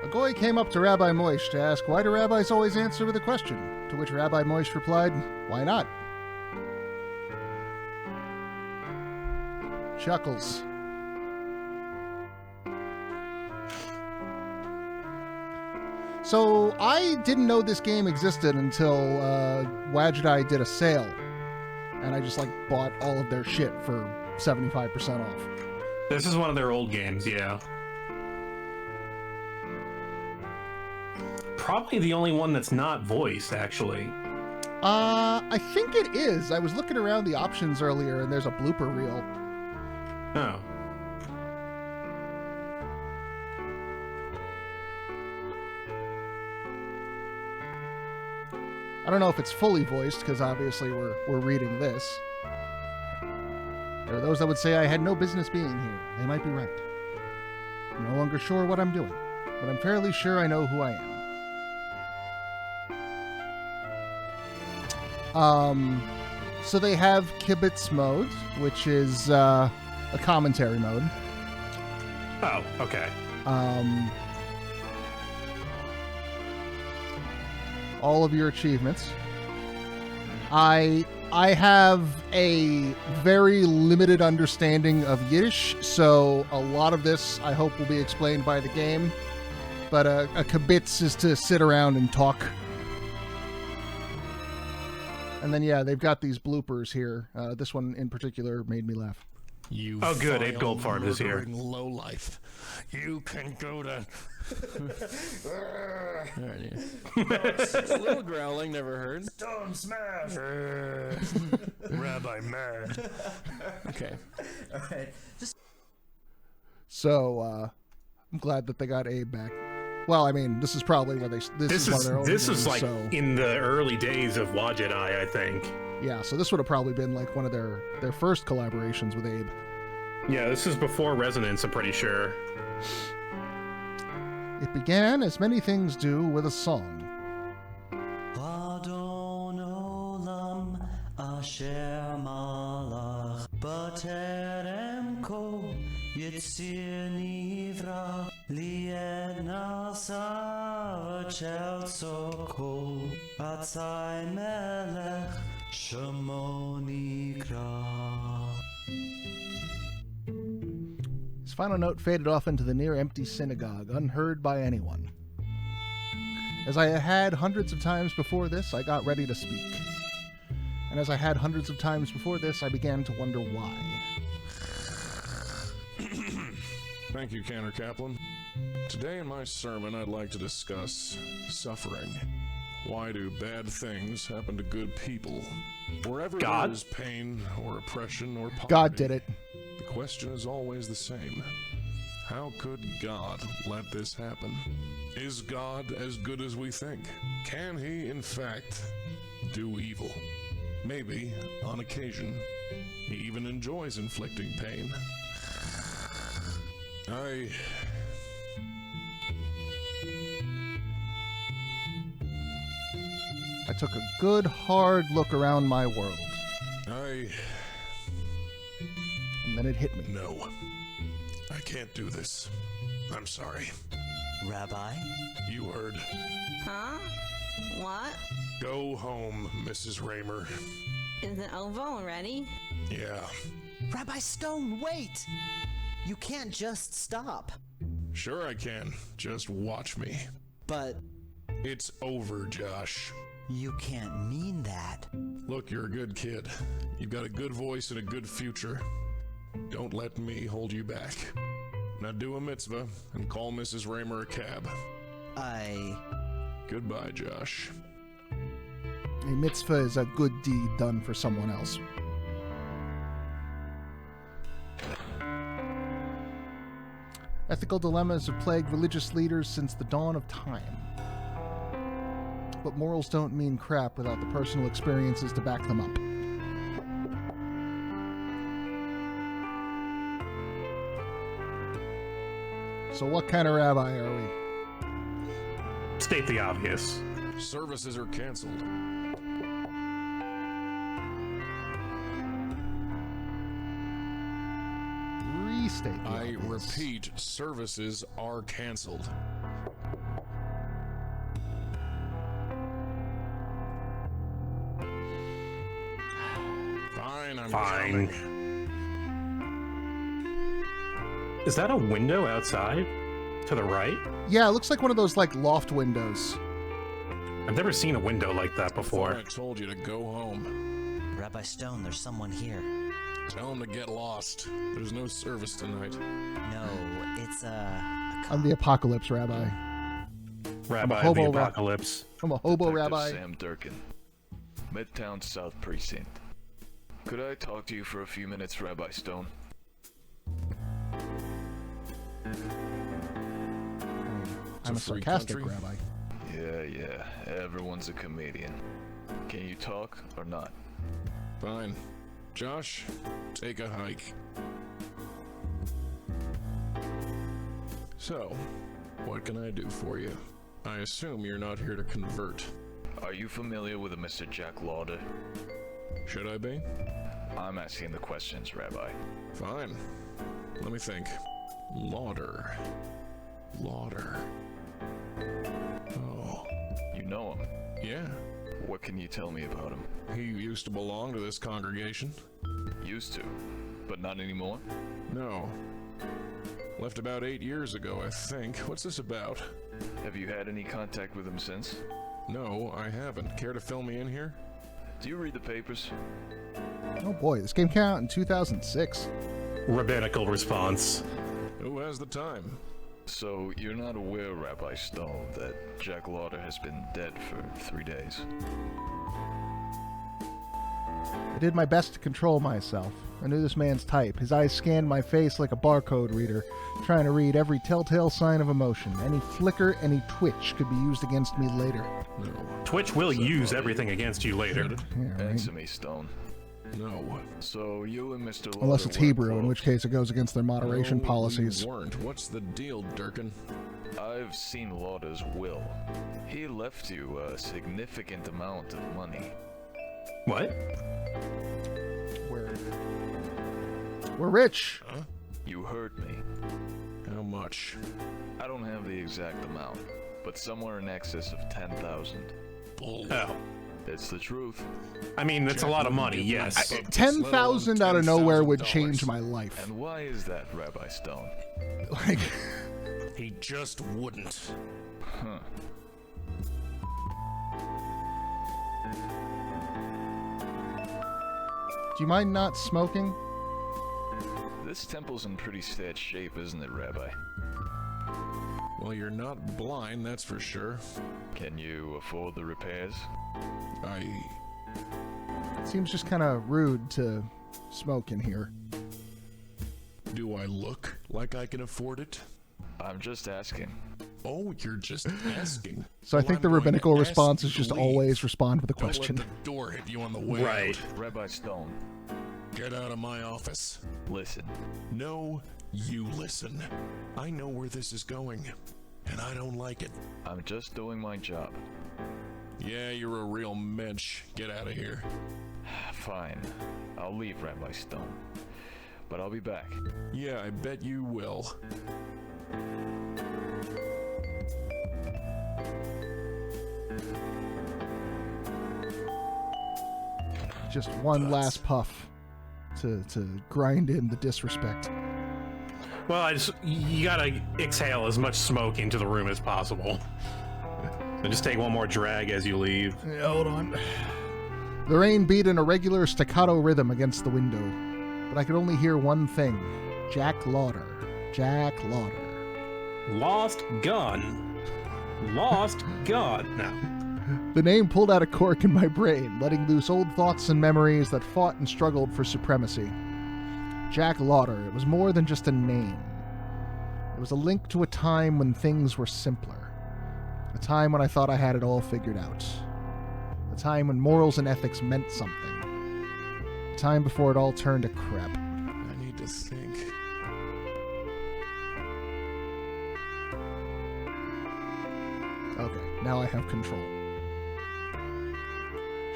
A goy came up to Rabbi Moish to ask, why do rabbis always answer with a question? To which Rabbi Moish replied, why not? Chuckles. So I didn't know this game existed until Wadjidai did a sale, and I just bought all of their shit for 75% off. This is one of their old games, yeah. Probably the only one that's not voiced, actually. I think it is. I was looking around the options earlier, and there's a blooper reel. Oh. I don't know if it's fully voiced, because obviously we're reading this. There are those that would say I had no business being here. They might be right. I'm no longer sure what I'm doing, but I'm fairly sure I know who I am. So they have Kibitz mode, which is a commentary mode. Oh, okay. All of your achievements. I have a very limited understanding of Yiddish, so a lot of this I hope will be explained by the game. But a kibitz is to sit around and talk. And then, yeah, they've got these bloopers here. This one in particular made me laugh. You oh, good. Abe Goldfarb is here. Low life. You can go to. A little growling, never heard. Stone smash. Rabbi mad. Okay. All right. So I'm glad that they got Abe back. Well, I mean, this is probably where they. This is one of their own this games, is like so. In the early days of Wadjidai, I think. Yeah, so this would have probably been like one of their first collaborations with Abe. Yeah, this is before Resonance, I'm pretty sure. It began, as many things do, with a song. Adon olam asher malach baterem kol yitzir nivra lied nasa v'chel tzokol atzai melech shemo nikra. His final note faded off into the near-empty synagogue, unheard by anyone. As I had hundreds of times before this, I got ready to speak. And as I had hundreds of times before this, I began to wonder why. Thank you, Cantor Kaplan. Today in my sermon, I'd like to discuss suffering. Why do bad things happen to good people? Wherever there is pain or oppression or poverty, God did it. The question is always the same. How could God let this happen? Is God as good as we think? Can he, in fact, do evil? Maybe, on occasion, he even enjoys inflicting pain. I took a good, hard look around my world. And then it hit me. No. I can't do this. I'm sorry. Rabbi? You heard. Huh? What? Go home, Mrs. Raymer. Is it over already? Yeah. Rabbi Stone, wait! You can't just stop. Sure I can. Just watch me. But... It's over, Josh. You can't mean that. Look, you're a good kid. You've got a good voice and a good future. Don't let me hold you back. Now do a mitzvah and call Mrs. Raymer a cab. Goodbye, Josh. A mitzvah is a good deed done for someone else. Ethical dilemmas have plagued religious leaders since the dawn of time. But morals don't mean crap without the personal experiences to back them up. So what kind of rabbi are we? State the obvious. Services are canceled. Restate the I obvious. repeat, services are canceled. Fine. Is that a window outside? To the right? Yeah, it looks like one of those, like, loft windows. I've never seen a window like that before. I told you to go home. Rabbi Stone, there's someone here. Tell him to get lost. There's no service tonight. No, it's I'm the apocalypse, Rabbi. Rabbi of the hobo Apocalypse. I'm a hobo, Detective Rabbi. Sam Durkin, Midtown South Precinct. Could I talk to you for a few minutes, Rabbi Stone? I'm a free sarcastic country. Rabbi. Yeah, everyone's a comedian. Can you talk or not? Fine. Josh, take a hike. So, what can I do for you? I assume you're not here to convert. Are you familiar with a Mr. Jack Lauder? Should I be? I'm asking the questions, Rabbi. Fine. Let me think. Lauder. Oh, You know him. yeah. What can you tell me about him? He used to belong to this congregation. Used to, but not anymore? No. Left about 8 years ago, I think. What's this about? Have you had any contact with him since? No, I haven't. Care to fill me in here? Do you read the papers? Oh boy, this game came out in 2006. Rabbinical response. Who has the time? So, you're not aware, Rabbi Stone, that Jack Lauder has been dead for 3 days? I did my best to control myself. I knew this man's type. His eyes scanned my face like a barcode reader, trying to read every telltale sign of emotion. Any flicker, any twitch could be used against me later. No. Twitch will use everything against you later. Yeah, right. Answer me, Stone. No. So, you and Mr. Lauder Unless it's were Hebrew, in close. which case it goes against their moderation No, policies. we weren't. What's the deal, Durkin? I've seen Lauder's will. He left you a significant amount of money. What? We're rich. Huh? You heard me. How much? I don't have the exact amount, but somewhere in excess of 10,000. Bull. Oh. It's the truth. I mean, that's a lot of money, yes. 10,000 out of nowhere would $10,000. change my life. And why is that, Rabbi Stone? Like, He just wouldn't. Huh. do you mind not smoking? This temple's in pretty sad shape, isn't it, Rabbi? Well, you're not blind, that's for sure. Can you afford the repairs? Seems just kind of rude to smoke in here. Do I look like I can afford it? I'm just asking. Oh, you're just asking. So I Well, think I'm the going to rabbinical ask response you is to just leave. always respond with a Don't let question. the door hit you on the way Right. out. Rabbi Stone, Get out of my office. listen. No, you listen. I know where this is going, and I don't like it. I'm just doing my job. Yeah, you're a real mensch. Get out of here. Fine. I'll leave, Rabbi Stone. But I'll be back. Yeah, I bet you will. Just one last puff to grind in the disrespect. Well, you gotta exhale as much smoke into the room as possible. And just take one more drag as you leave. Yeah, hold on. The rain beat an irregular staccato rhythm against the window, but I could only hear one thing. Jack Lauder. Jack Lauder. Lost gun. Lost gun. No. The name pulled out a cork in my brain, letting loose old thoughts and memories that fought and struggled for supremacy. Jack Lauder. It was more than just a name. It was a link to a time when things were simpler. A time when I thought I had it all figured out. A time when morals and ethics meant something. A time before it all turned to crap. I need to think. Okay, now I have control.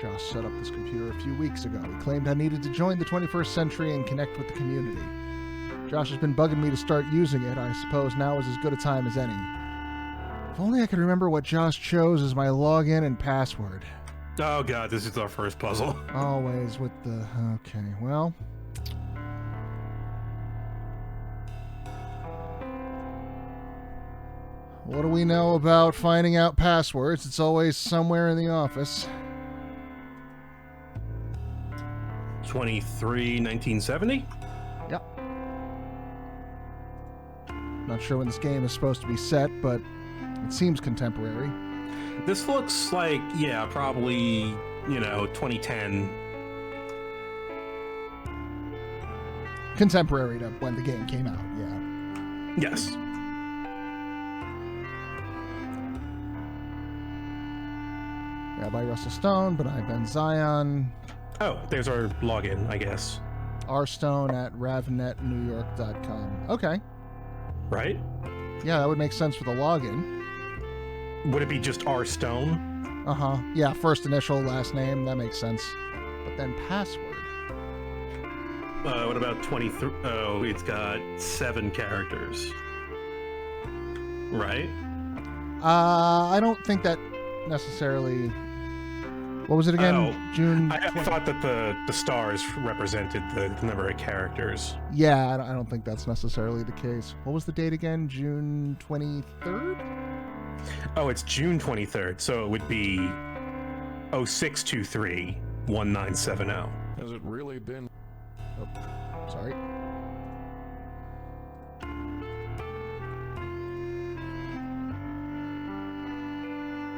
Josh set up this computer a few weeks ago. He claimed I needed to join the 21st century and connect with the community. Josh has been bugging me to start using it. I suppose now is as good a time as any. If only I could remember what Josh chose as my login and password. Oh god, this is our first puzzle. Always with the... Okay, well... What do we know about finding out passwords? It's always somewhere in the office. 1970? Yep. Not sure when this game is supposed to be set, but it seems contemporary. This looks like, yeah, probably, 2010. Contemporary to when the game came out, yeah. Yes. Rabbi Russell Stone, Benai Ben Zion. Oh, there's our login, I guess. rstone@ravnetnewyork.com. Okay. Right? Yeah, that would make sense for the login. Would it be just R Stone? Uh-huh. Yeah, first initial, last name. That makes sense. But then password. What about 23? Oh, it's got 7 characters. Right? I don't think that necessarily... What was it again? Oh, June... I thought that the stars represented the number of characters. Yeah, I don't think that's necessarily the case. What was the date again? June 23rd? Oh, it's June 23rd, so it would be 0623-1970. Has it really been? Oh, sorry.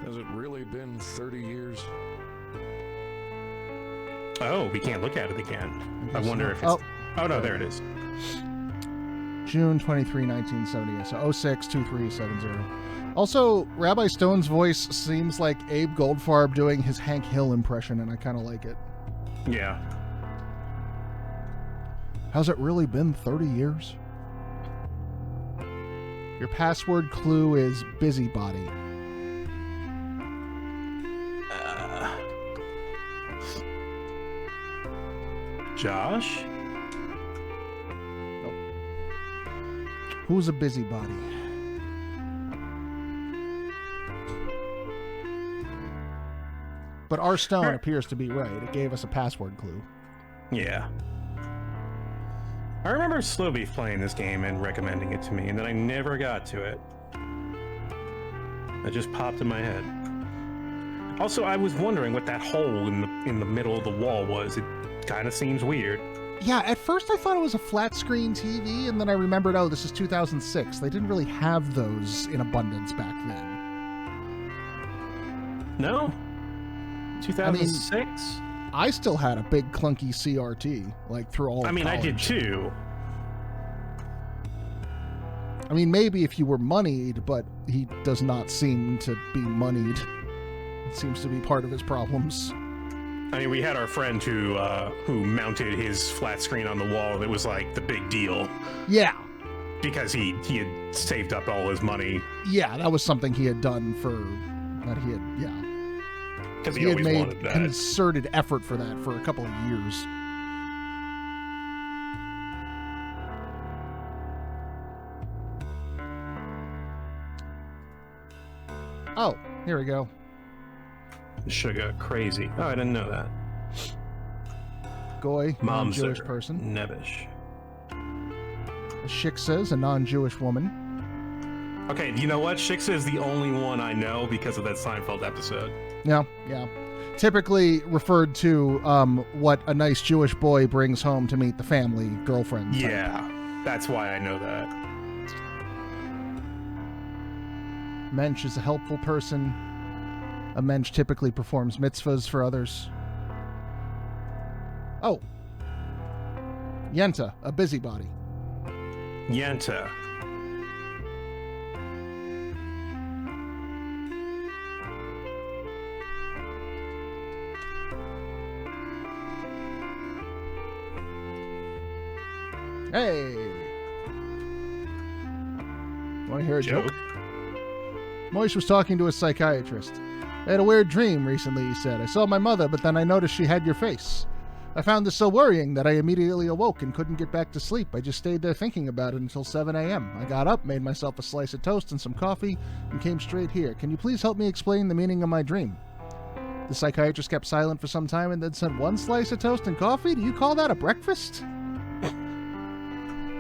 Has it really been 30 years? Oh, we can't look at it again. I wonder if it's... Oh, no, there it is. June 23, 1970. So 062370. Also, Rabbi Stone's voice seems like Abe Goldfarb doing his Hank Hill impression, and I kind of like it. Yeah. Has it really been 30 years? Your password clue is busybody. Josh? Nope. Who's a busybody? But R. Stone appears to be right. It gave us a password clue. Yeah. I remember Slowbeef playing this game and recommending it to me, and then I never got to it. That just popped in my head. Also, I was wondering what that hole in the middle of the wall was. It kind of seems weird. Yeah, at first I thought it was a flat screen TV, and then I remembered, oh, this is 2006. They didn't really have those in abundance back then. No? 2006? I still had a big clunky CRT, like through all of college. I did too. I mean, maybe if you were moneyed, but he does not seem to be moneyed. It seems to be part of his problems. I mean, we had our friend who mounted his flat screen on the wall. It was like the big deal. Yeah. Because he had saved up all his money. Yeah, that was something he had done yeah. Because he had always made wanted that. Concerted effort for that for a couple of years. Oh, here we go. Sugar crazy. Oh, I didn't know that. Goy, non-Jewish Mamzer, person. Nevish. Shiksa is a non-Jewish woman. Okay, you know what? Shiksa is the only one I know because of that Seinfeld episode. Yeah. Typically referred to what a nice Jewish boy brings home to meet the family, girlfriend type. Yeah, that's why I know that. Mensch is a helpful person. A mensch typically performs mitzvahs for others. Oh. Yenta, a busybody. Yenta. Hey! Want to hear a joke? Moish was talking to a psychiatrist. I had a weird dream recently, he said. I saw my mother, but then I noticed she had your face. I found this so worrying that I immediately awoke and couldn't get back to sleep. I just stayed there thinking about it until 7 a.m. I got up, made myself a slice of toast and some coffee, and came straight here. Can you please help me explain the meaning of my dream? The psychiatrist kept silent for some time and then said, 1 slice of toast and coffee? Do you call that a breakfast?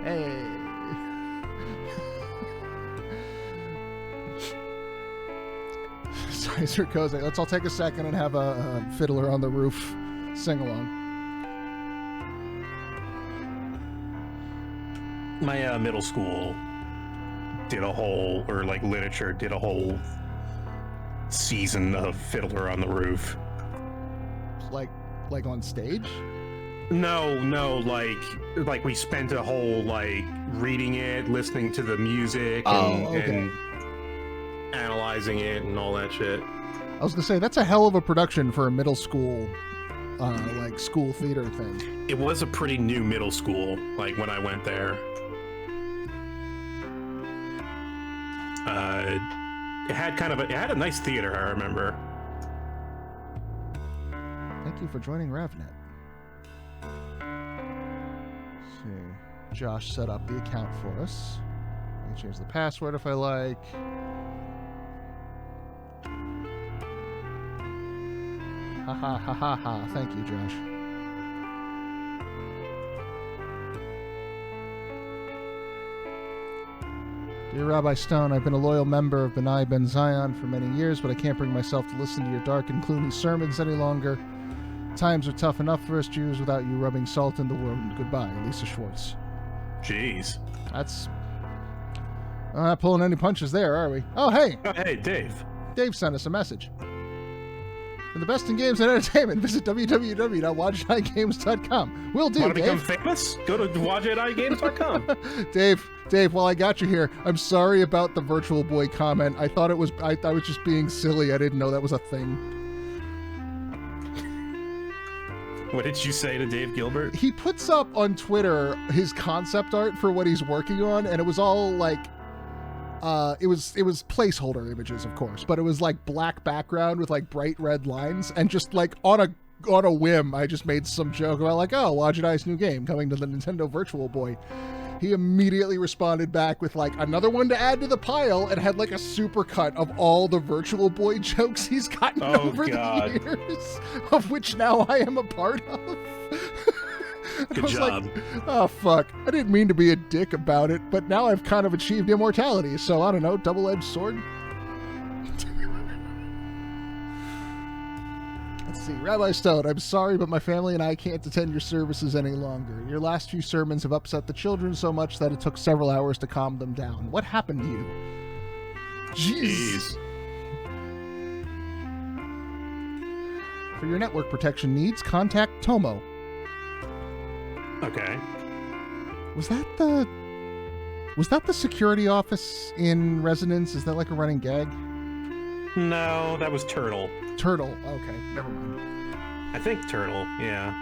Hey. Sizer goes, let's all take a second and have a Fiddler on the Roof sing along. My middle school did a whole, or like literature did a whole season of Fiddler on the Roof. Like on stage? No, like we spent a whole like reading it, listening to the music, and analyzing it and all that shit. I was gonna say that's a hell of a production for a middle school, like school theater thing. It was a pretty new middle school, like when I went there. It had a nice theater, I remember. Thank you for joining RevNet. Let's see. Josh set up the account for us. I can change the password if I like. Ha ha ha ha ha. Thank you, Josh. Dear Rabbi Stone, I've been a loyal member of B'nai Ben Zion for many years, but I can't bring myself to listen to your dark and gloomy sermons any longer. Times are tough enough for us Jews without you rubbing salt in the wound. Goodbye, Lisa Schwartz. Jeez. That's... We're not pulling any punches there, are we? Oh, hey! Oh, hey, Dave. Dave sent us a message. For the best in games and entertainment, visit www.watchnigames.com. Will do, Want to Dave. become famous? Go to watchitgames.com. Dave, while I got you here, I'm sorry about the Virtual Boy comment. I thought it was I was just being silly. I didn't know that was a thing. What did you say to Dave Gilbert? He puts up on Twitter his concept art for what he's working on, and it was all like it was placeholder images, of course, but it was like black background with like bright red lines, and just like on a whim, I just made some joke about like, oh, Logitech's new game coming to the Nintendo Virtual Boy. He immediately responded back with like another one to add to the pile, and had like a supercut of all the Virtual Boy jokes he's gotten over the years, of which now I am a part of. Good job. Like, oh, fuck. I didn't mean to be a dick about it, but now I've kind of achieved immortality, so I don't know, double-edged sword? Let's see. Rabbi Stone, I'm sorry, but my family and I can't attend your services any longer. Your last few sermons have upset the children so much that it took several hours to calm them down. What happened to you? Jeez. For your network protection needs, contact Tomo. Okay. Was that the security office in Resonance? Is that like a running gag? No, that was Turtle. Turtle. Okay, never mind. I think Turtle, yeah.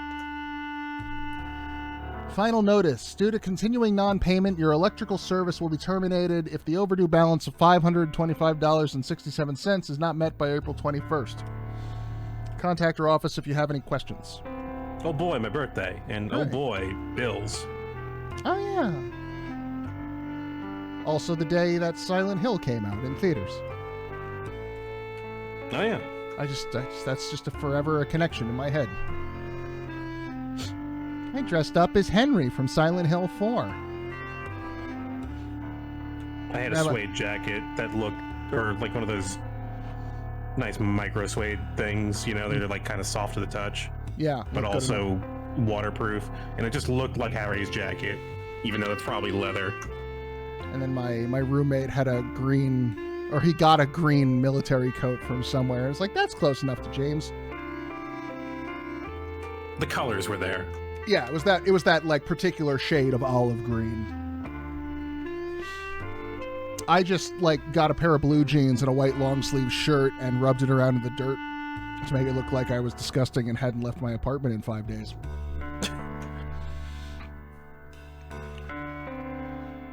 Final notice. Due to continuing non-payment, your electrical service will be terminated if the overdue balance of $525.67 is not met by April 21st. Contact our office if you have any questions. Oh boy, my birthday. And right. Oh boy, bills. Oh yeah. Also the day that Silent Hill came out in theaters. Oh yeah. That's just a forever connection in my head. I dressed up as Henry from Silent Hill 4. I had a suede jacket that looked, or like one of those nice micro suede things, you know, they're like kind of soft to the touch. Yeah. But also waterproof. And it just looked like Harry's jacket, even though it's probably leather. And then my roommate had a green, or he got a green military coat from somewhere. It's like, that's close enough to James. The colors were there. Yeah, it was that like particular shade of olive green. I just like got a pair of blue jeans and a white long sleeve shirt and rubbed it around in the dirt to make it look like I was disgusting and hadn't left my apartment in 5 days.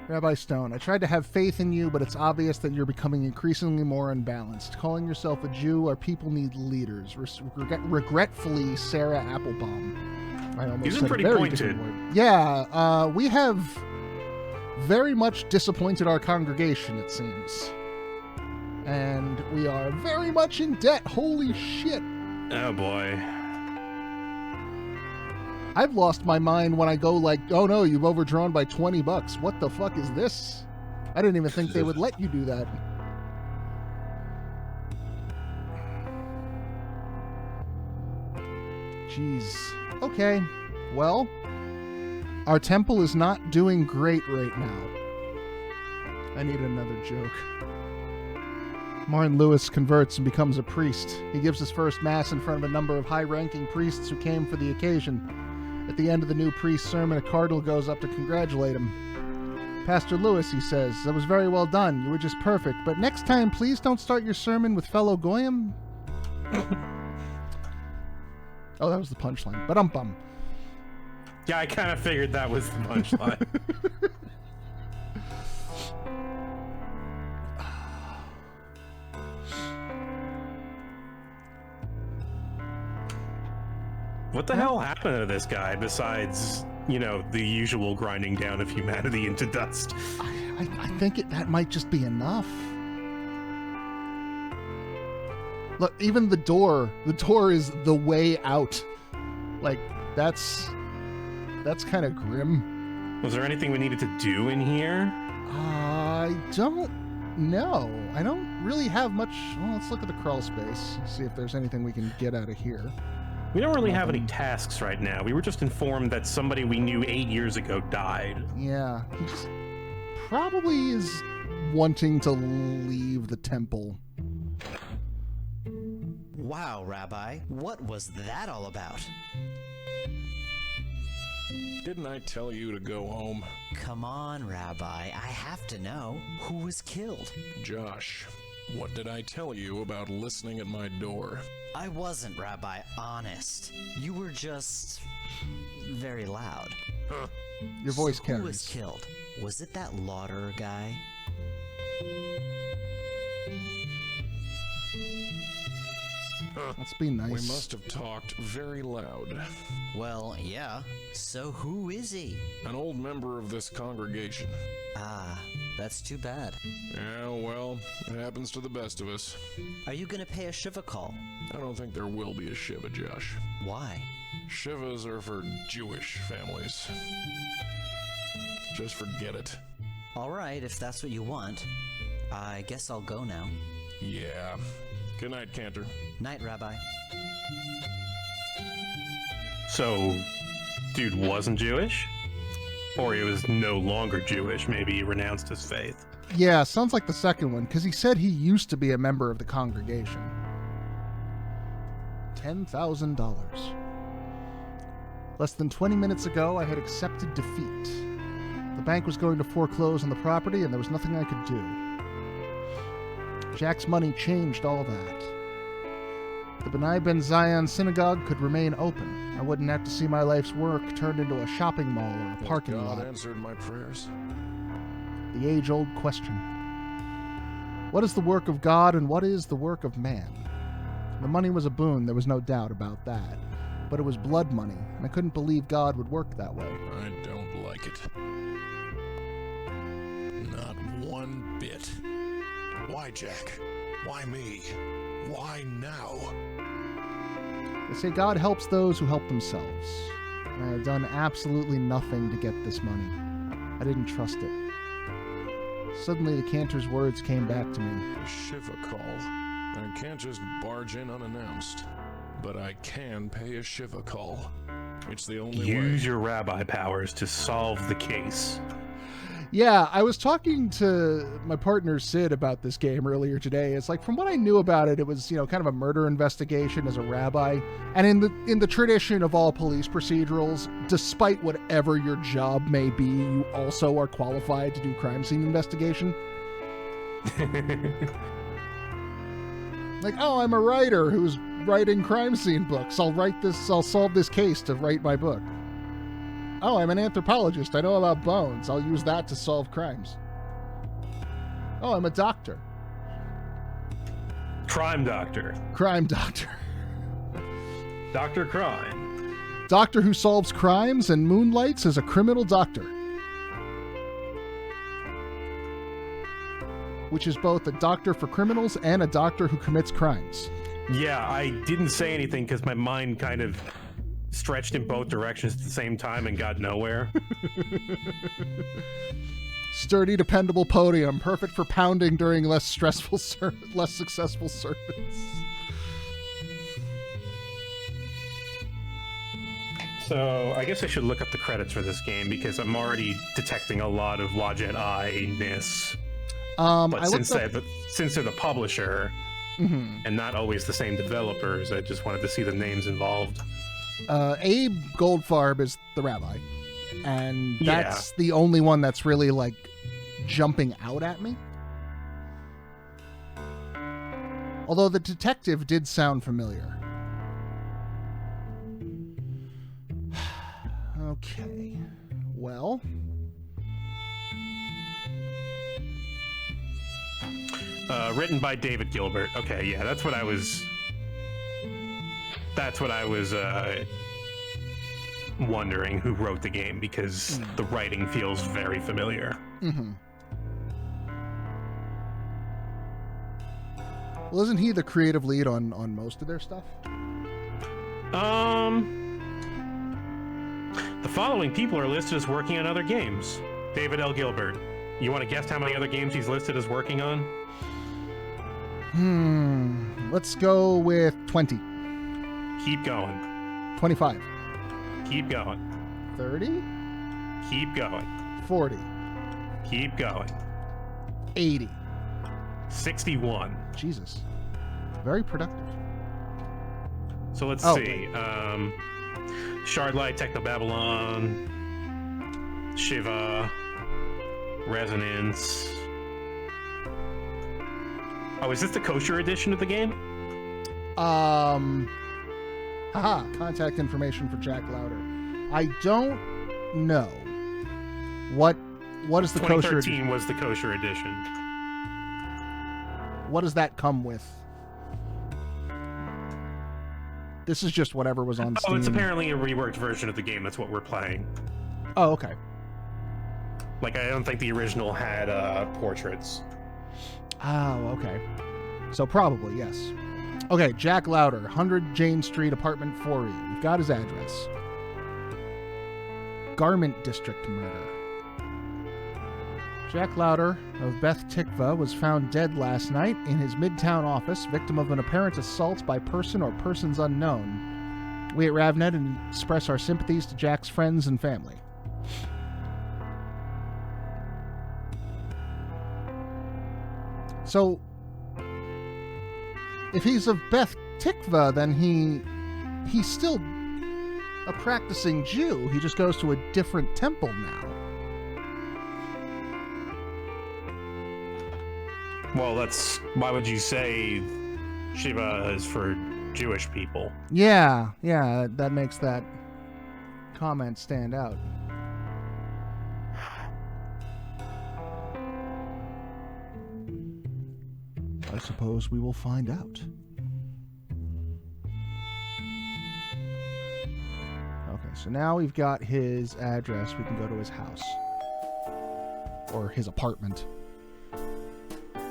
Rabbi Stone, I tried to have faith in you, but it's obvious that you're becoming increasingly more unbalanced. Calling yourself a Jew, our people need leaders. Regretfully, Sarah Applebaum. I almost These are said pretty a very pointed. different word. Yeah, we have very much disappointed our congregation, it seems. And we are very much in debt. Holy shit. Oh boy. I've lost my mind when I go like, oh no, you've overdrawn by $20. What the fuck is this? I didn't even think they would let you do that. Jeez. Okay. Well, our temple is not doing great right now. I need another joke. Martin Lewis converts and becomes a priest. He gives his first mass in front of a number of high-ranking priests who came for the occasion. At the end of the new priest's sermon, a cardinal goes up to congratulate him. Pastor Lewis, he says, that was very well done. You were just perfect. But next time, please don't start your sermon with fellow Goyim. Oh, that was the punchline. Ba-dum-bum. Yeah, I kind of figured that was the punchline. What the hell happened to this guy besides, you know, the usual grinding down of humanity into dust? I think that might just be enough. Look, even the door is the way out. Like, that's kind of grim. Was there anything we needed to do in here? I don't know. I don't really have much. Well, let's look at the crawl space, see if there's anything we can get out of here. We don't really have any tasks right now. We were just informed that somebody we knew 8 years ago died. Yeah, he just probably is wanting to leave the temple. Wow, Rabbi, what was that all about? Didn't I tell you to go home? Come on, Rabbi, I have to know. Who was killed? Josh, what did I tell you about listening at my door? I wasn't, Rabbi, honest. You were just very loud. Your voice So carries. who was killed? Was it that Lauder guy? Let's be nice. We must have talked very loud. Well, yeah. So who is he? An old member of this congregation. Ah, that's too bad. Yeah, well, it happens to the best of us. Are you gonna pay a Shiva call? I don't think there will be a Shiva, Josh. Why? Shivas are for Jewish families. Just forget it. Alright, if that's what you want. I guess I'll go now. Yeah. Good night, Cantor. Night, Rabbi. So, dude wasn't Jewish? Or he was no longer Jewish. Maybe he renounced his faith. Yeah, sounds like the second one, because he said he used to be a member of the congregation. $10,000. Less than 20 minutes ago, I had accepted defeat. The bank was going to foreclose on the property, and there was nothing I could do. Jack's money changed all that. The B'nai Ben Zion synagogue could remain open. I wouldn't have to see my life's work turned into a shopping mall or a parking God lot. answered my prayers. The age-old question. What is the work of God and what is the work of man? The money was a boon, there was no doubt about that. But it was blood money, and I couldn't believe God would work that way. I don't like it. Not one bit. Why, Jack? Why me? Why now? They say God helps those who help themselves. And I have done absolutely nothing to get this money. I didn't trust it. Suddenly the cantor's words came back to me. A Shiva call. I can't just barge in unannounced. But I can pay a Shiva call. It's the only way. Use your rabbi powers to solve the case. Yeah, I was talking to my partner Sid about this game earlier today. It's like, from what I knew about it, it was, kind of a murder investigation as a rabbi. And in the tradition of all police procedurals, despite whatever your job may be, you also are qualified to do crime scene investigation. Like, oh, I'm a writer who's writing crime scene books. I'll solve this case to write my book. Oh, I'm an anthropologist. I know about bones. I'll use that to solve crimes. Oh, I'm a doctor. Crime doctor. Crime doctor. Dr. Crime. Doctor who solves crimes and moonlights as a criminal doctor. Which is both a doctor for criminals and a doctor who commits crimes. Yeah, I didn't say anything because my mind kind of stretched in both directions at the same time and got nowhere. Sturdy, dependable podium, perfect for pounding during less successful sermons. So I guess I should look up the credits for this game because I'm already detecting a lot of Wadjet Eye-ness. But since they're the publisher and not always the same developers, I just wanted to see the names involved. Abe Goldfarb is the rabbi, and that's the only one that's really like jumping out at me. Although the detective did sound familiar. Okay, well, written by David Gilbert. Okay, yeah, that's what I was wondering who wrote the game because the writing feels very familiar. Mm-hmm. Well, isn't he the creative lead on most of their stuff? The following people are listed as working on other games. David L. Gilbert. You want to guess how many other games he's listed as working on? Let's go with 20. Keep going. 25. Keep going. 30. Keep going. 40. Keep going. 80. 61. Jesus. Very productive. So let's see. Shardlight, Technobabylon, Shivah, Resonance. Oh, is this the kosher edition of the game? Contact information for Jack Louder. I don't know. What is the kosher edition? 2013 was the kosher edition. What does that come with? This is just whatever was on Steam. Oh, it's apparently a reworked version of the game. That's what we're playing. Oh, okay. Like, I don't think the original had portraits. Oh, okay. So probably, yes. Okay, Jack Louder, 100 Jane Street, apartment 4E. We've got his address. Garment District murder. Jack Louder of Beth Tikva was found dead last night in his Midtown office, victim of an apparent assault by person or persons unknown. We at RavNet express our sympathies to Jack's friends and family. So, if he's of Beth Tikva, then he's still a practicing Jew. He just goes to a different temple now. Well, why would you say Shiva is for Jewish people? Yeah, that makes that comment stand out. I suppose we will find out. Okay, so now we've got his address. We can go to his house. Or his apartment.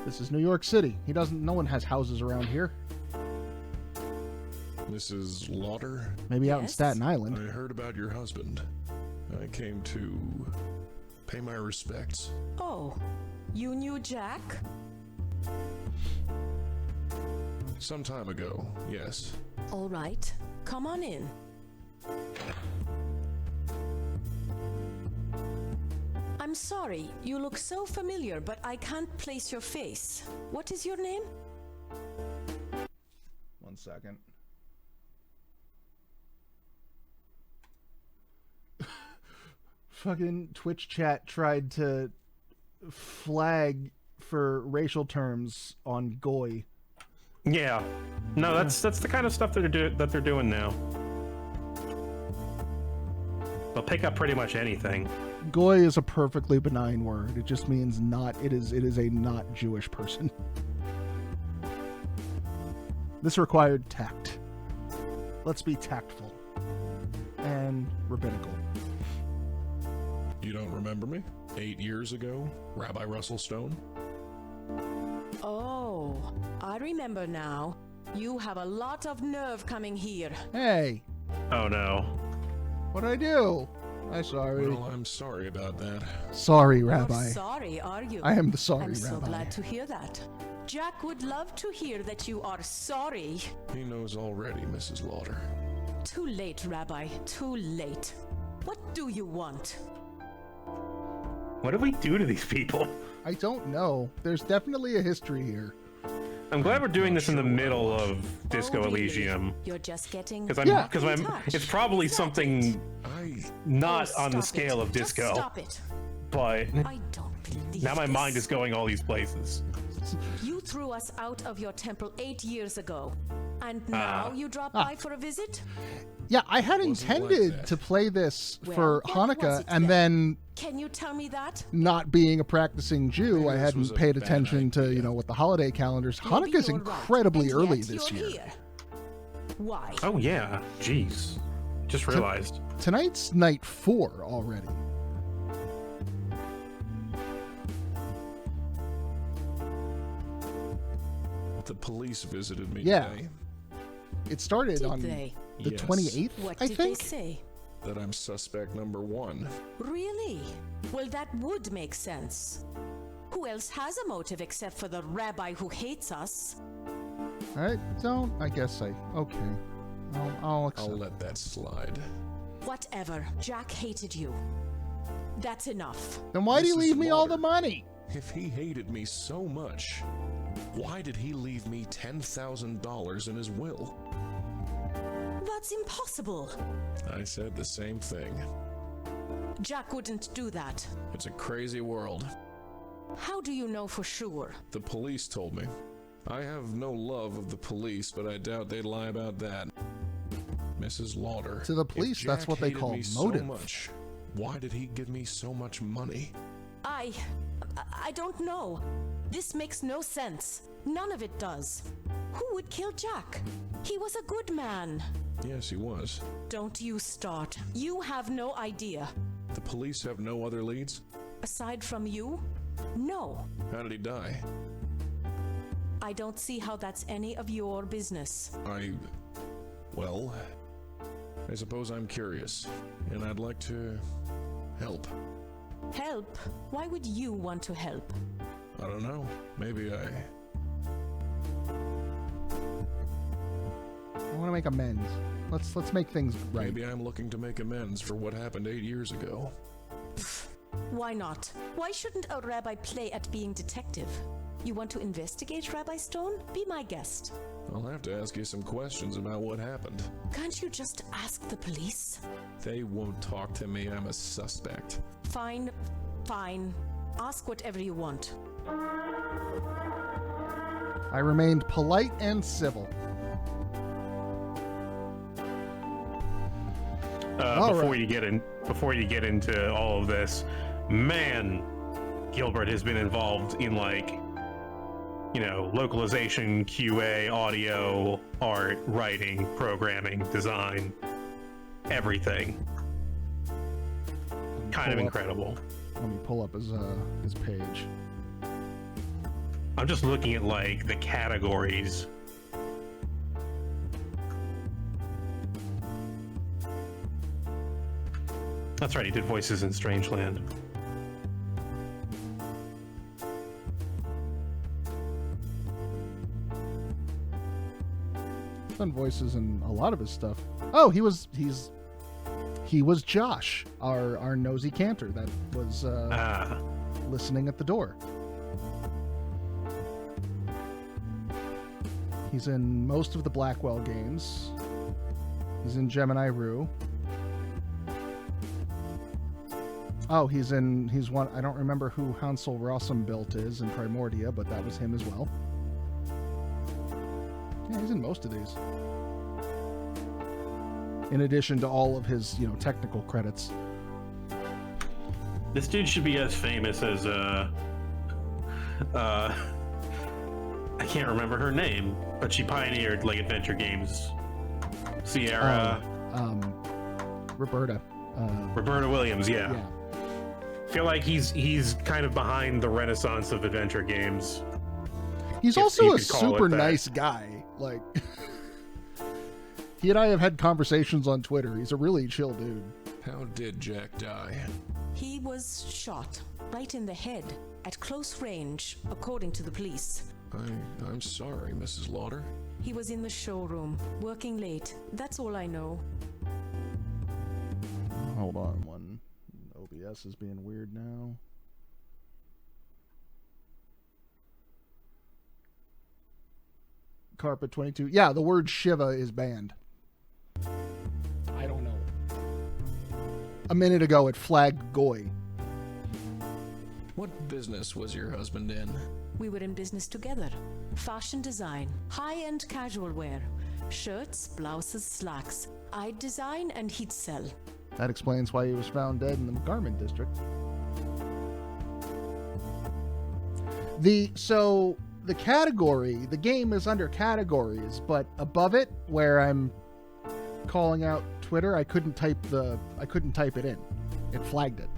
This is New York City. No one has houses around here. Mrs. Lauder? Maybe out in Staten Island. I heard about your husband. I came to pay my respects. Oh, you knew Jack? Some time ago, yes. All right, come on in. I'm sorry, you look so familiar, but I can't place your face. What is your name? 1 second. Fucking Twitch chat tried to flag for racial terms on Goy. Yeah. No, that's the kind of stuff that they're doing now. They'll pick up pretty much anything. Goy is a perfectly benign word. It just means not. It is a not Jewish person. This required tact. Let's be tactful and rabbinical. You don't remember me? 8 years ago, Rabbi Russell Stone? Oh, I remember now. You have a lot of nerve coming here. Hey, Oh no. what did I do? I'm sorry. Well, I'm sorry about that. Sorry, You're Rabbi. sorry, are you? I am the sorry I'm so Rabbi. glad to hear that. Jack would love to hear that you are sorry. He knows already, Mrs. Lauder. Too late, Rabbi. Too late. What do you want? What did we do to these people? I don't know. There's definitely a history here. I'm glad we're doing this in the middle of Disco Oh, really? Elysium. You're just getting Because Yeah. in touch. it's probably something not Oh, on the stop scale it. of Just disco, stop it. but I don't believe now my this. mind is going all these places. You threw us out of your temple 8 years ago. And now you drop by for a visit? Yeah, I had Wasn't like intended that. to play this Well, for what was Hanukkah, it and then Can you tell me that? not being a practicing Jew, Maybe I this hadn't was a paid bad attention to, idea. what the holiday calendars. Maybe Hanukkah's you're right, incredibly and early yet this you're year. here. Why? Oh yeah, jeez. Just realized. Tonight's night 4 already. The police visited me Yeah. today. It started Did on they? the Yes. 28th, What I did think. they say? That I'm suspect number 1. Really? Well, that would make sense. Who else has a motive except for the rabbi who hates us? I guess okay. I'll accept. I'll let that slide. Whatever. Jack hated you. That's enough. Then why do you Mrs. leave me all the Lauder. money? If he hated me so much, why did he leave me $10,000 in his will? That's impossible. I said the same thing. Jack wouldn't do that. It's a crazy world. How do you know for sure? The police told me. I have no love of the police, but I doubt they'd lie about that. Mrs. Lauder. To the police, if that's Jack what they hated call me motive. So much, why did he give me so much money? I don't know. This makes no sense. None of it does. Who would kill Jack? He was a good man. Yes, he was. Don't you start. You have no idea. The police have no other leads? Aside from you? No. How did he die? I don't see how that's any of your business. Well, I suppose I'm curious, and I'd like to help. Help? Why would you want to help? I don't know. Maybe I want to make amends. Let's make things right. Maybe I'm looking to make amends for what happened 8 years ago. Why not? Why shouldn't a rabbi play at being detective? You want to investigate, Rabbi Stone? Be my guest. I'll have to ask you some questions about what happened. Can't you just ask the police? They won't talk to me. I'm a suspect. Fine, fine. Ask whatever you want. I remained polite and civil. Before you get into all of this, man, Gilbert has been involved in localization, QA, audio, art, writing, programming, design, everything. Kind of incredible. Let me pull up his page. I'm just looking at the categories. That's right, he did voices in Strangeland. Done voices in a lot of his stuff. Oh, he was Josh, our nosy cantor that was listening at the door. He's in most of the Blackwell games. He's in Gemini Rue. Oh, he's one. I don't remember who Hansel Rossum built is in Primordia, but that was him as well. Yeah, he's in most of these. In addition to all of his, technical credits. This dude should be as famous as I can't remember her name, but she pioneered adventure games. Sierra. Roberta. Roberta Williams, yeah. Yeah. I feel like he's kind of behind the renaissance of adventure games. He's If also you a could call it super that. nice guy. Like, he and I have had conversations on Twitter. He's a really chill dude. How did Jack die? He was shot right in the head at close range, according to the police. I'm sorry, Mrs. Lauder. He was in the showroom, working late. That's all I know. Hold on, one. OBS is being weird now. Carpet 22. Yeah, the word Shiva is banned. I don't know. A minute ago, it flagged Goy. What business was your husband in? We were in business together. Fashion design, high-end casual wear, shirts, blouses, slacks. I'd design and he'd sell. That explains why he was found dead in the garment district. The category, the game is under categories, but above it, where I'm calling out Twitter, I couldn't type it in. It flagged it.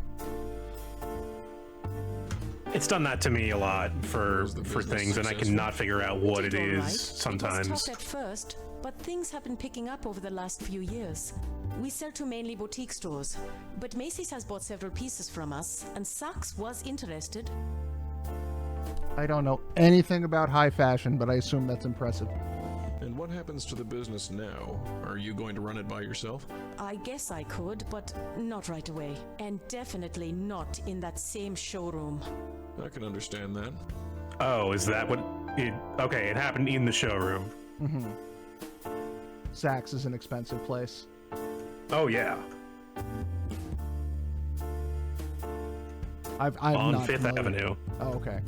It's done that to me a lot for things, and I cannot figure out what it is Right. sometimes. It was tough at first, but things have been picking up over the last few years. We sell to mainly boutique stores, but Macy's has bought several pieces from us, and Saks was interested. I don't know anything about high fashion, but I assume that's impressive. And what happens to the business now? Are you going to run it by yourself? I guess I could, but not right away. And definitely not in that same showroom. I can understand that. Oh, is that what it... Okay, it happened in the showroom. Mm-hmm. Saks is an expensive place. Oh, yeah. I'm on not Fifth familiar. Avenue. Oh, okay.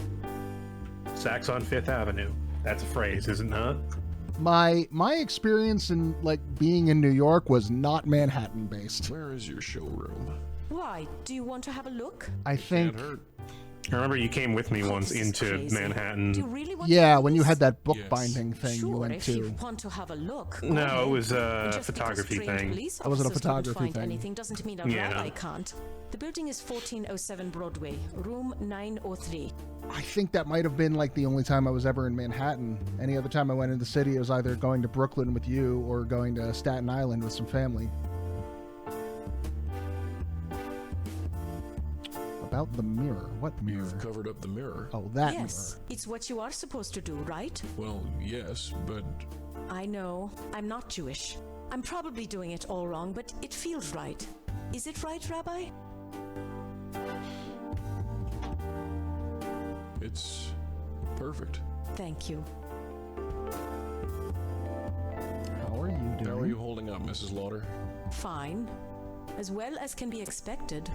Saks on Fifth Avenue. That's a phrase, is it not? My experience in being in New York was not Manhattan based. Where is your showroom? Why? Do you want to have a look? I think. Can't hurt. I remember you came with me once This is into crazy. Do you Manhattan. really want Yeah, to when you had that book Yes. binding thing Sure, you went if you to. want to have a look. go No, ahead. it was a Just photography because trained thing. police Oh, was it a officers couldn't photography find thing? anything doesn't mean a Yeah. rabbi can't. The building is 1407 Broadway, room 903. I think that might have been the only time I was ever in Manhattan. Any other time I went in the city, it was either going to Brooklyn with you or going to Staten Island with some family. About the mirror. What mirror? You've covered up the mirror. Oh, that Yes, it's what you are supposed to do, right? Well, yes, but I know. I'm not Jewish. I'm probably doing it all wrong, but it feels right. Is it right, Rabbi? it's perfect. Thank you. How are you doing? How are you holding up, Mrs. Lauder? Fine. As well as can be expected.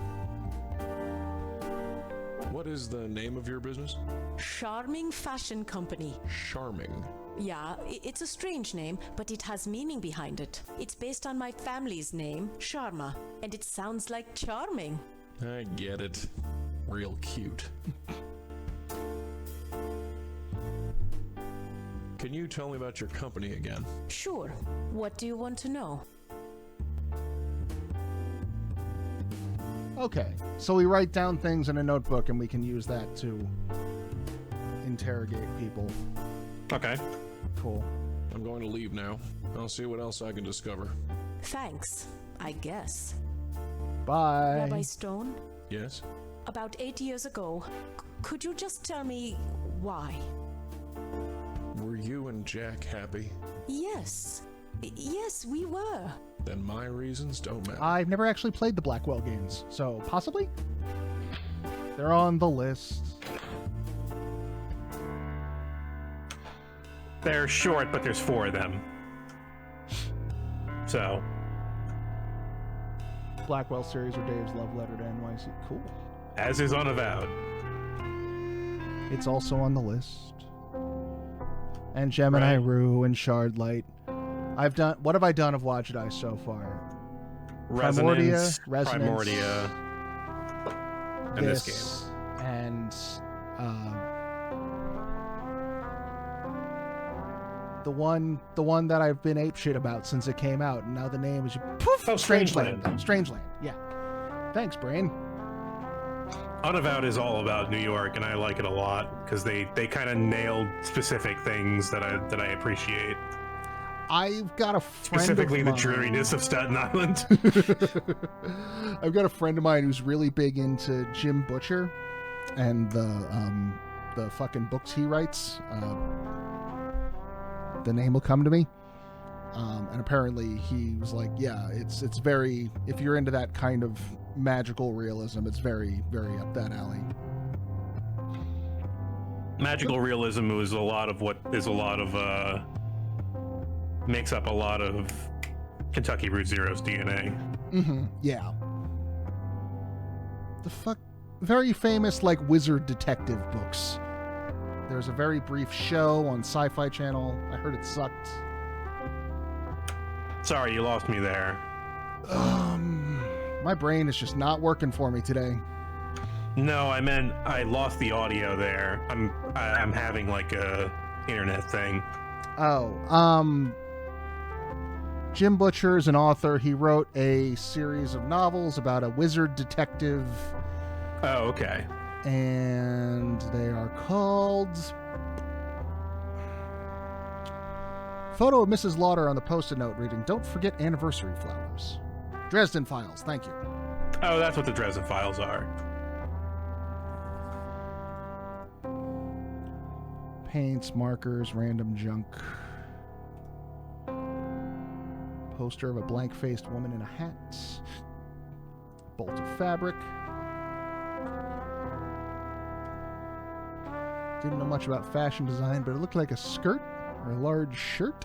What is the name of your business? Charming Fashion Company. Charming. Yeah, it's a strange name, but it has meaning behind it. It's based on my family's name, Sharma, and it sounds like charming. I get it. Real cute. Can you tell me about your company again? Sure. What do you want to know? Okay, so we write down things in a notebook and we can use that to interrogate people. Okay. Cool. I'm going to leave now. I'll see what else I can discover. Thanks, I guess. Bye. Rabbi Stone, Yes? about 8 years ago, could you just tell me why? Were you and Jack happy? Yes. Yes, we were. Then my reasons don't matter. I've never actually played the Blackwell games, so possibly? They're on the list. They're short, but there's 4 of them. So, Blackwell series or Dave's love letter to NYC. Cool. as is Unavowed. It's also on the list. And Gemini Right. Rue and Shardlight. What have I done of Watch Dice so far? Resonance, Resonance, Primordia, and this game. And the one that I've been apeshit about since it came out, and now the name is poof. Oh, Strangeland. Strangeland. Yeah. Thanks, brain. Unavowed is all about New York, and I like it a lot because they kind of nailed specific things that I appreciate. I've got a friend Specifically of the mine. dreariness of Staten Island. I've got a friend of mine who's really big into Jim Butcher and the fucking books he writes. The name will come to me. And apparently he was like, yeah, it's very, if you're into that kind of magical realism, it's very, very up that alley. Magical realism was makes up a lot of Kentucky Route Zero's DNA. Mm-hmm. Yeah. The fuck, very famous like wizard detective books. There's a very brief show on Sci-Fi Channel. I heard it sucked. Sorry, you lost me there. My brain is just not working for me today. No, I meant I lost the audio there. I'm having like a internet thing. Oh, Jim Butcher is an author. He wrote a series of novels about a wizard detective. Oh, okay. And they are called... Photo of Mrs. Lauder on the post-it note reading, "Don't forget anniversary flowers." Dresden Files, thank you. Oh, that's what the Dresden Files are. Paints, markers, random junk. Poster of a blank-faced woman in a hat. Bolt of fabric. Didn't know much about fashion design, but it looked like a skirt or a large shirt.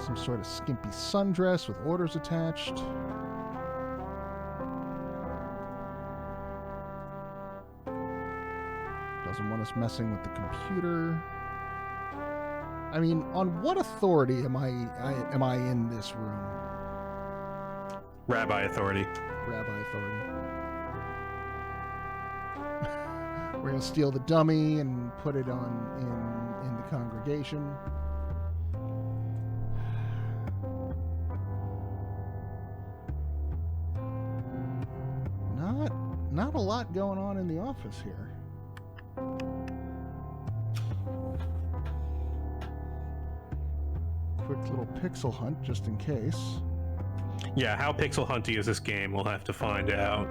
Some sort of skimpy sundress with orders attached. Doesn't want us messing with the computer. I mean, on what authority am I in this room? Rabbi authority. Rabbi authority. We're gonna steal the dummy and put it on in the congregation. Not a lot going on in the office here. Quick little pixel hunt just in case. Yeah, how pixel hunty is this game? We'll have to find out.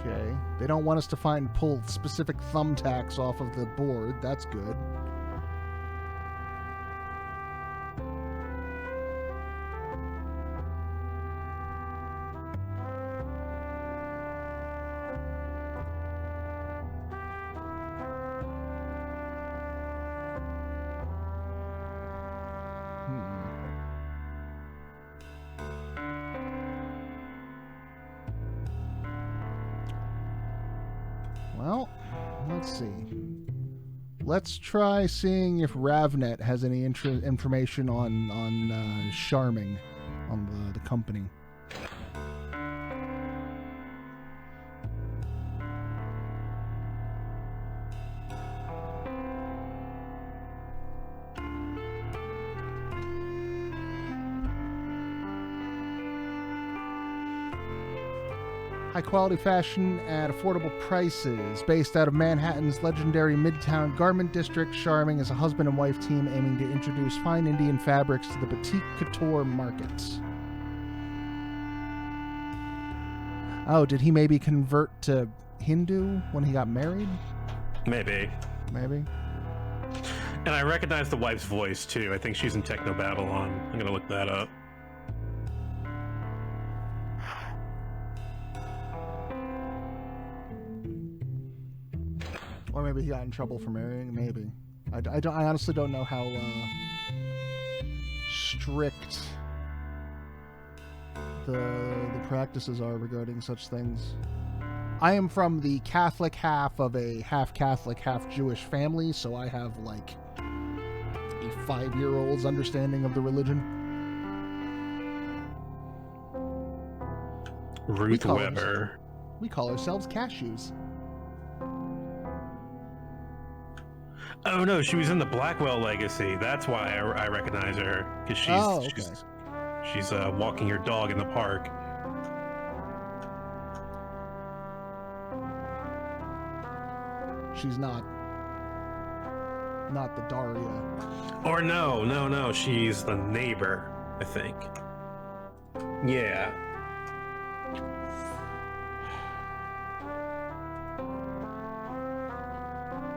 Okay. They don't want us to pull specific thumbtacks off of the board. That's good. Well, let's see. Let's try seeing if Ravnet has any information on Charming, on the company. High quality fashion at affordable prices. Based out of Manhattan's legendary Midtown Garment District, Charming is a husband and wife team aiming to introduce fine Indian fabrics to the boutique couture market. Oh, did he maybe convert to Hindu when he got married? Maybe. Maybe. And I recognize the wife's voice too. I think she's in Techno Babylon. I'm gonna look that up. Or maybe he got in trouble for marrying. Maybe. I honestly don't know how strict the practices are regarding such things. I am from the Catholic half of a half Catholic, half Jewish family, so I have like a 5-year-old's understanding of the religion. Ruth Weber. We call ourselves cashews. Oh no, she was in the Blackwell Legacy. That's why I recognize her, because she's walking her dog in the park. She's not the Daria. Or no, she's the neighbor, I think. Yeah.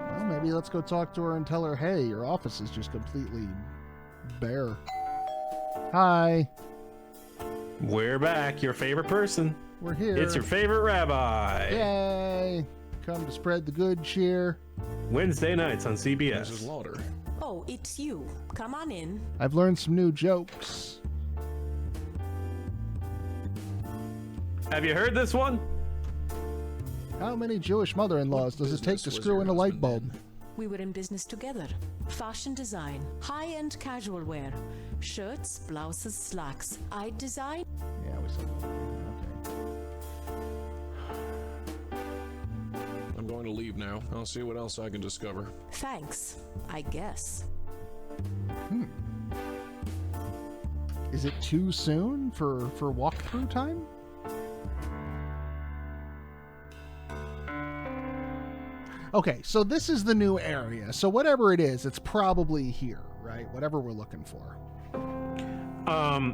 Well, maybe let's go talk to her and tell her, hey, your office is just completely bare. Hi. We're back, your favorite person. We're here. It's your favorite rabbi. Yay. Come to spread the good cheer. Wednesday nights on CBS. Mrs. Lauder. Oh, it's you. Come on in. I've learned some new jokes. Have you heard this one? How many Jewish mother-in-laws does it take to screw in a light bulb? We were in business together. Fashion design, high-end casual wear, shirts, blouses, slacks. I design. Yeah, we said that. I'm going to leave now. I'll see what else I can discover. Thanks, I guess. Is it too soon for walkthrough time? Okay, so this is the new area. So whatever it is, it's probably here, right? Whatever we're looking for. I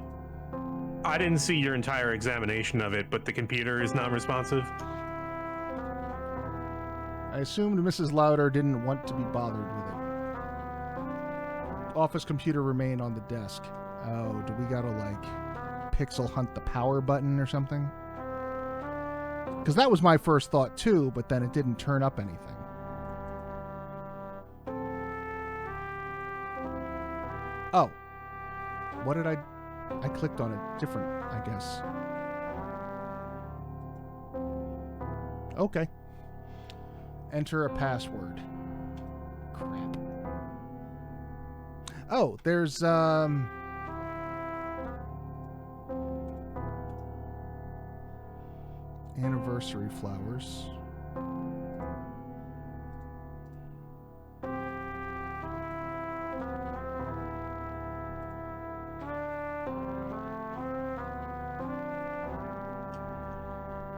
didn't see your entire examination of it, but the computer is non-responsive. I assumed Mrs. Lauder didn't want to be bothered with it. Office computer remain on the desk. Oh, do we gotta, like, pixel hunt the power button or something? Because that was my first thought, too, but then it didn't turn up anything. Oh. What did I clicked on it different, I guess. Okay. Enter a password. Crap. Oh, there's anniversary flowers.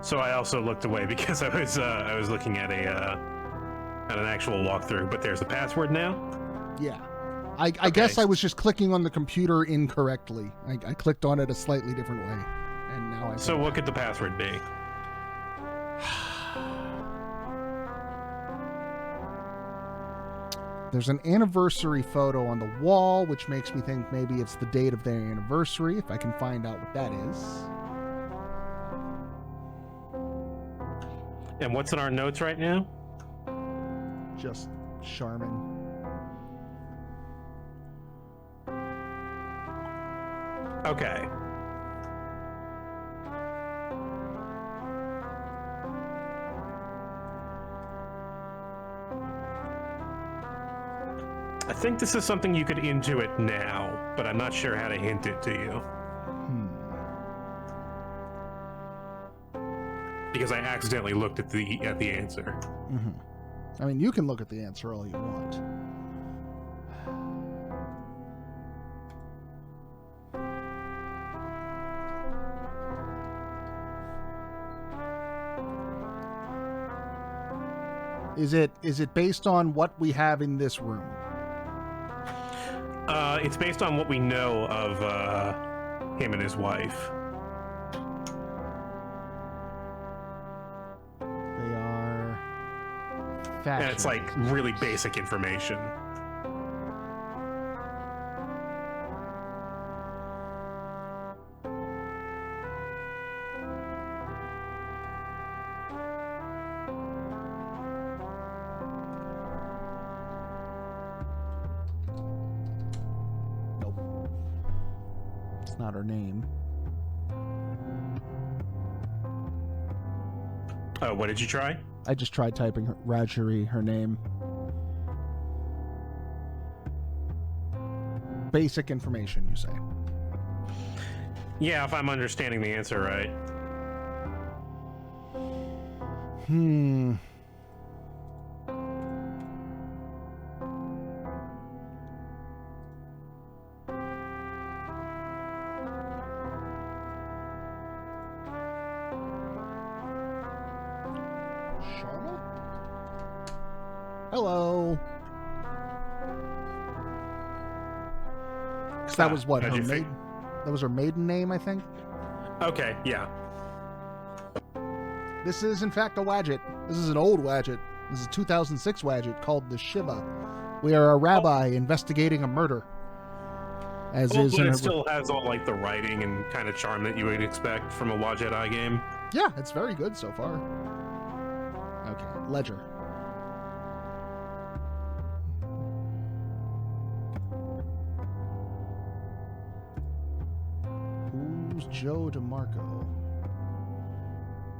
So I also looked away because I was looking at an actual walkthrough, but there's a password now? Yeah. I guess I was just clicking on the computer incorrectly. I clicked on it a slightly different way. And now I So what could the password be? There's an anniversary photo on the wall, which makes me think maybe it's the date of their anniversary, if I can find out what that is. And what's in our notes right now? Just Charmin. Okay. I think this is something you could intuit now, but I'm not sure how to hint it to you. Because I accidentally looked at the answer. Mm-hmm. I mean, you can look at the answer all you want. Is it based on what we have in this room? It's based on what we know of him and his wife. They are fashion. And it's like really basic information. Not her name. Oh, what did you try? I just tried typing Rajari, her name. Basic information, you say? Yeah, if I'm understanding the answer right. Sharma? Hello. 'Cause that was what, how'd her you maiden... That was her maiden name, I think? Okay, yeah. This is, in fact, a Wadget. This is an old Wadget. This is a 2006 Wadget called the Shivah. We are a rabbi investigating a murder. As Well, is but in it a... still has all like the writing and kind of charm that you would expect from a Wadjet game. Yeah, it's very good so far. Okay, Ledger. Who's Joe DeMarco?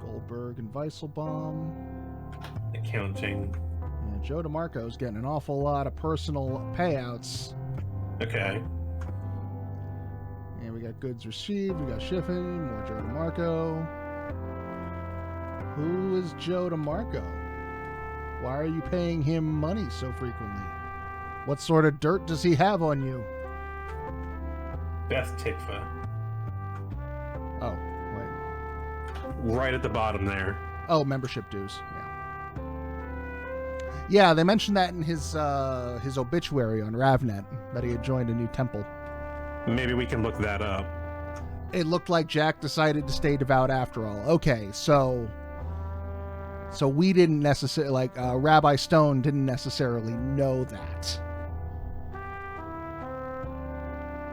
Goldberg and Weisselbaum. Accounting. Yeah, Joe DeMarco's getting an awful lot of personal payouts. Okay. And we got goods received, we got shipping, more Joe DeMarco. Who is Joe DeMarco? Why are you paying him money so frequently? What sort of dirt does he have on you? Beth Tikva. Oh, wait. Right at the bottom there. Oh, membership dues. Yeah, they mentioned that in his obituary on Ravnet, that he had joined a new temple. Maybe we can look that up. It looked like Jack decided to stay devout after all. Okay, so we didn't necessarily, like, Rabbi Stone didn't necessarily know that.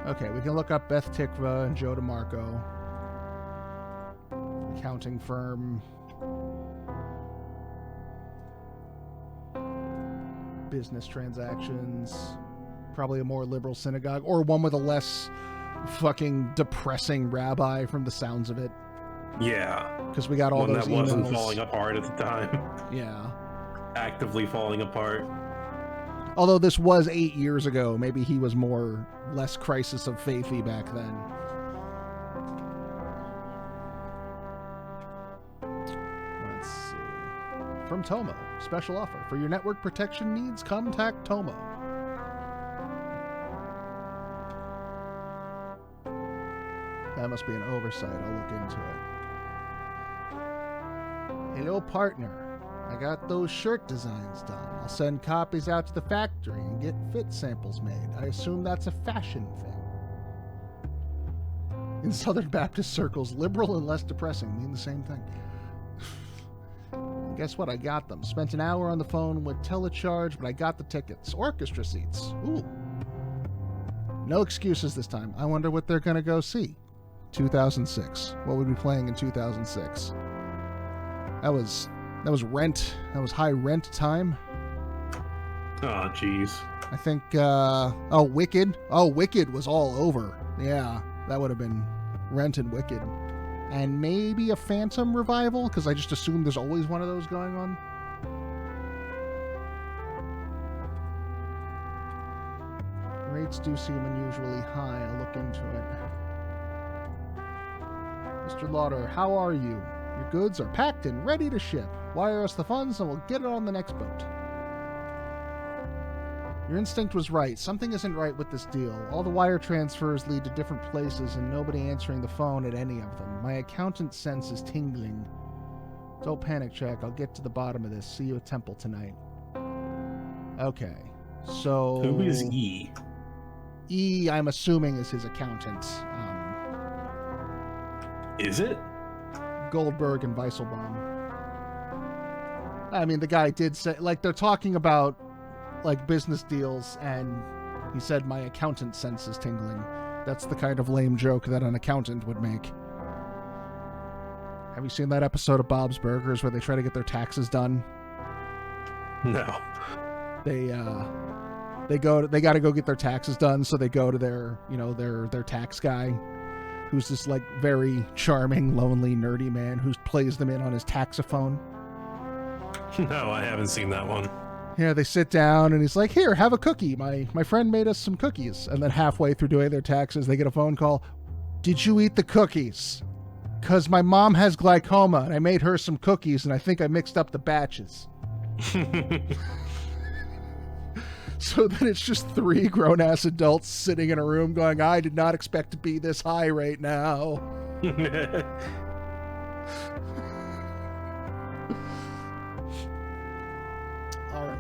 Okay, we can look up Beth Tikva and Joe DeMarco. Accounting firm. Business transactions. Probably a more liberal synagogue, or one with a less fucking depressing rabbi from the sounds of it. Yeah. Because we got all one those that wasn't emails. falling apart at the time. Yeah. Actively falling apart. Although this was 8 years ago, maybe he was less crisis of faithy back then. Let's see. From Tomo, special offer. For your network protection needs, contact Tomo. That must be an oversight. I'll look into it. Hello, partner. I got those shirt designs done. I'll send copies out to the factory and get fit samples made. I assume that's a fashion thing. In Southern Baptist circles, liberal and less depressing mean the same thing. Guess what? I got them. Spent an hour on the phone with telecharge, but I got the tickets. Orchestra seats. Ooh. No excuses this time. I wonder what they're going to go see. 2006. What would be playing in 2006? That was Rent. That was high rent time. Oh, jeez. I think, Wicked. Oh, Wicked was all over. Yeah, that would have been Rent and Wicked. And maybe a Phantom revival, because I just assume there's always one of those going on. Rates do seem unusually high. I'll look into it. Mr. Lauder, how are you? Your goods are packed and ready to ship. Wire us the funds and we'll get it on the next boat. Your instinct was right. Something isn't right with this deal. All the wire transfers lead to different places and nobody answering the phone at any of them. My accountant's sense is tingling. Don't panic, Jack. I'll get to the bottom of this. See you at Temple tonight. Okay. So... Who is E? E, I'm assuming, is his accountant. Is it? Goldberg and Weisselbaum. I mean, the guy did say, like, they're talking about, like, business deals, and he said, my accountant sense is tingling. That's the kind of lame joke that an accountant would make. Have you seen that episode of Bob's Burgers where they try to get their taxes done? No. They got to go get their taxes done, so they go to their tax guy, who's this, like, very charming, lonely, nerdy man who plays them in on his taxophone. No, I haven't seen that one. Yeah, they sit down and he's like, here, have a cookie. My friend made us some cookies. And then halfway through doing their taxes, they get a phone call. Did you eat the cookies? Because my mom has glaucoma and I made her some cookies and I think I mixed up the batches. So then it's just three grown-ass adults sitting in a room going, I did not expect to be this high right now.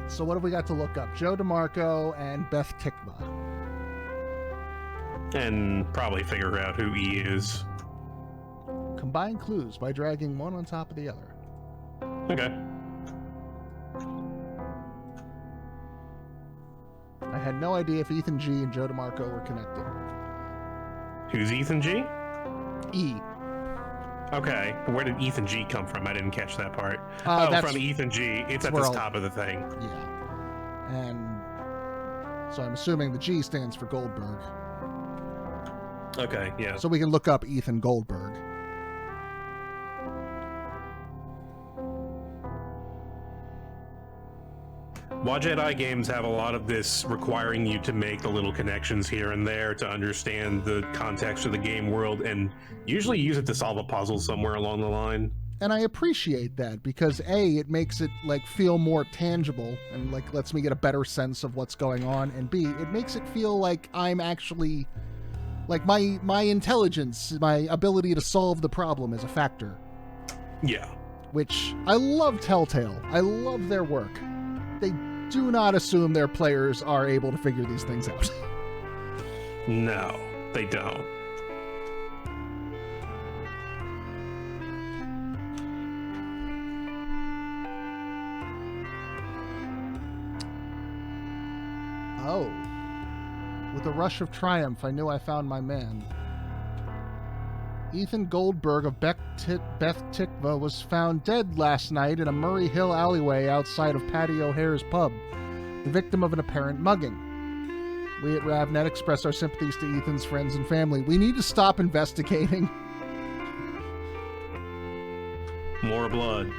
So what have we got to look up? Joe DeMarco and Beth Tikva. And probably figure out who E is. Combine clues by dragging one on top of the other. Okay. I had no idea if Ethan G and Joe DeMarco were connected. Who's Ethan G? E. Okay. Where did Ethan G come from? I didn't catch that part. That's from Ethan G. It's at the top of the thing. Yeah. And so I'm assuming the G stands for Goldberg. Okay, yeah. So we can look up Ethan Goldberg. Jedi games have a lot of this requiring you to make the little connections here and there to understand the context of the game world and usually use it to solve a puzzle somewhere along the line. And I appreciate that because A, it makes it like feel more tangible and like lets me get a better sense of what's going on, and B, it makes it feel like I'm actually like my intelligence, my ability to solve the problem is a factor. Yeah. Which I love Telltale. I love their work. They do not assume their players are able to figure these things out. No, they don't. Oh. With a rush of triumph, I knew I found my man. Ethan Goldberg of Beth Tikva was found dead last night in a Murray Hill alleyway outside of Patty O'Hare's pub, the victim of an apparent mugging. We at RavNet express our sympathies to Ethan's friends and family. We need to stop investigating. More blood.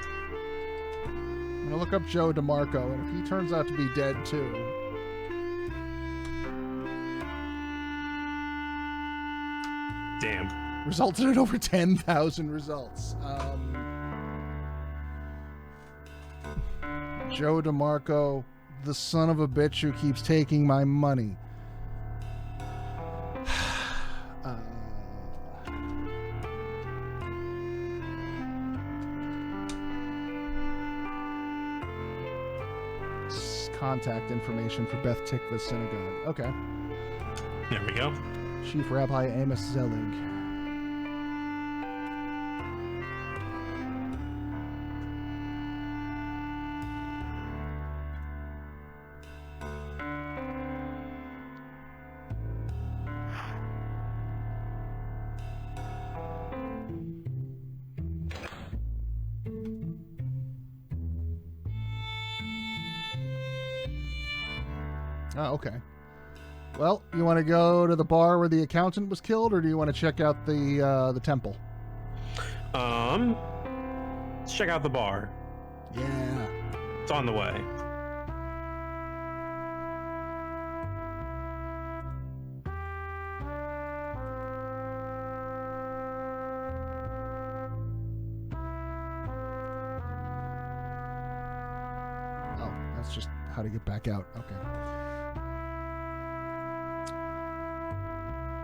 I'm going to look up Joe DeMarco, and if he turns out to be dead too... Damn. Resulted in over 10,000 results. Joe DeMarco, the son of a bitch who keeps taking my money. Contact information for Beth Tikva's synagogue. Okay. There we go. Chief Rabbi Amos Zelig. Oh, okay. Well, you want to go to the bar where the accountant was killed, or do you want to check out the temple? Let's check out the bar. Yeah. It's on the way. Oh, that's just how to get back out. Okay.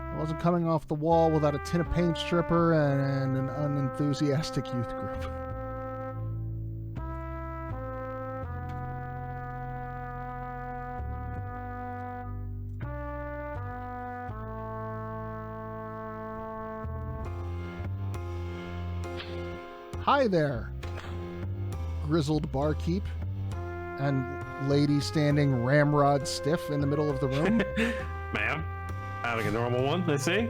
I wasn't coming off the wall without a tin of paint stripper and an unenthusiastic youth group. Hi there, grizzled barkeep and lady standing ramrod stiff in the middle of the room. Ma'am? Having a normal one, I see.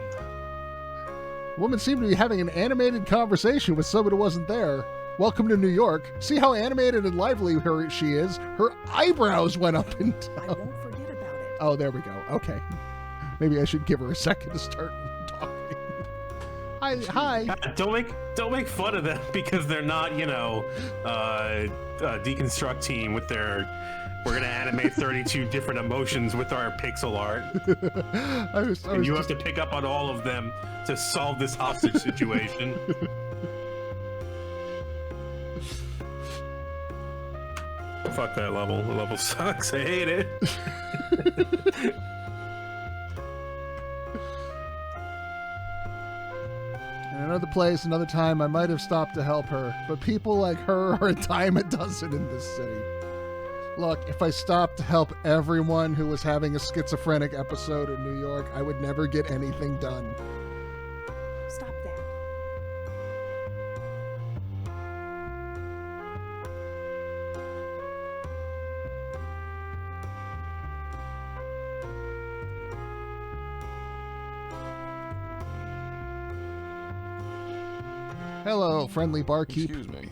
Woman seemed to be having an animated conversation with someone who wasn't there. Welcome to New York. See how animated and lively she is? Her eyebrows went up and down. I won't forget about it. Oh, there we go. Okay. Maybe I should give her a second to start talking. Hi. Don't make fun of them because they're not, a deconstruct team with their... We're going to animate 32 different emotions with our pixel art. You have to pick up on all of them to solve this hostage situation. Fuck that level. The level sucks. I hate it. In another place, another time, I might have stopped to help her, but people like her are a dime a dozen in this city. Look, if I stopped to help everyone who was having a schizophrenic episode in New York, I would never get anything done. Stop that. Hello, friendly barkeep. Excuse me.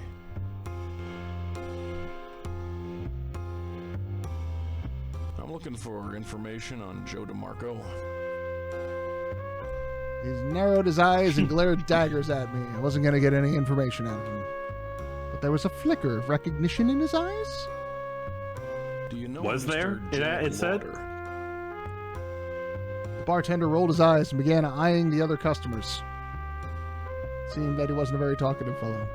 I'm looking for information on Joe DeMarco. He narrowed his eyes and glared daggers at me. I wasn't going to get any information out of him. But there was a flicker of recognition in his eyes. Do you know Was Mr. there? Jack It said? Lauder? The bartender rolled his eyes and began eyeing the other customers. Seemed that he wasn't a very talkative fellow.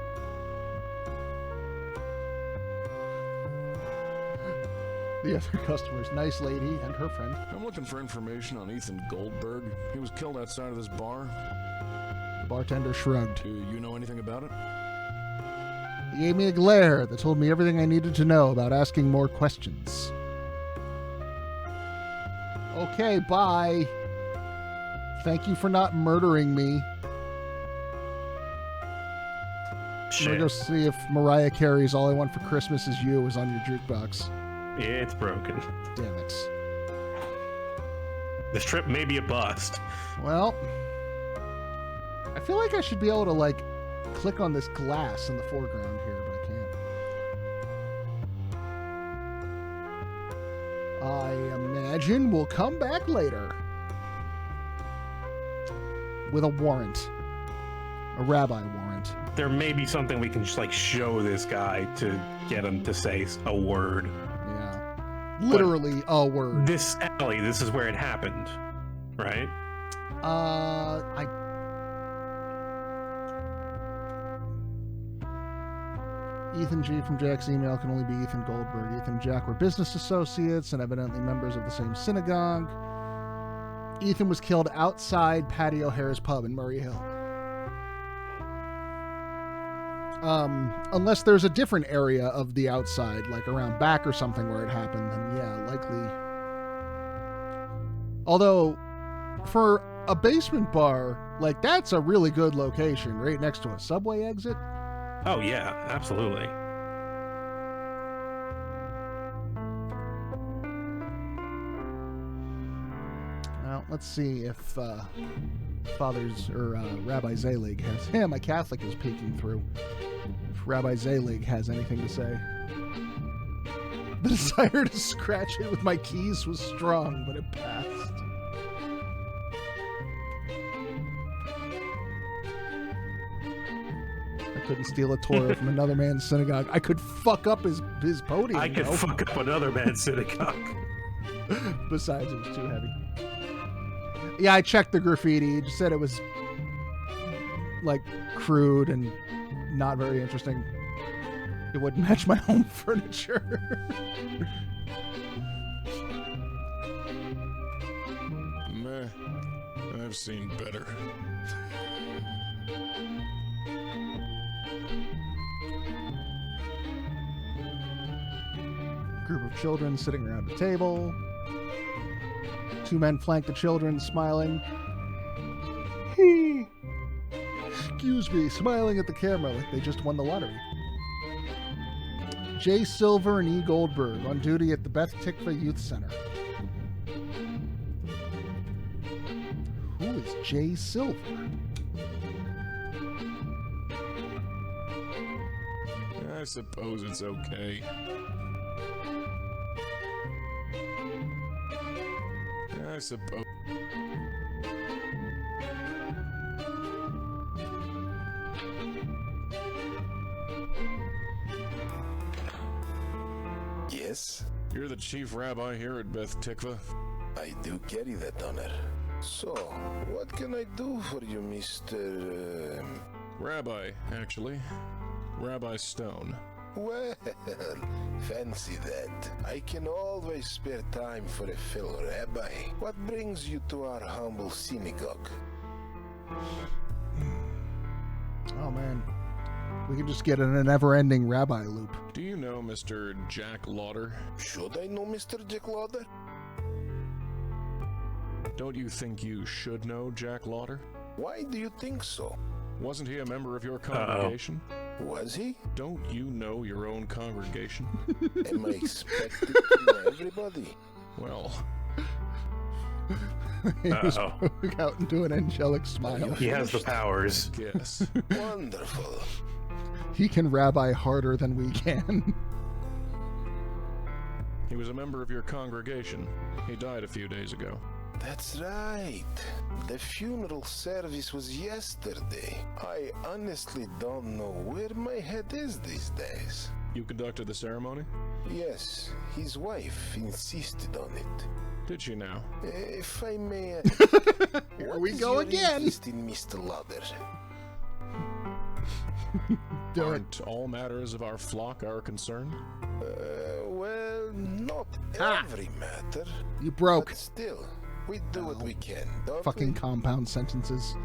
The other customers, nice lady and her friend. I'm looking for information on Ethan Goldberg. He was killed outside of this bar. The bartender shrugged. Do you know anything about it? He gave me a glare that told me everything I needed to know about asking more questions. Okay, bye. Thank you for not murdering me. I'm gonna go see if Mariah Carey's All I Want for Christmas Is You is on your jukebox. It's broken. Damn it. This trip may be a bust. Well, I feel like I should be able to, like, click on this glass in the foreground here, but I can't. I imagine we'll come back later with a warrant. A rabbi warrant. There may be something we can just like show this guy to get him to say a word. Yeah. Literally a word. This alley, this is where it happened, right? Ethan G. from Jack's email can only be Ethan Goldberg. Ethan and Jack were business associates and evidently members of the same synagogue. Ethan was killed outside Patio Harris Pub in Murray Hill. Unless there's a different area of the outside, like around back or something where it happened, then yeah, likely. Although, for a basement bar, like, that's a really good location, right next to a subway exit. Oh yeah, absolutely. Well, let's see if Rabbi Zelig has. Yeah, my Catholic is peeking through. If Rabbi Zelig has anything to say. The desire to scratch it with my keys was strong, but it passed. I couldn't steal a Torah from another man's synagogue. I could fuck up his podium. I could fuck up another man's synagogue. Besides, it was too heavy. Yeah, I checked the graffiti. It just said it was, like, crude and not very interesting. It wouldn't match my home furniture. Meh. I've seen better. Group of children sitting around a table. Two men flank the children, smiling. Excuse me, smiling at the camera like they just won the lottery. Jay Silver and E. Goldberg on duty at the Beth Tikva Youth Center. Who is Jay Silver? I suppose it's okay. I suppose. Yes? You're the chief rabbi here at Beth Tikva? I do carry that honor. So, what can I do for you, Mr. Rabbi, actually. Rabbi Stone. Well, fancy that. I can always spare time for a fellow rabbi. What brings you to our humble synagogue? Oh, man. We can just get in a never-ending rabbi loop. Do you know Mr. Jack Lauder? Should I know Mr. Jack Lauder? Don't you think you should know Jack Lauder? Why do you think so? Wasn't he a member of your congregation? Was he? Don't you know your own congregation? Am I expected to know everybody? Well, He just broke out into an angelic smile. He has the powers. yes. Wonderful. He can rabbi harder than we can. He was a member of your congregation. He died a few days ago. That's right. The funeral service was yesterday. I honestly don't know where my head is these days. You conducted the ceremony? Yes, his wife insisted on it. Did she now? If I may... Here we go again. Interest in Mr. Lauder? Aren't all matters of our flock our concern? Well, not every matter. You broke. But still, we do what we can, don't Fucking we? compound sentences.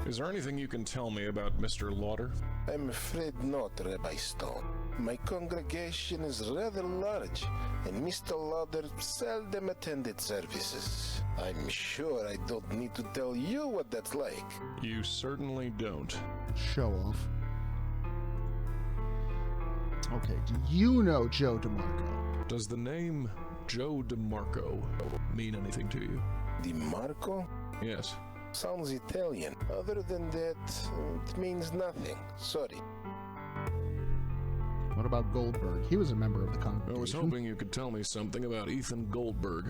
Is there anything you can tell me about Mr. Lauder? I'm afraid not, Rabbi Stone. My congregation is rather large, and Mr. Lauder seldom attended services. I'm sure I don't need to tell you what that's like. You certainly don't. Show off. Okay, do you know Joe DeMarco? Does the name Joe DeMarco mean anything to you? DeMarco? Yes. Sounds Italian. Other than that, it means nothing. Sorry. What about Goldberg? He was a member of the congregation. I was hoping you could tell me something about Ethan Goldberg.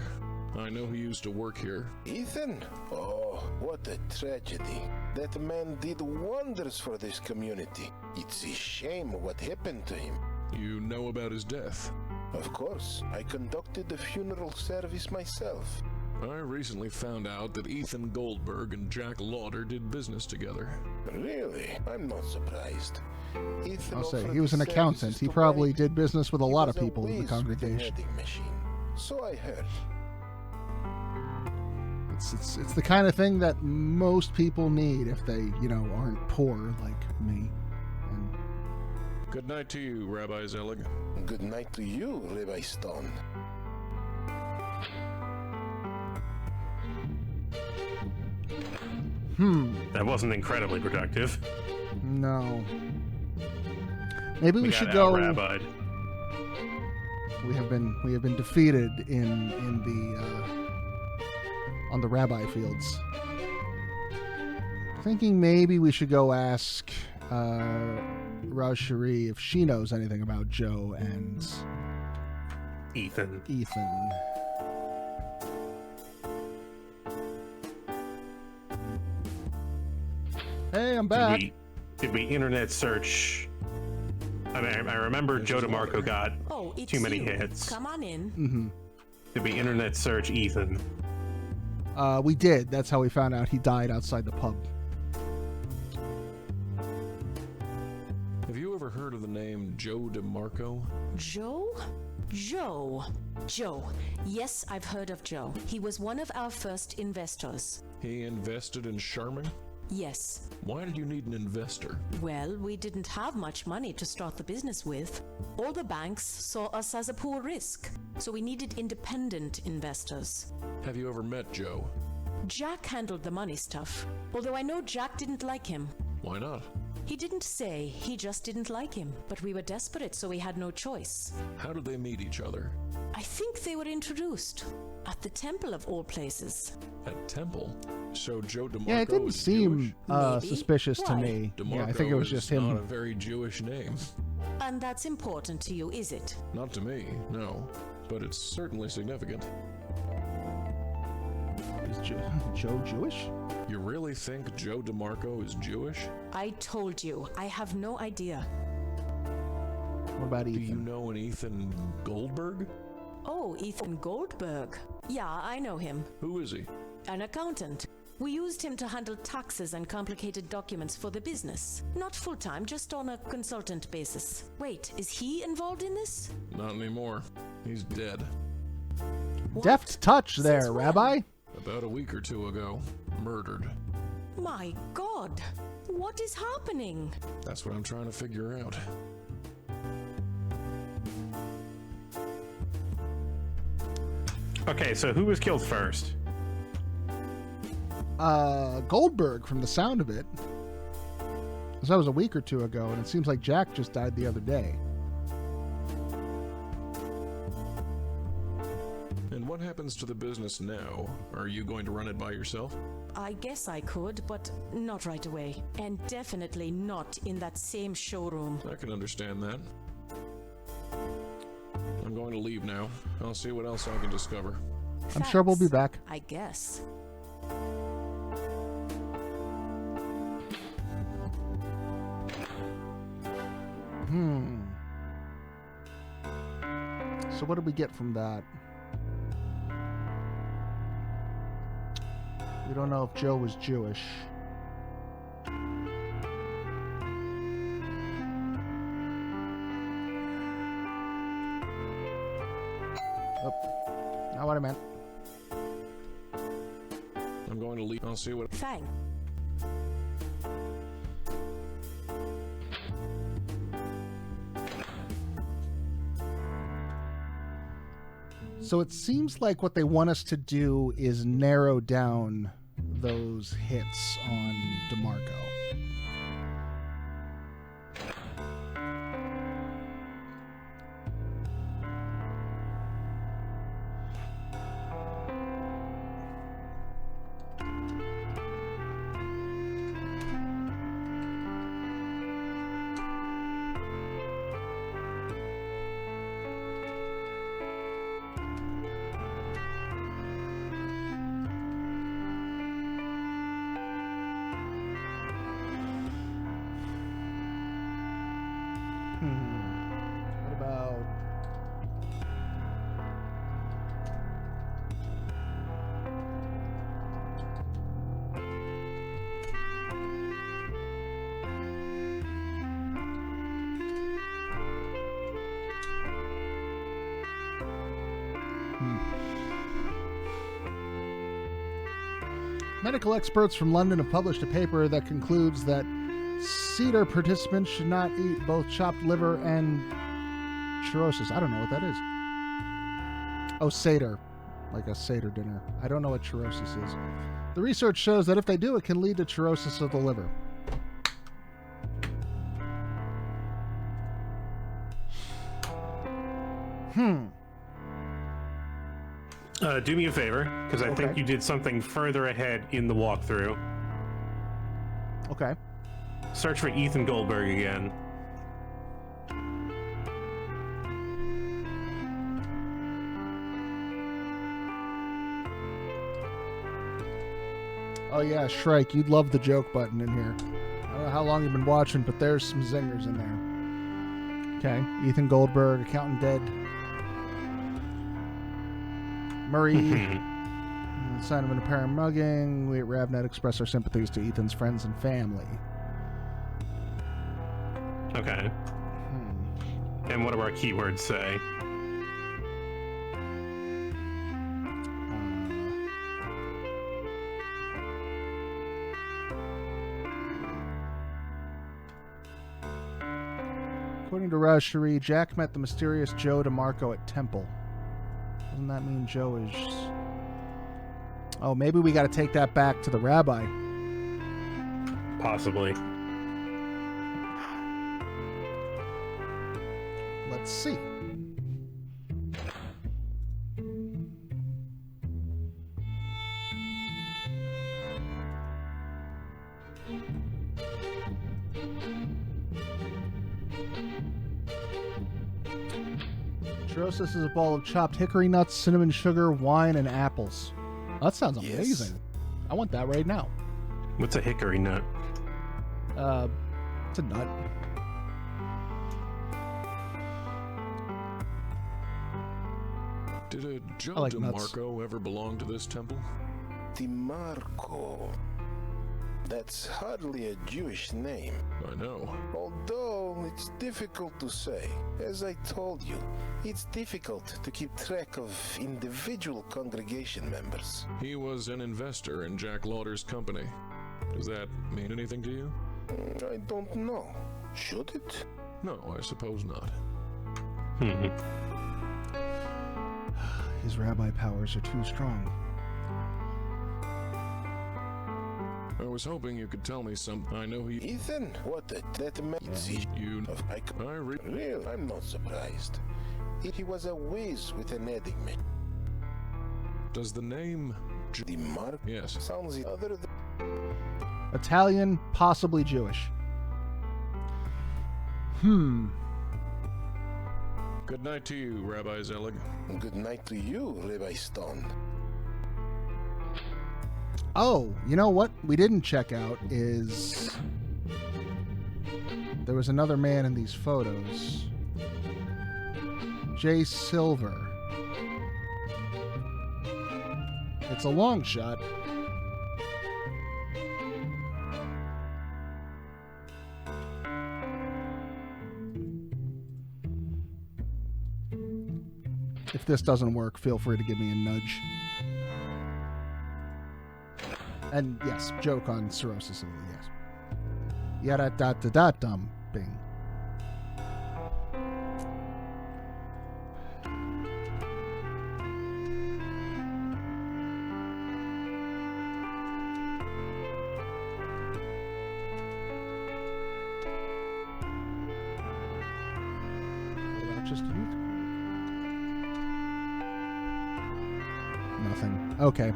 I know he used to work here. Ethan? Oh, what a tragedy. That man did wonders for this community. It's a shame what happened to him. You know about his death? Of course. I conducted the funeral service myself. I recently found out that Ethan Goldberg and Jack Lauder did business together. Really? I'm not surprised. Ethan I'll say, offered he was an his accountant. services He to probably Mike. did business with a He lot of was people in the whiz with an congregation. adding machine. So I heard. It's the kind of thing that most people need if they, aren't poor like me. And Good night to you, Rabbi Zelig. Good night to you, Rabbi Stone. That wasn't incredibly productive. no. Maybe we should got go. out-rabbied. We have been defeated in the on the rabbi fields. Thinking maybe we should go ask Raj Shari if she knows anything about Joe and Ethan. Hey, I'm back. Did we internet search? I mean, I remember Joe DeMarco got Oh, it's too many you. hits. Come on in. Mm-hmm. Did we internet search Ethan? We did. That's how we found out he died outside the pub. Have you ever heard of the name Joe DeMarco? Joe? Joe. Yes, I've heard of Joe. He was one of our first investors. He invested in Charming? Yes. Why did you need an investor? Well, we didn't have much money to start the business with. All the banks saw us as a poor risk, so we needed independent investors. Have you ever met Joe? Jack handled the money stuff, although I know Jack didn't like him. Why not? He didn't say, he just didn't like him, but we were desperate, so we had no choice. How did they meet each other? I think they were introduced at the temple of all places. At Temple? So Joe DeMarco Yeah, it didn't is seem Maybe. suspicious to Why? me. DeMarco Yeah, I think it was just is not a him. very Jewish name. And that's important to you, is it? Not to me, no. But it's certainly significant. Is Joe Jewish? You really think Joe DeMarco is Jewish? I told you, I have no idea. What about Do you Ethan? know an Ethan Goldberg? Oh, Ethan Goldberg. Yeah, I know him. Who is he? An accountant. We used him to handle taxes and complicated documents for the business. Not full-time, just on a consultant basis. Wait, is he involved in this? Not anymore. He's dead. What? Deft touch there, Since when? Rabbi. About a week or two ago. Murdered. My God, what is happening? That's what I'm trying to figure out. Okay, so who was killed first? Goldberg, from the sound of it. 'Cause that was a week or two ago, and it seems like Jack just died the other day. And what happens to the business now? Are you going to run it by yourself? I guess I could, but not right away. And definitely not in that same showroom. I can understand that. I'm going to leave now. I'll see what else I can discover. I'm sure we'll be back. I guess. So what did we get from that? We don't know if Joe was Jewish. Oh, not what I meant. I'm going to leave. I'll see what... Thanks. So it seems like what they want us to do is narrow down those hits on DeMarco. What about... Medical experts from London have published a paper that concludes that Seder participants should not eat both chopped liver and cirrhosis. I don't know what that is. Oh, Seder. Like a Seder dinner. I don't know what cirrhosis is. The research shows that if they do, it can lead to cirrhosis of the liver. Do me a favor, because I think Okay. you did something further ahead in the walkthrough. Okay. Search for Ethan Goldberg again. Oh yeah, Shrike, you'd love the joke button in here. I don't know how long you've been watching, but there's some zingers in there. Okay, Ethan Goldberg, accountant dead. Murray, sign of an apparent mugging. We at RavNet express our sympathies to Ethan's friends and family. Okay. And what do our keywords say? According to Raz Shari, Jack met the mysterious Joe DeMarco at Temple. Doesn't that mean Joe is... Oh, maybe we got to take that back to the rabbi. Possibly. Let's see. Cirrhosis is a ball of chopped hickory nuts, cinnamon sugar, wine, and apples. That sounds amazing. I want that right now. What's a hickory nut? It's a nut. Did a Joe I like nuts. DeMarco ever belong to this temple? DeMarco. That's hardly a Jewish name. I know. Although it's difficult to say. As I told you, it's difficult to keep track of individual congregation members. He was an investor in Jack Lauder's company. Does that mean anything to you? I don't know. Should it? No, I suppose not. His rabbi powers are too strong. I was hoping you could tell me something. I know he... Ethan? What that man? Real? I'm not surprised. He was a whiz with an enigma. Does the name... The mark? Yes. Sounds other than... Italian, possibly Jewish. Good night to you, Rabbi Zelig. Good night to you, Rabbi Stone. Oh, you know what we didn't check out is... There was another man in these photos. Jay Silver. It's a long shot. If this doesn't work, feel free to give me a nudge. And yes, joke on cirrhosis, yes. Yada da da da dum bing. What about just youth? Nothing. Okay.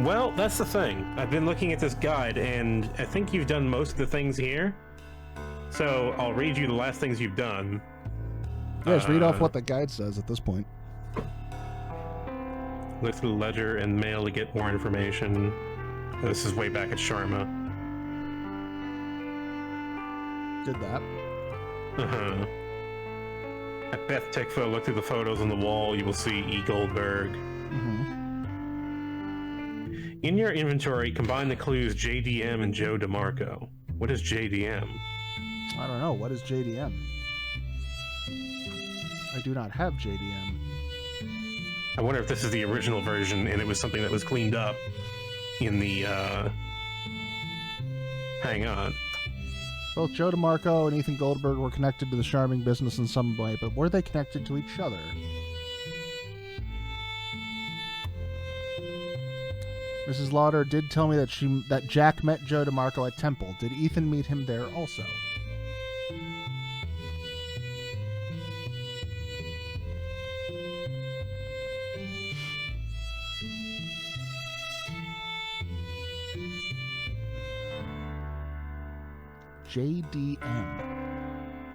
Well, that's the thing. I've been looking at this guide, and I think you've done most of the things here. So I'll read you the last things you've done. Yes, read off what the guide says at this point. Look through the ledger and mail to get more information. This is way back at Sharma. Did that. Uh-huh. At Beth Tikva, look through the photos on the wall. You will see E. Goldberg. Mm-hmm. In your inventory, combine the clues JDM and Joe DeMarco. What is JDM? I don't know. What is JDM? I do not have JDM. I wonder if this is the original version and it was something that was cleaned up in the, Hang on. Both Joe DeMarco and Ethan Goldberg were connected to the charming business in some way, but were they connected to each other? Mrs. Lauder did tell me that Jack met Joe DeMarco at Temple. Did Ethan meet him there also? JDM.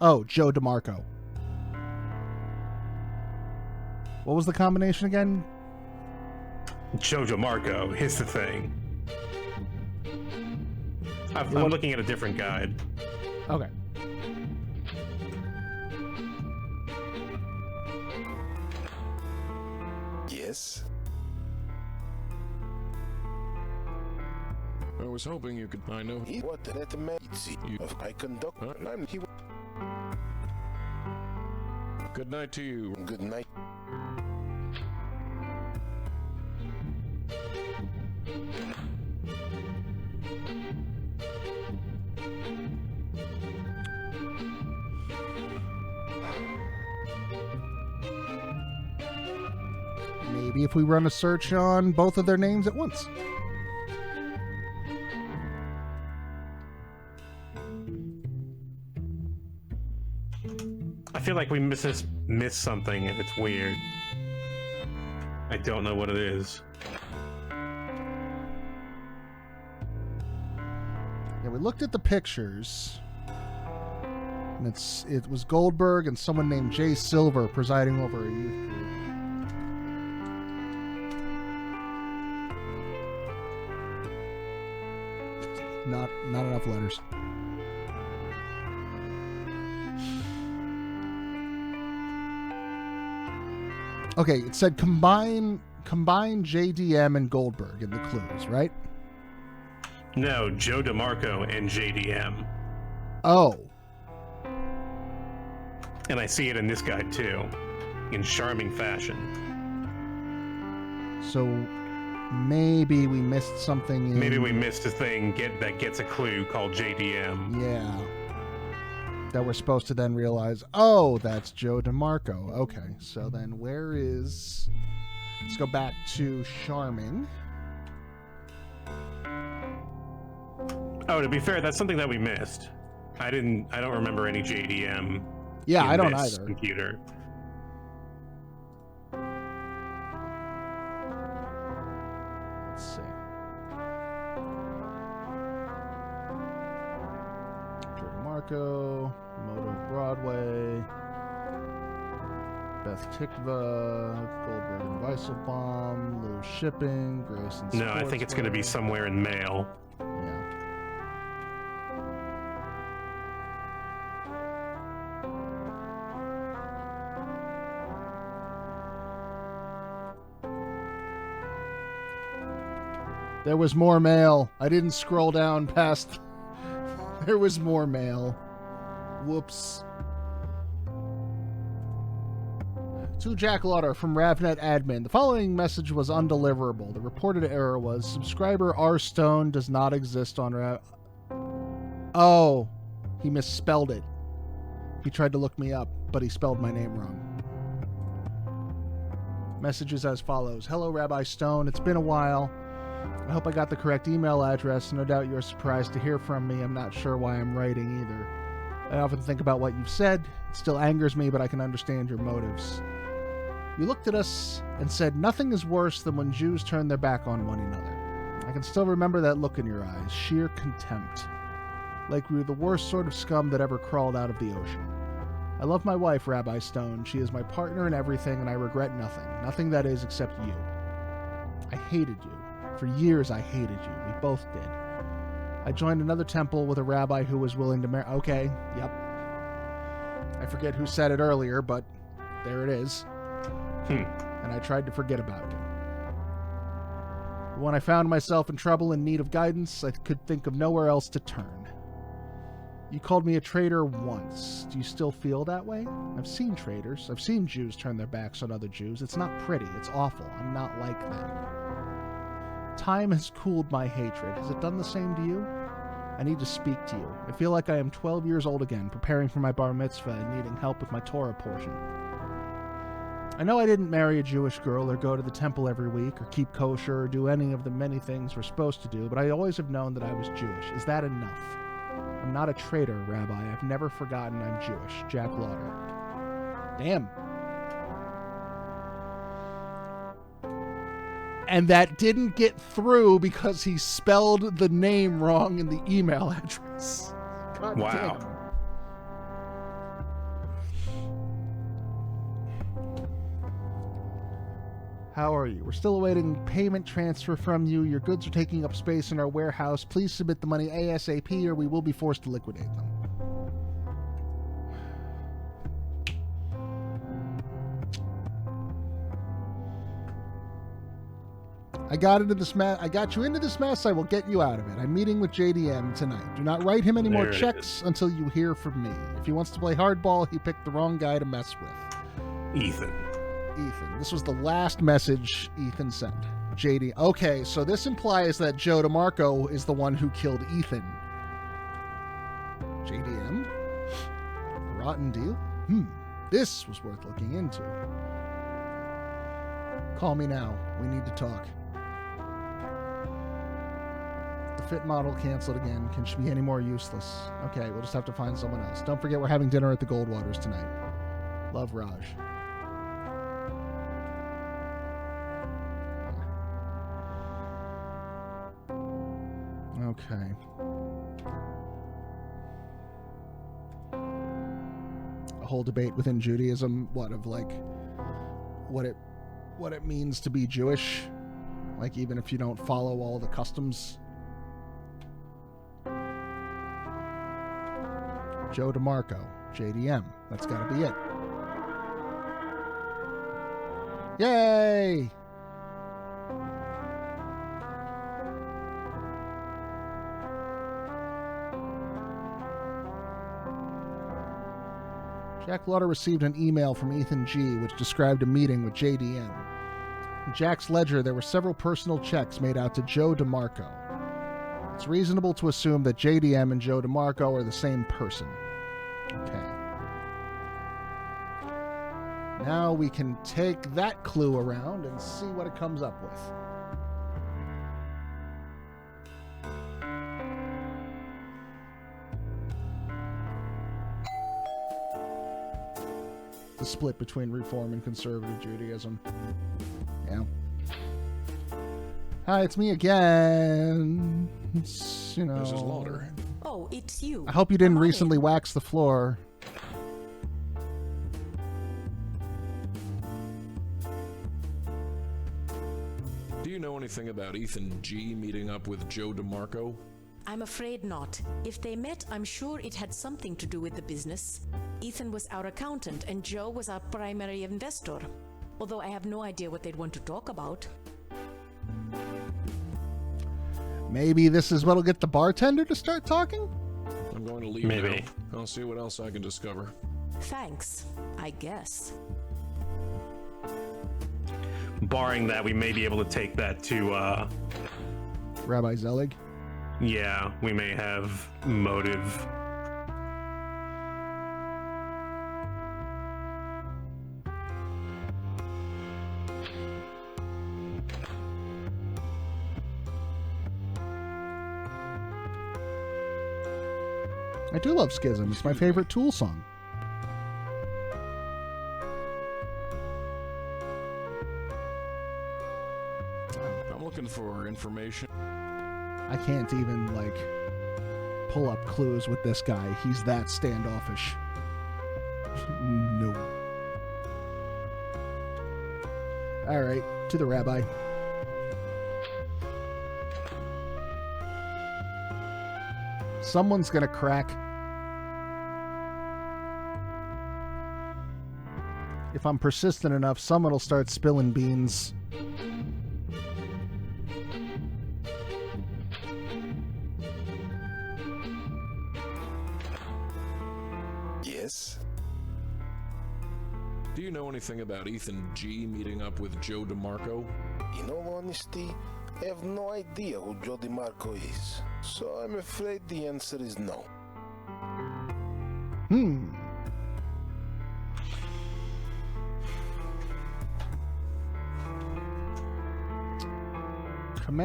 Oh, Joe DeMarco. What was the combination again? Joe DeMarco, here's the thing. I'm looking at a different guide. Okay. Yes? I was hoping you could... I know... What that man... I conduct... Good night to you. Good night. Maybe if we run a search on both of their names at once. I feel like we missed something and it's weird. I don't know what it is. Yeah, we looked at the pictures. And it was Goldberg and someone named Jay Silver presiding over a youth group. Not enough letters. Okay, it said combine JDM and Goldberg in the clues, right? No, Joe DeMarco and JDM. Oh. And I see it in this guide too, in charming fashion. So Maybe we missed something in... Maybe we missed a thing that gets a clue called JDM. Yeah. That we're supposed to then realize, oh, that's Joe DeMarco. Okay, so then where is... Let's go back to Charming. Oh, to be fair, that's something that we missed. I don't remember any JDM. Yeah, in I don't this either. Computer. Let's see. Joe DeMarco, Motive Broadway, Beth Tikva, Goldberg and Weisselbaum, Lou Shipping, Grayson No, I think it's going to be somewhere in mail. Yeah. There was more mail. I didn't scroll down past... There was more mail. Whoops. To Jack Lauder from RavNet Admin. The following message was undeliverable. The reported error was subscriber R Stone does not exist on Rav... Oh, he misspelled it. He tried to look me up, but he spelled my name wrong. Messages as follows. Hello, Rabbi Stone. It's been a while. I hope I got the correct email address. No doubt you're surprised to hear from me. I'm not sure why I'm writing either. I often think about what you've said. It still angers me, but I can understand your motives. You looked at us and said, nothing is worse than when Jews turn their back on one another. I can still remember that look in your eyes, sheer contempt. Like we were the worst sort of scum that ever crawled out of the ocean. I love my wife, Rabbi Stone. She is my partner in everything, and I regret nothing. Nothing that is except you. I hated you. For years I hated you. We both did. I joined another temple with a rabbi who was willing to marry... Okay, yep. I forget who said it earlier, but there it is. And I tried to forget about it. When I found myself in trouble in need of guidance, I could think of nowhere else to turn. You called me a traitor once. Do you still feel that way? I've seen traitors. I've seen Jews turn their backs on other Jews. It's not pretty. It's awful. I'm not like them. Time has cooled my hatred. Has it done the same to you? I need to speak to you. I feel like I am 12 years old again, preparing for my bar mitzvah and needing help with my Torah portion. I know I didn't marry a Jewish girl or go to the temple every week or keep kosher or do any of the many things we're supposed to do, but I always have known that I was Jewish. Is that enough? I'm not a traitor, Rabbi. I've never forgotten I'm Jewish. Jack Lauder. Damn. And that didn't get through because he spelled the name wrong in the email address. God wow. Damn. How are you? We're still awaiting payment transfer from you. Your goods are taking up space in our warehouse. Please submit the money ASAP or we will be forced to liquidate them. I got you into this mess. I will get you out of it. I'm meeting with JDM tonight. Do not write him any more checks until you hear from me. If he wants to play hardball, he picked the wrong guy to mess with. Ethan. This was the last message Ethan sent. JD. Okay, so this implies that Joe DeMarco is the one who killed Ethan. JDM? A rotten deal? This was worth looking into. Call me now. We need to talk. The fit model canceled again. Can she be any more useless? Okay, we'll just have to find someone else. Don't forget we're having dinner at the Goldwaters tonight. Love, Raj. Okay. A whole debate within Judaism, what it means to be Jewish, like even if you don't follow all the customs. Joe DeMarco, JDM. That's got to be it. Yay! Jack Lauder received an email from Ethan G., which described a meeting with JDM. In Jack's ledger, there were several personal checks made out to Joe DeMarco. It's reasonable to assume that JDM and Joe DeMarco are the same person. Okay. Now we can take that clue around and see what it comes up with. The split between Reform and Conservative Judaism. Yeah. Hi, it's me again. It's, you know. This is Lauder. Oh, it's you. I hope you didn't Come on recently in. wax the floor. Do you know anything about Ethan G meeting up with Joe DeMarco? I'm afraid not. If they met, I'm sure it had something to do with the business. Ethan was our accountant and Joe was our primary investor. Although I have no idea what they'd want to talk about. Maybe this is what'll get the bartender to start talking? I'm going to leave Maybe. now. I'll see what else I can discover. Thanks, I guess. Barring that, we may be able to take that to, Rabbi Zelig? yeah, we may have motive. I do love Schism. It's my favorite Tool song. I'm looking for information. I can't even, like, pull up clues with this guy. He's that standoffish. No. Alright, to the rabbi. Someone's gonna crack. If I'm persistent enough, someone will start spilling beans. Yes? Do you know anything about Ethan G meeting up with Joe DeMarco? In all honesty, I have no idea who Joe DeMarco is. So I'm afraid the answer is no.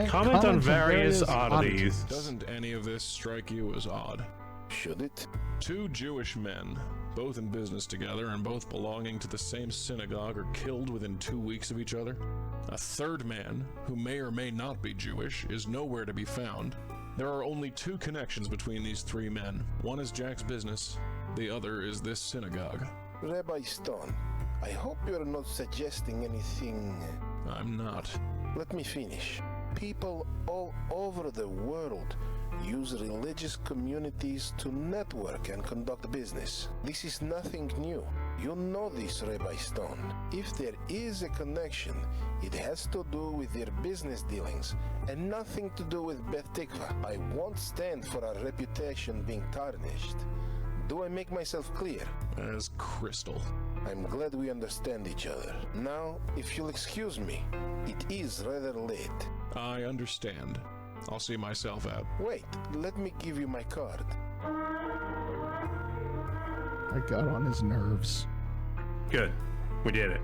Comment on various oddities. Doesn't any of this strike you as odd? Should it? Two Jewish men, both in business together and both belonging to the same synagogue, are killed within 2 weeks of each other. A third man, who may or may not be Jewish, is nowhere to be found. There are only two connections between these three men. One is Jack's business, the other is this synagogue. Rabbi Stone, I hope you're not suggesting anything. I'm not. Let me finish. People all over the world use religious communities to network and conduct business. This is nothing new. You know this, Rabbi Stone. If there is a connection, it has to do with their business dealings and nothing to do with Beth Tikva. I won't stand for our reputation being tarnished. Do I make myself clear? As crystal. I'm glad we understand each other. Now, if you'll excuse me, it is rather late. I understand. I'll see myself out. Wait, let me give you my card. I got on his nerves. Good. We did it.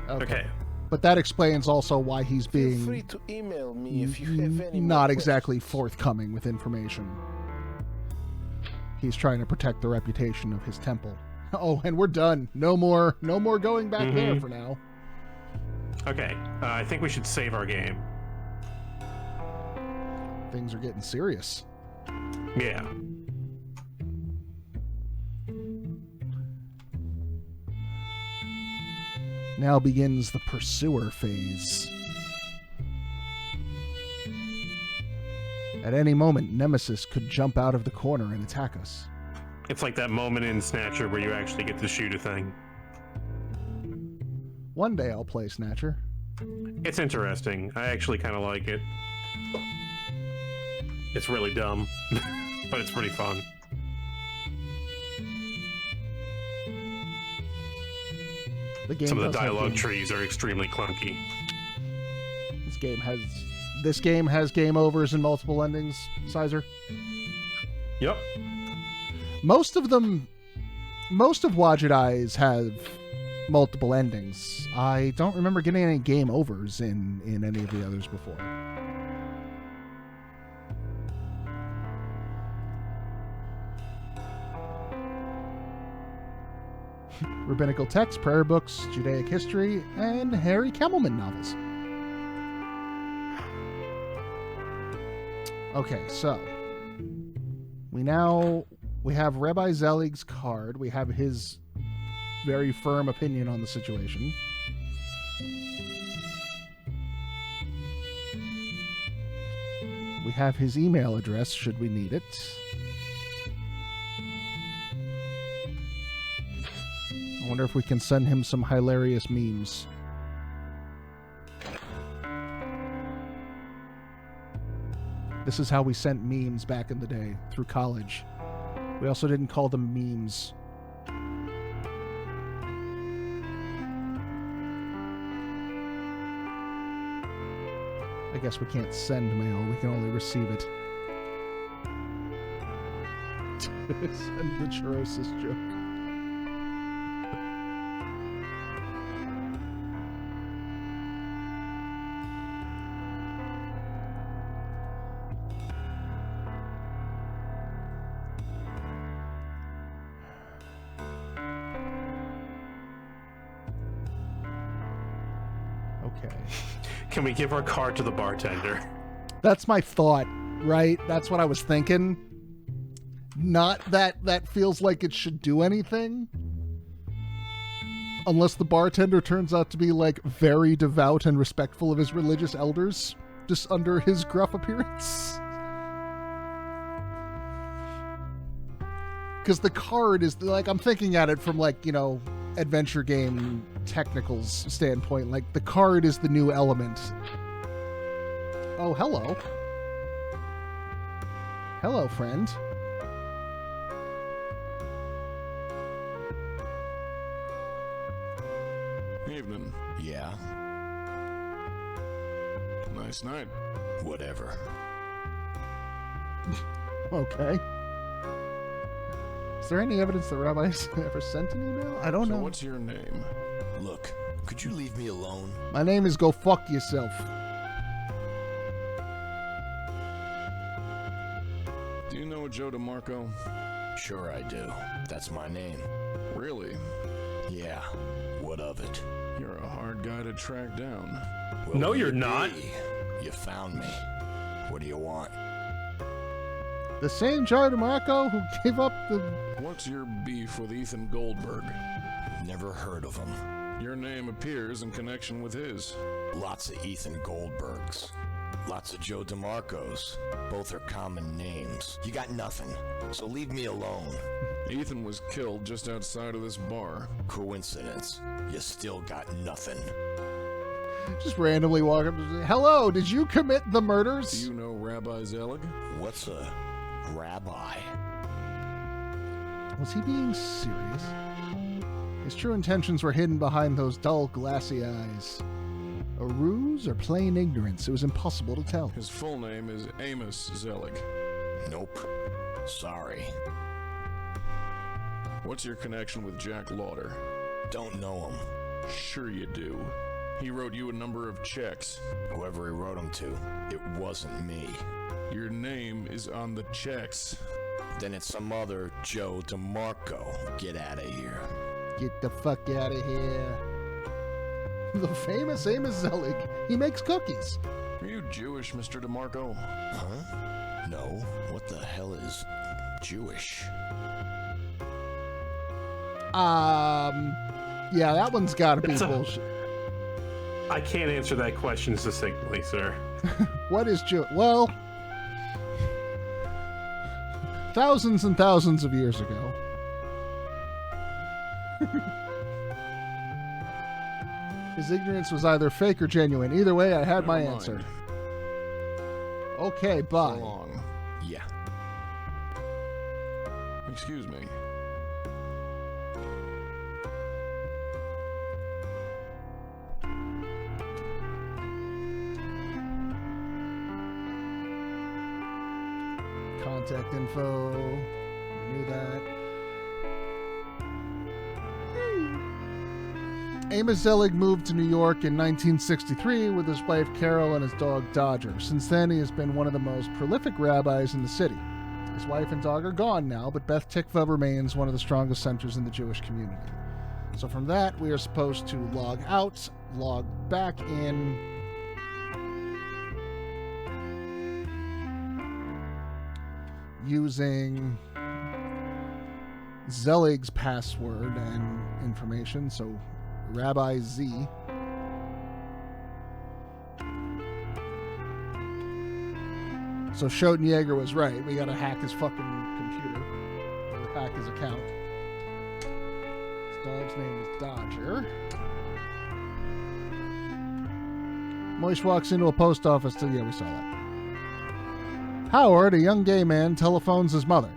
Okay. But that explains also why he's Feel being free to email me if you have any more not questions. exactly forthcoming with information. He's trying to protect the reputation of his temple. Oh, and we're done. No more going back there for now. Okay. I think we should save our game. Things are getting serious. Yeah. Now begins the pursuer phase. At any moment, Nemesis could jump out of the corner and attack us. It's like that moment in Snatcher where you actually get to shoot a thing. One day I'll play Snatcher. It's interesting. I actually kind of like it. It's really dumb, but it's pretty fun. The game Some of the does have dialogue games. trees are extremely clunky. game has game overs and multiple endings, Sizer? Yep. Most of Wadjet Eyes have multiple endings. I don't remember getting any game overs in any of the others before. Rabbinical texts, prayer books, Judaic history, and Harry Kemmelman novels. Okay, so we have Rabbi Zelig's card. We have his very firm opinion on the situation. We have his email address should we need it. I wonder if we can send him some hilarious memes. This is how we sent memes back in the day, through college. We also didn't call them memes. I guess we can't send mail, we can only receive it. Send the churrosis joke. Okay. Can we give our card to the bartender? That's my thought, right? That's what I was thinking. Not that feels like it should do anything. Unless the bartender turns out to be, like, very devout and respectful of his religious elders, just under his gruff appearance. Because the card is, like, I'm thinking at it from, like, you know, adventure game technicals standpoint. Like, the card is the new element. Oh, hello. Hello, friend. Evening. Yeah, Nice night. whatever. Okay. Is there any evidence that Rabbi's ever sent an email? I don't So know. what's your name? Look, could you leave me alone? My name is Go Fuck Yourself. Do you know Joe DeMarco? Sure I do. That's my name. Really? Yeah, what of it? You're a hard guy to track down. Well, No, you're maybe. not. You found me. What do you want? The same Joe DeMarco who gave up the... What's your beef with Ethan Goldberg? Never heard of him. Your name appears in connection with his. Lots of Ethan Goldbergs. Lots of Joe DeMarcos. Both are common names. You got nothing, so leave me alone. Ethan was killed just outside of this bar. Coincidence. You still got nothing. Just randomly walk up and say, hello, did you commit the Do murders? you know Rabbi Zelig? What's a rabbi? Was he being serious? His true intentions were hidden behind those dull, glassy eyes. A ruse or plain ignorance? It was impossible to tell. His full name is Amos Zelig. Nope. Sorry. What's your connection with Jack Lauder? Don't know him. Sure you do. He wrote you a number of checks. Whoever he wrote them to, it wasn't me. Your name is on the checks. Then it's some other Joe DeMarco. Get out of here. Get the fuck out of here. The famous Amos Zelig. He makes cookies. Are you Jewish, Mr. DeMarco? Huh? No. What the hell is Jewish? Yeah, that one's gotta be That's a- bullshit. I can't answer that question succinctly, sir. What is Jew? Well, thousands and thousands of years ago. His ignorance was either fake or genuine. Either way, I had my Never answer. mind. Okay, So bye. long. Yeah. Excuse me. contact info. We knew that. Amos Zelig moved to New York in 1963 with his wife Carol and his dog Dodger. Since then, he has been one of the most prolific rabbis in the city. His wife and dog are gone now, but Beth Tikva remains one of the strongest centers in the Jewish community. So from that, we are supposed to log out, log back in, using Zelig's password and information, so Rabbi Z. So Schoenjaeger was right. We gotta hack his fucking computer. Or hack his account. His dog's name is Dodger. Moish walks into a post office to... Yeah, we saw that. Howard, a young gay man, telephones his mother.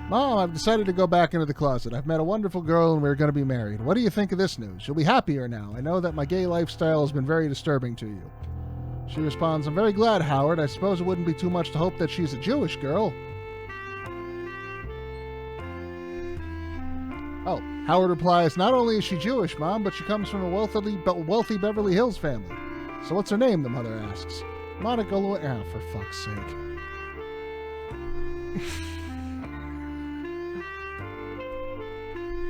Mom, I've decided to go back into the closet. I've met a wonderful girl and we're going to be married. What do you think of this news? You'll be happier now. I know that my gay lifestyle has been very disturbing to you. She responds, I'm very glad, Howard. I suppose it wouldn't be too much to hope that she's a Jewish girl. Oh, Howard replies, not only is she Jewish, Mom, but she comes from a wealthy Beverly Hills family. So what's her name, the mother asks. Monica Lewinsky. Oh, for fuck's sake.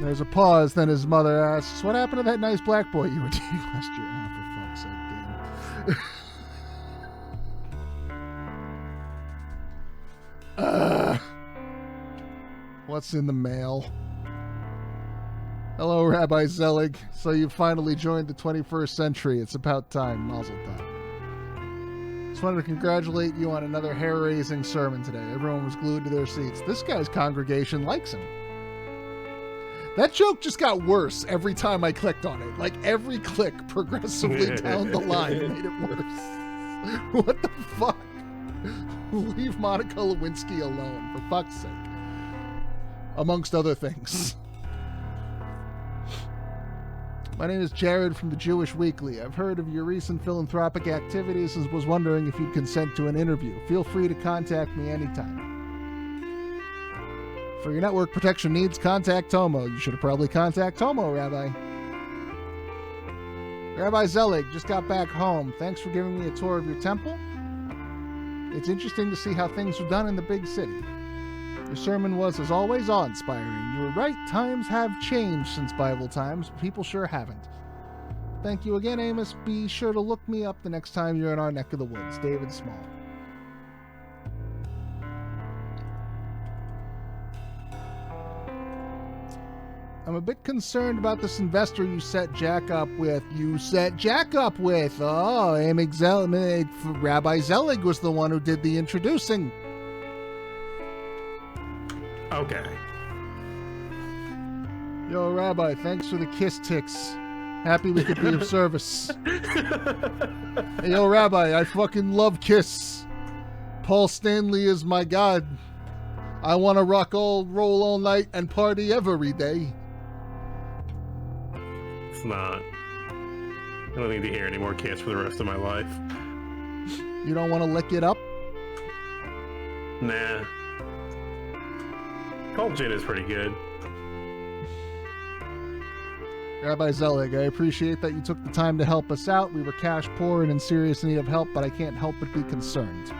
There's a pause, then his mother asks, what happened to that nice black boy you were dating last year? Oh, for fuck's sake, damn. What's in the mail? Hello, Rabbi Zelig. So you finally joined the 21st century. It's about time. Mazel tov. Just wanted to congratulate you on another hair-raising sermon today. Everyone was glued to their seats. This guy's congregation likes him. That joke just got worse every time I clicked on it. Like, every click progressively down the line made it worse. What the fuck? Leave Monica Lewinsky alone, for fuck's sake. Amongst other things. My name is Jared from the Jewish Weekly. I've heard of your recent philanthropic activities and was wondering if you'd consent to an interview. Feel free to contact me anytime. For your network protection needs, contact Tomo. You should have probably contacted Tomo, Rabbi. Rabbi Zelig, just got back home. Thanks for giving me a tour of your temple. It's interesting to see how things are done in the big city. Your sermon was, as always, awe-inspiring. You were right, times have changed since Bible times. People sure haven't. Thank you again, Amos. Be sure to look me up the next time you're in our neck of the woods. David Small. I'm a bit concerned about this investor you set Jack up with. You set Jack up with? Oh, Rabbi Zelig was the one who did the introducing. Okay. Yo, Rabbi, thanks for the kiss ticks. Happy we could be of service. Hey, yo, Rabbi, I fucking love Kiss. Paul Stanley is my god. I want to roll all night and party every day. It's not. I don't need to hear any more Kiss for the rest of my life. You don't want to lick it up? Nah. Cold gin is pretty good. Rabbi Zelig, I appreciate that you took the time to help us out. We were cash poor and in serious need of help, but I can't help but be concerned.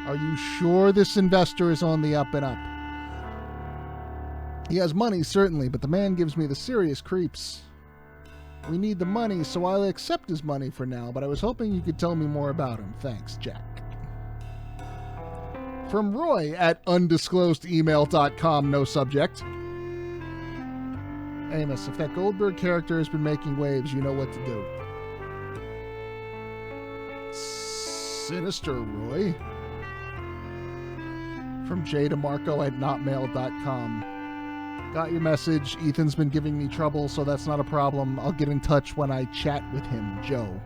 Are you sure this investor is on the up and up? He has money, certainly, but the man gives me the serious creeps. We need the money, so I'll accept his money for now, but I was hoping you could tell me more about him. Thanks, Jack. From Roy at undisclosedemail.com, no subject. Amos, if that Goldberg character has been making waves, you know what to do. Sinister Roy. From jdemarco at notmail.com. Got your message. Ethan's been giving me trouble, so that's not a problem. I'll get in touch when I chat with him, Joe.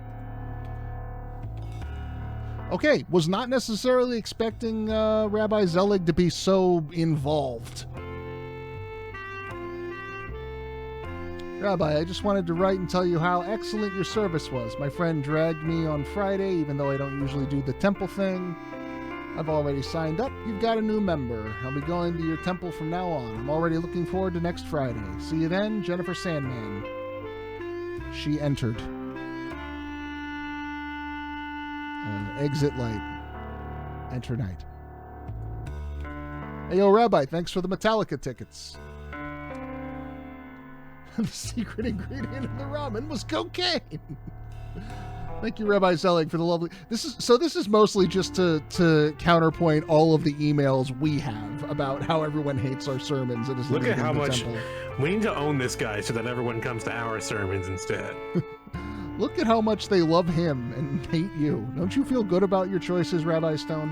Okay, was not necessarily expecting Rabbi Zelig to be so involved. Rabbi, I just wanted to write and tell you how excellent your service was. My friend dragged me on Friday, even though I don't usually do the temple thing. I've already signed up. You've got a new member. I'll be going to your temple from now on. I'm already looking forward to next Friday. See you then, Jennifer Sandman. She entered. Exit light. Enter night. Hey, yo, Rabbi, thanks for the Metallica tickets. The secret ingredient in the ramen was cocaine. Thank you, Rabbi Zelig, for the lovely... This is mostly just to counterpoint all of the emails we have about how everyone hates our sermons. And is Look at how much... temple. We need to own this guy so that everyone comes to our sermons instead. Look at how much they love him and hate you. Don't you feel good about your choices, Rabbi Stone?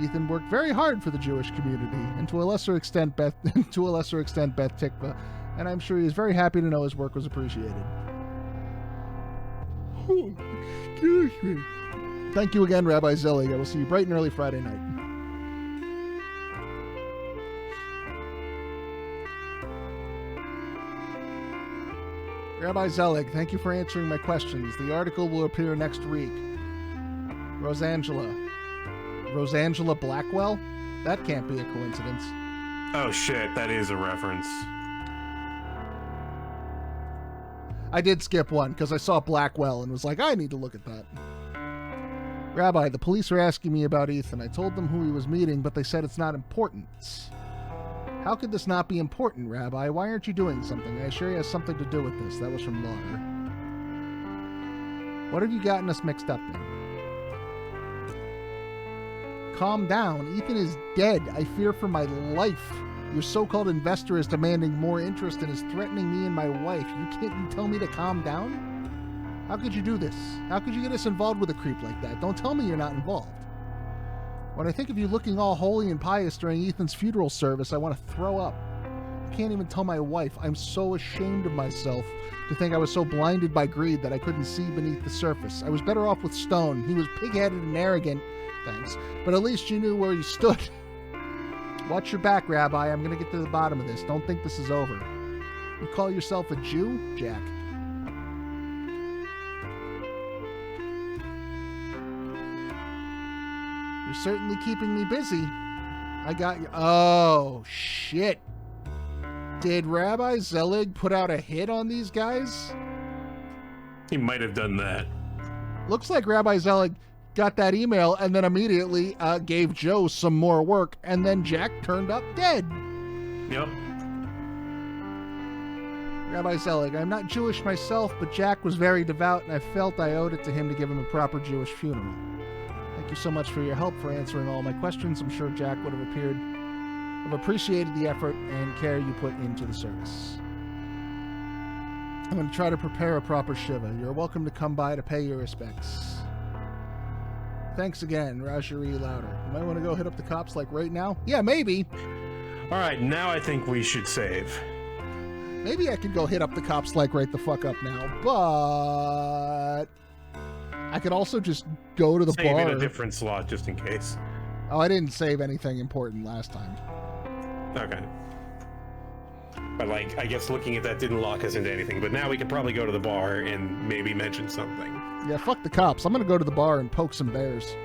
Ethan worked very hard for the Jewish community, and to a lesser extent Beth Tikva, and I'm sure he is very happy to know his work was appreciated. Oh, excuse me. Thank you again, Rabbi Zelig. I will see you bright and early Friday night. Rabbi Zelig, thank you for answering my questions. The article will appear next week. Rosangela Blackwell? That can't be a coincidence. Oh shit, that is a reference. I did skip one because I saw Blackwell and was like, I need to look at that. Rabbi, the police are asking me about Ethan. I told them who he was meeting, but they said it's not important. How could this not be important, Rabbi? Why aren't you doing something? I assure you it has something to do with this. That was from Lauder. What have you gotten us mixed up in? Calm down. Ethan is dead. I fear for my life. Your so-called investor is demanding more interest and is threatening me and my wife. You tell me to calm down? How could you do this? How could you get us involved with a creep like that? Don't tell me you're not involved. When I think of you looking all holy and pious during Ethan's funeral service, I want to throw up. I can't even tell my wife. I'm so ashamed of myself to think I was so blinded by greed that I couldn't see beneath the surface. I was better off with Stone. He was pig-headed and arrogant. Thanks. But at least you knew where you stood. Watch your back, Rabbi. I'm going to get to the bottom of this. Don't think this is over. You call yourself a Jew, Jack? You're certainly keeping me busy. I got you. Oh, shit. Did Rabbi Zelig put out a hit on these guys? He might have done that. Looks like Rabbi Zelig got that email and then immediately gave Joe some more work, and then Jack turned up dead. Yep. Rabbi Zelig, I'm not Jewish myself, but Jack was very devout, and I felt I owed it to him to give him a proper Jewish funeral. Thank you so much for your help, for answering all my questions. I'm sure Jack would have appreciated the effort and care you put into the service. I'm going to try to prepare a proper Shiva. You're welcome to come by to pay your respects. Thanks again, Rajari Louder. You might want to go hit up the cops like right now? Yeah, maybe. All right, now I think we should save. Maybe I could go hit up the cops like right the fuck up now, but I could also just go to the Save bar. in a different slot just in case. Oh, I didn't save anything important last time. Okay. But like, I guess looking at that didn't lock us into anything, but now we can probably go to the bar and maybe mention something. Yeah, fuck the cops. I'm gonna go to the bar and poke some bears.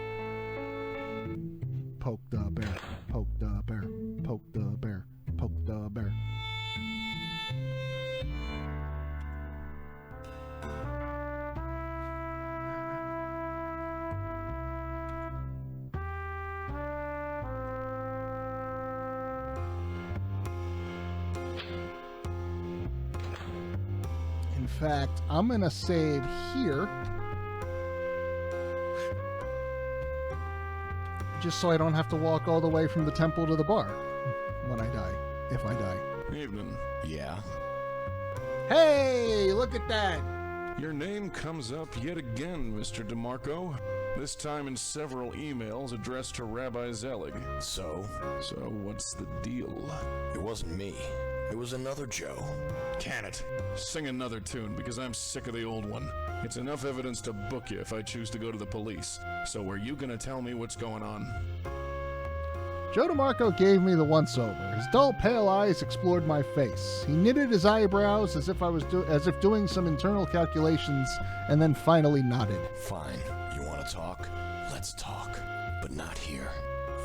Poke the bear. Poke the bear. Poke the bear. Poke the bear. In fact, I'm gonna save here. Just so I don't have to walk all the way from the temple to the bar when I die, if I die. Evening. Yeah? Hey, look at that! Your name comes up yet again, Mr. DeMarco. This time in several emails addressed to Rabbi Zelig. So? So what's the deal? It wasn't me. It was another Joe. Can it? Sing another tune, because I'm sick of the old one. It's enough evidence to book you if I choose to go to the police. So are you gonna tell me what's going on? Joe DeMarco gave me the once-over. His dull, pale eyes explored my face. He knitted his eyebrows as if doing some internal calculations, and then finally nodded. Fine. You want to talk? Let's talk. But not here.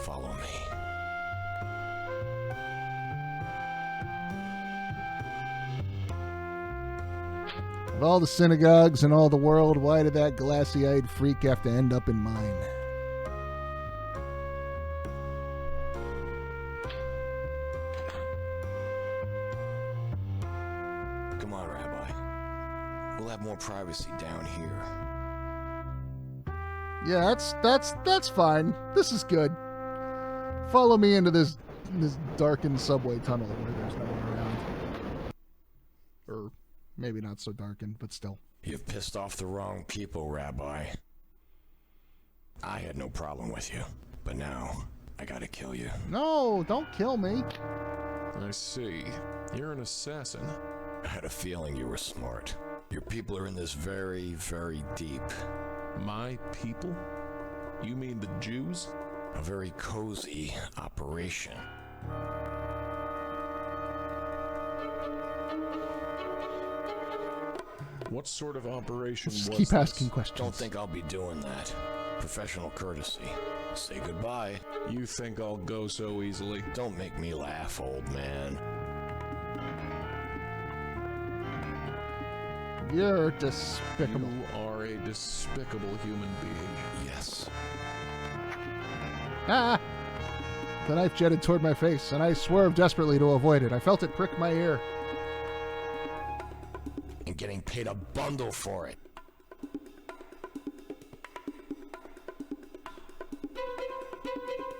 Follow me. Of all the synagogues in all the world, why did that glassy-eyed freak have to end up in mine? Come on, Rabbi. We'll have more privacy down here. Yeah, that's fine. This is good. Follow me into this darkened subway tunnel where there's no one around. Or maybe not so darkened, but still. You've pissed off the wrong people, Rabbi. I had no problem with you, but now I gotta kill you. No, don't kill me. I see. You're an assassin. I had a feeling you were smart. Your people are in this very, very deep. My people? You mean the Jews? A very cozy operation. What sort of operation Just was keep this? asking questions. Don't think I'll be doing that. Professional courtesy. Say goodbye. You think I'll go so easily? Don't make me laugh, old man. You're despicable. You are a despicable human being. Yes. Ah! The knife jetted toward my face, and I swerved desperately to avoid it. I felt it prick my ear. And getting paid a bundle for it.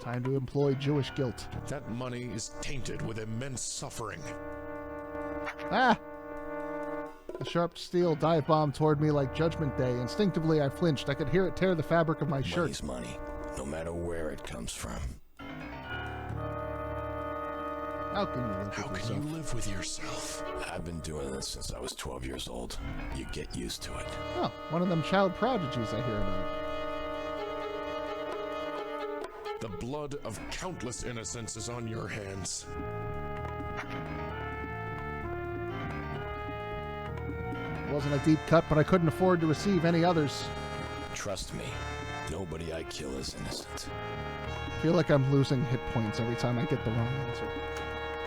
Time to employ Jewish guilt. That money is tainted with immense suffering. Ah! The sharp steel dive bombed toward me like Judgment Day. Instinctively, I flinched. I could hear it tear the fabric of my shirt. Money's money, no matter where it comes from. How can you live with How yourself? can you live with yourself? I've been doing this since I was 12 years old. You get used to it. Oh, one of them child prodigies I hear about. The blood of countless innocents is on your hands. It wasn't a deep cut, but I couldn't afford to receive any others. Trust me, nobody I kill is innocent. I feel like I'm losing hit points every time I get the wrong answer.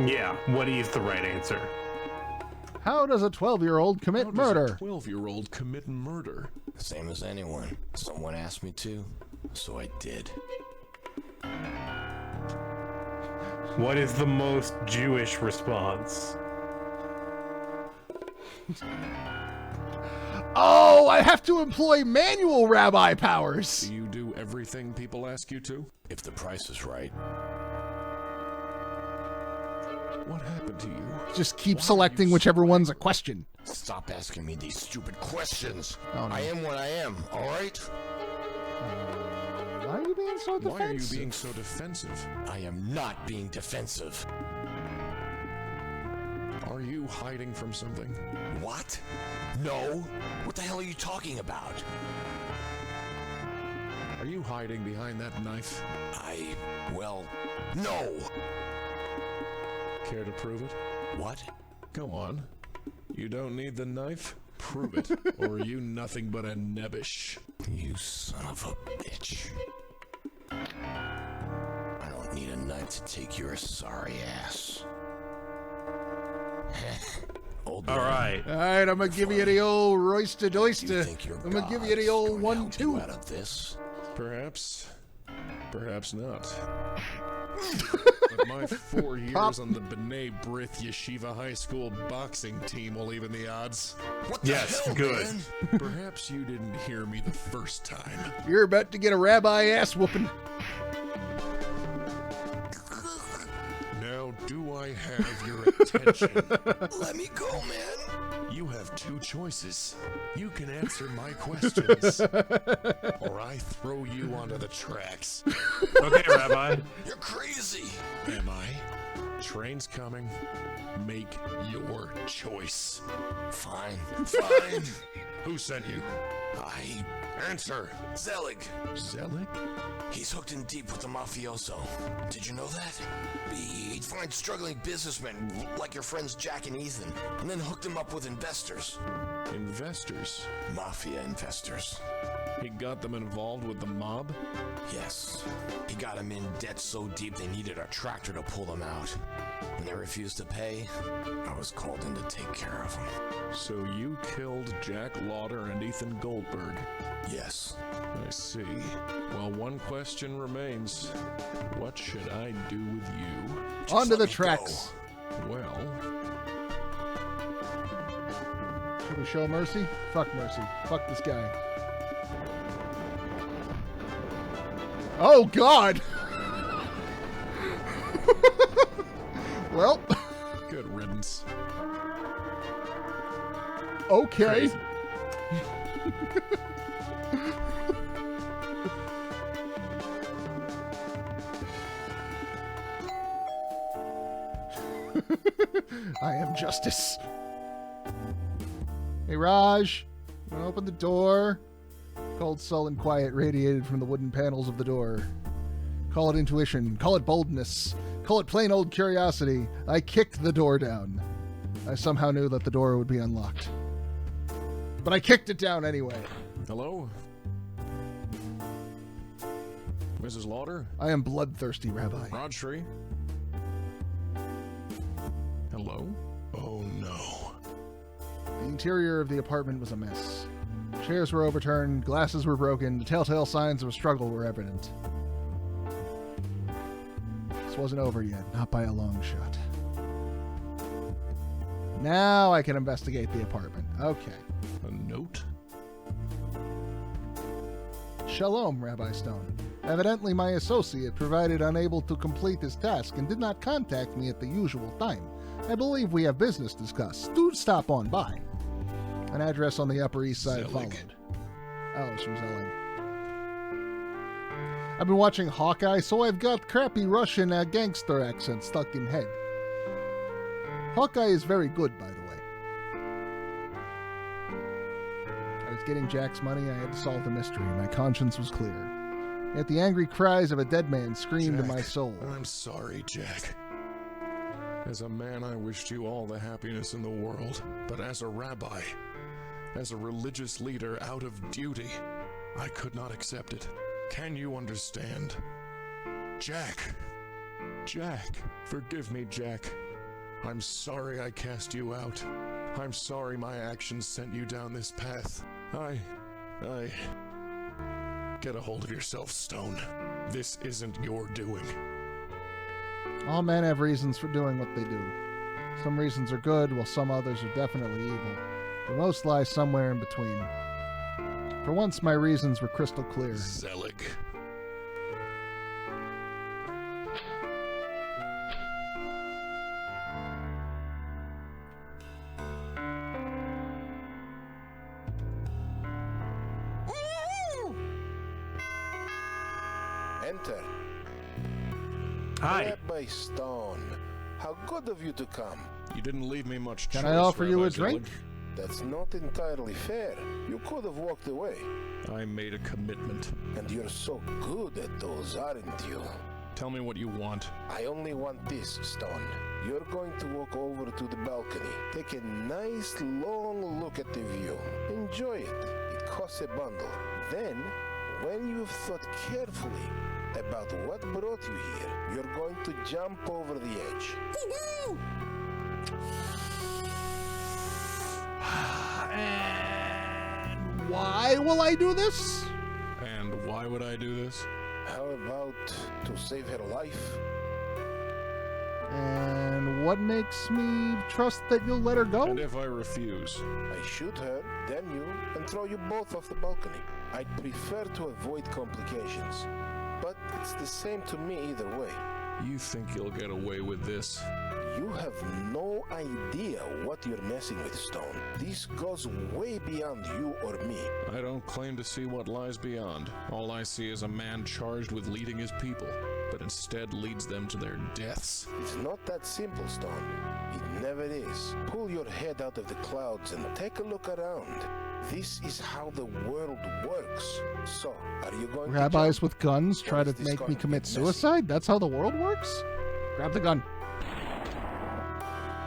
Yeah, what is the right answer? How does a 12-year-old commit How does murder? a 12-year-old commit murder? Same as anyone. Someone asked me to, so I did. What is the most Jewish response? Oh, I have to employ manual rabbi powers! Do you do everything people ask you to? If the price is right. What happened to you? Just keep selecting whichever one's a question. Stop asking me these stupid questions. Oh, no. I am what I am, alright? Why are you being so defensive? Why are you being so defensive? I am not being defensive. Are you hiding from something? What? No. What the hell are you talking about? Are you hiding behind that knife? Well, no. Care to prove it? What? Go on. You don't need the knife? Prove it, or are you nothing but a nebbish? You son of a bitch. I don't need a knife to take your sorry ass. Old man, Alright. Alright, I'm gonna give you the old roister you doister. think your I'm gonna give you the God's old gonna help you 1-2. out of this? Perhaps. Perhaps not. But my 4 years on the B'nai B'rith Yeshiva High School boxing team will even the odds. What the Yes, hell, good. man? Perhaps you didn't hear me the first time. You're about to get a rabbi ass whooping. Now, do I have your attention? Let me go, man. You have 2 choices. You can answer my questions, or I throw you onto the tracks. Okay, Rabbi. You're crazy. Am I? Train's coming. Make your choice. Fine, fine. Who sent you? Answer! Zelig. Zelig? He's hooked in deep with the mafioso. Did you know that? He'd find struggling businessmen like your friends Jack and Ethan, and then hooked them up with investors. Investors? Mafia investors. He got them involved with the mob? Yes. He got them in debt so deep they needed a tractor to pull them out. When they refused to pay, I was called in to take care of them. So you killed Jack Lauder and Ethan Goldberg? Yes. I see. Well, one question remains. What should I do with you? Onto the tracks. Well... Should we show mercy? Fuck mercy. Fuck this guy. Oh, God! Well... Good riddance. Okay. Crazy. I am justice. Hey, Raj. Open the door. Cold, sullen quiet radiated from the wooden panels of the door. Call it intuition. Call it boldness. Call it plain old curiosity. I kicked the door down. I somehow knew that the door would be unlocked. But I kicked it down anyway. Hello? Mrs. Lauder? I am bloodthirsty, Rabbi. Rodshri? Hello? Oh no. The interior of the apartment was a mess. Chairs were overturned, glasses were broken, the telltale signs of a struggle were evident. This wasn't over yet, not by a long shot. Now I can investigate the apartment. Okay. A note? Shalom, Rabbi Stone. Evidently my associate provided unable to complete his task and did not contact me at the usual time. I believe we have business to discuss. Do stop on by. An address on the Upper East Side followed. Oh, it's from Zelig. I've been watching Hawkeye, so I've got crappy Russian gangster accent stuck in head. Hawkeye is very good, by the way. I was getting Jack's money. I had to solve the mystery. My conscience was clear. Yet the angry cries of a dead man screamed in my soul. I'm sorry, Jack. As a man, I wished you all the happiness in the world. But as a rabbi, as a religious leader out of duty, I could not accept it. Can you understand? Jack! Jack! Forgive me, Jack. I'm sorry I cast you out. I'm sorry my actions sent you down this path. Get a hold of yourself, Stone. This isn't your doing. All men have reasons for doing what they do. Some reasons are good, while some others are definitely evil. But most lie somewhere in between. For once, my reasons were crystal clear. Zelig. Enter. Hi. Rabbi Stone. How good of you to come. You didn't leave me much choice, Can I offer you Rabbi a drink? Zelig. That's not entirely fair. You could have walked away. I made a commitment. And you're so good at those, aren't you? Tell me what you want. I only want this, Stone. You're going to walk over to the balcony. Take a nice long look at the view. Enjoy it. It costs a bundle. Then, when you've thought carefully about what brought you here, you're going to jump over the edge. And why will I do this? And why would I do this? How about to save her life? And what makes me trust that you'll let her go? And if I refuse? I shoot her, then you, and throw you both off the balcony. I'd prefer to avoid complications, but it's the same to me either way. You think you'll get away with this? You have no idea what you're messing with, Stone. This goes way beyond you or me. I don't claim to see what lies beyond. All I see is a man charged with leading his people, but instead leads them to their deaths. It's not that simple, Stone. it never is. Pull your head out of the clouds and take a look around. This is how the world works. So, are you going Rabbis to jump? with guns try Or to is this make going me to commit get messy? suicide? That's how the world works? Grab the gun.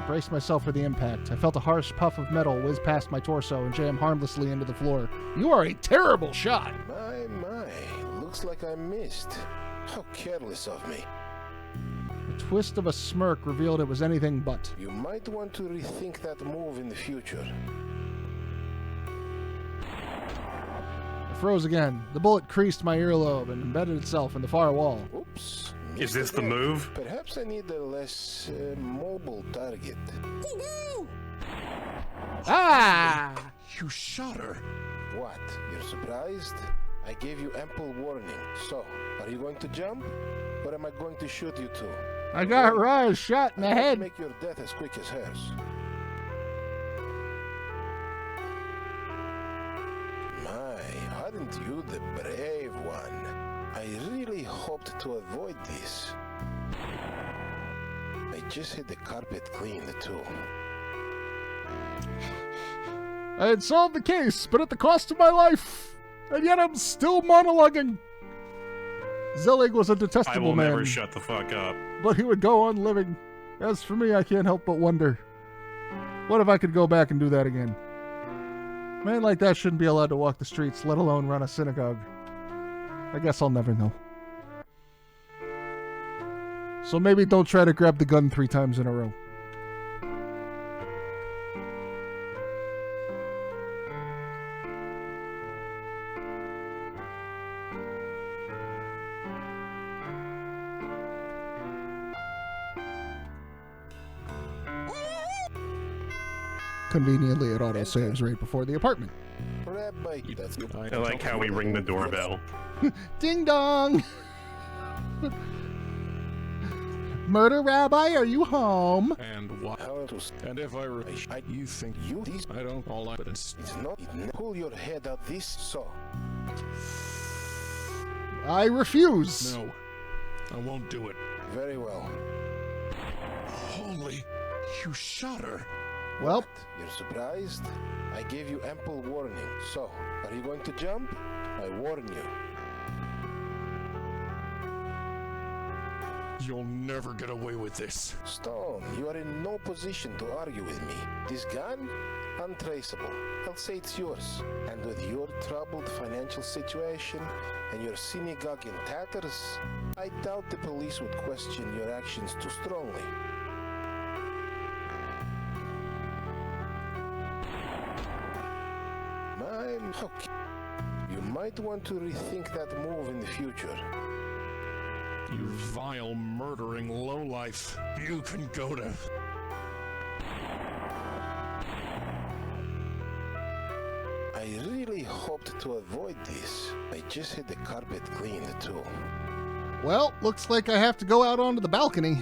Braced myself for the impact. I felt a harsh puff of metal whiz past my torso and jam harmlessly into the floor. You are a terrible shot! My. Looks like I missed. How careless of me. The twist of a smirk revealed it was anything but. You might want to rethink that move in the future. I froze again. The bullet creased my earlobe and embedded itself in the far wall. Oops. Is this the Again. move? Perhaps I need a less mobile target. Ah! You shot her. What? You're surprised? I gave you ample warning. So, are you going to jump? Or am I going to shoot you too? I got Raj shot in the I can't head. make your death as quick as hers. My, aren't you the brave one? I really hoped to avoid this. I just had the carpet cleaned too. I had solved the case, but at the cost of my life. And yet I'm still monologuing. Zelig was a I detestable will man, never shut the fuck up. but he would go on living. As for me, I can't help but wonder, what if I could go back and do that again? A man like that shouldn't be allowed to walk the streets, let alone run a synagogue. I guess I'll never know. So maybe don't try to grab the gun 3 times in a row. Conveniently, it auto-saves right before the apartment. Rabbi, that's you. I like how we ring the doorbell. Ding dong! Murder Rabbi, are you home? And what? How to And if you think you this I don't all I but it's not pull your head out this so. I refuse. no. I won't do it. Very well. Holy, you shot her. Well, You're surprised? I gave you ample warning. So, are you going to jump? I warn you. You'll never get away with this. Stone, you are in no position to argue with me. This gun? Untraceable. I'll say it's yours. And with your troubled financial situation and your synagogue in tatters, I doubt the police would question your actions too strongly. Okay. You might want to rethink that move in the future. You vile, murdering lowlife. You can go to... I really hoped to avoid this. I just had the carpet cleaned too. well, looks like I have to go out onto the balcony.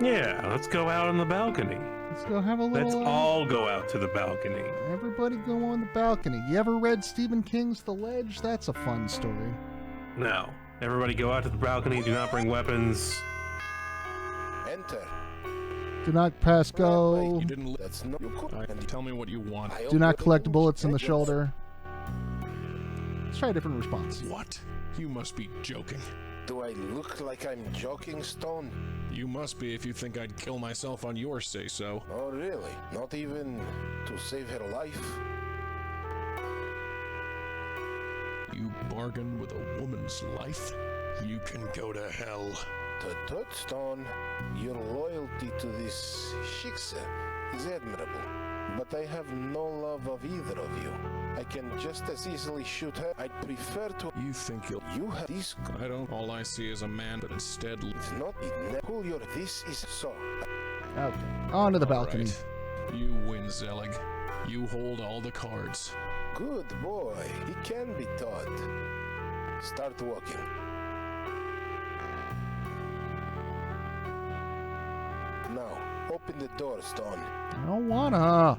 Yeah, let's go out on the balcony. Let's go have a little... Let's all go out to the balcony. Everybody go on the balcony. You ever read Stephen King's The Ledge? That's a fun story. No. Everybody go out to the balcony. Do not bring weapons. Enter. Do not pass go. You didn't... That's not... You could... And tell me what you want. Do not collect bullets in the shoulder. Let's try a different response. What? You must be joking. Do I look like I'm joking, Stone? You must be if you think I'd kill myself on your say-so. Oh, really? Not even to save her life? You bargain with a woman's life? You can go to hell. Tut, Stone. Your loyalty to this shiksa is admirable. But I have no love of either of you. I can just as easily shoot her. I'd prefer to... You think you'll... You have this... I don't... All I see is a man, but instead... It's not... Pull your... This is so... Okay. On to the balcony. Right. You win, Zelig. You hold all the cards. Good boy. He can be taught. Start walking. Now, open the door, Stone. I don't wanna.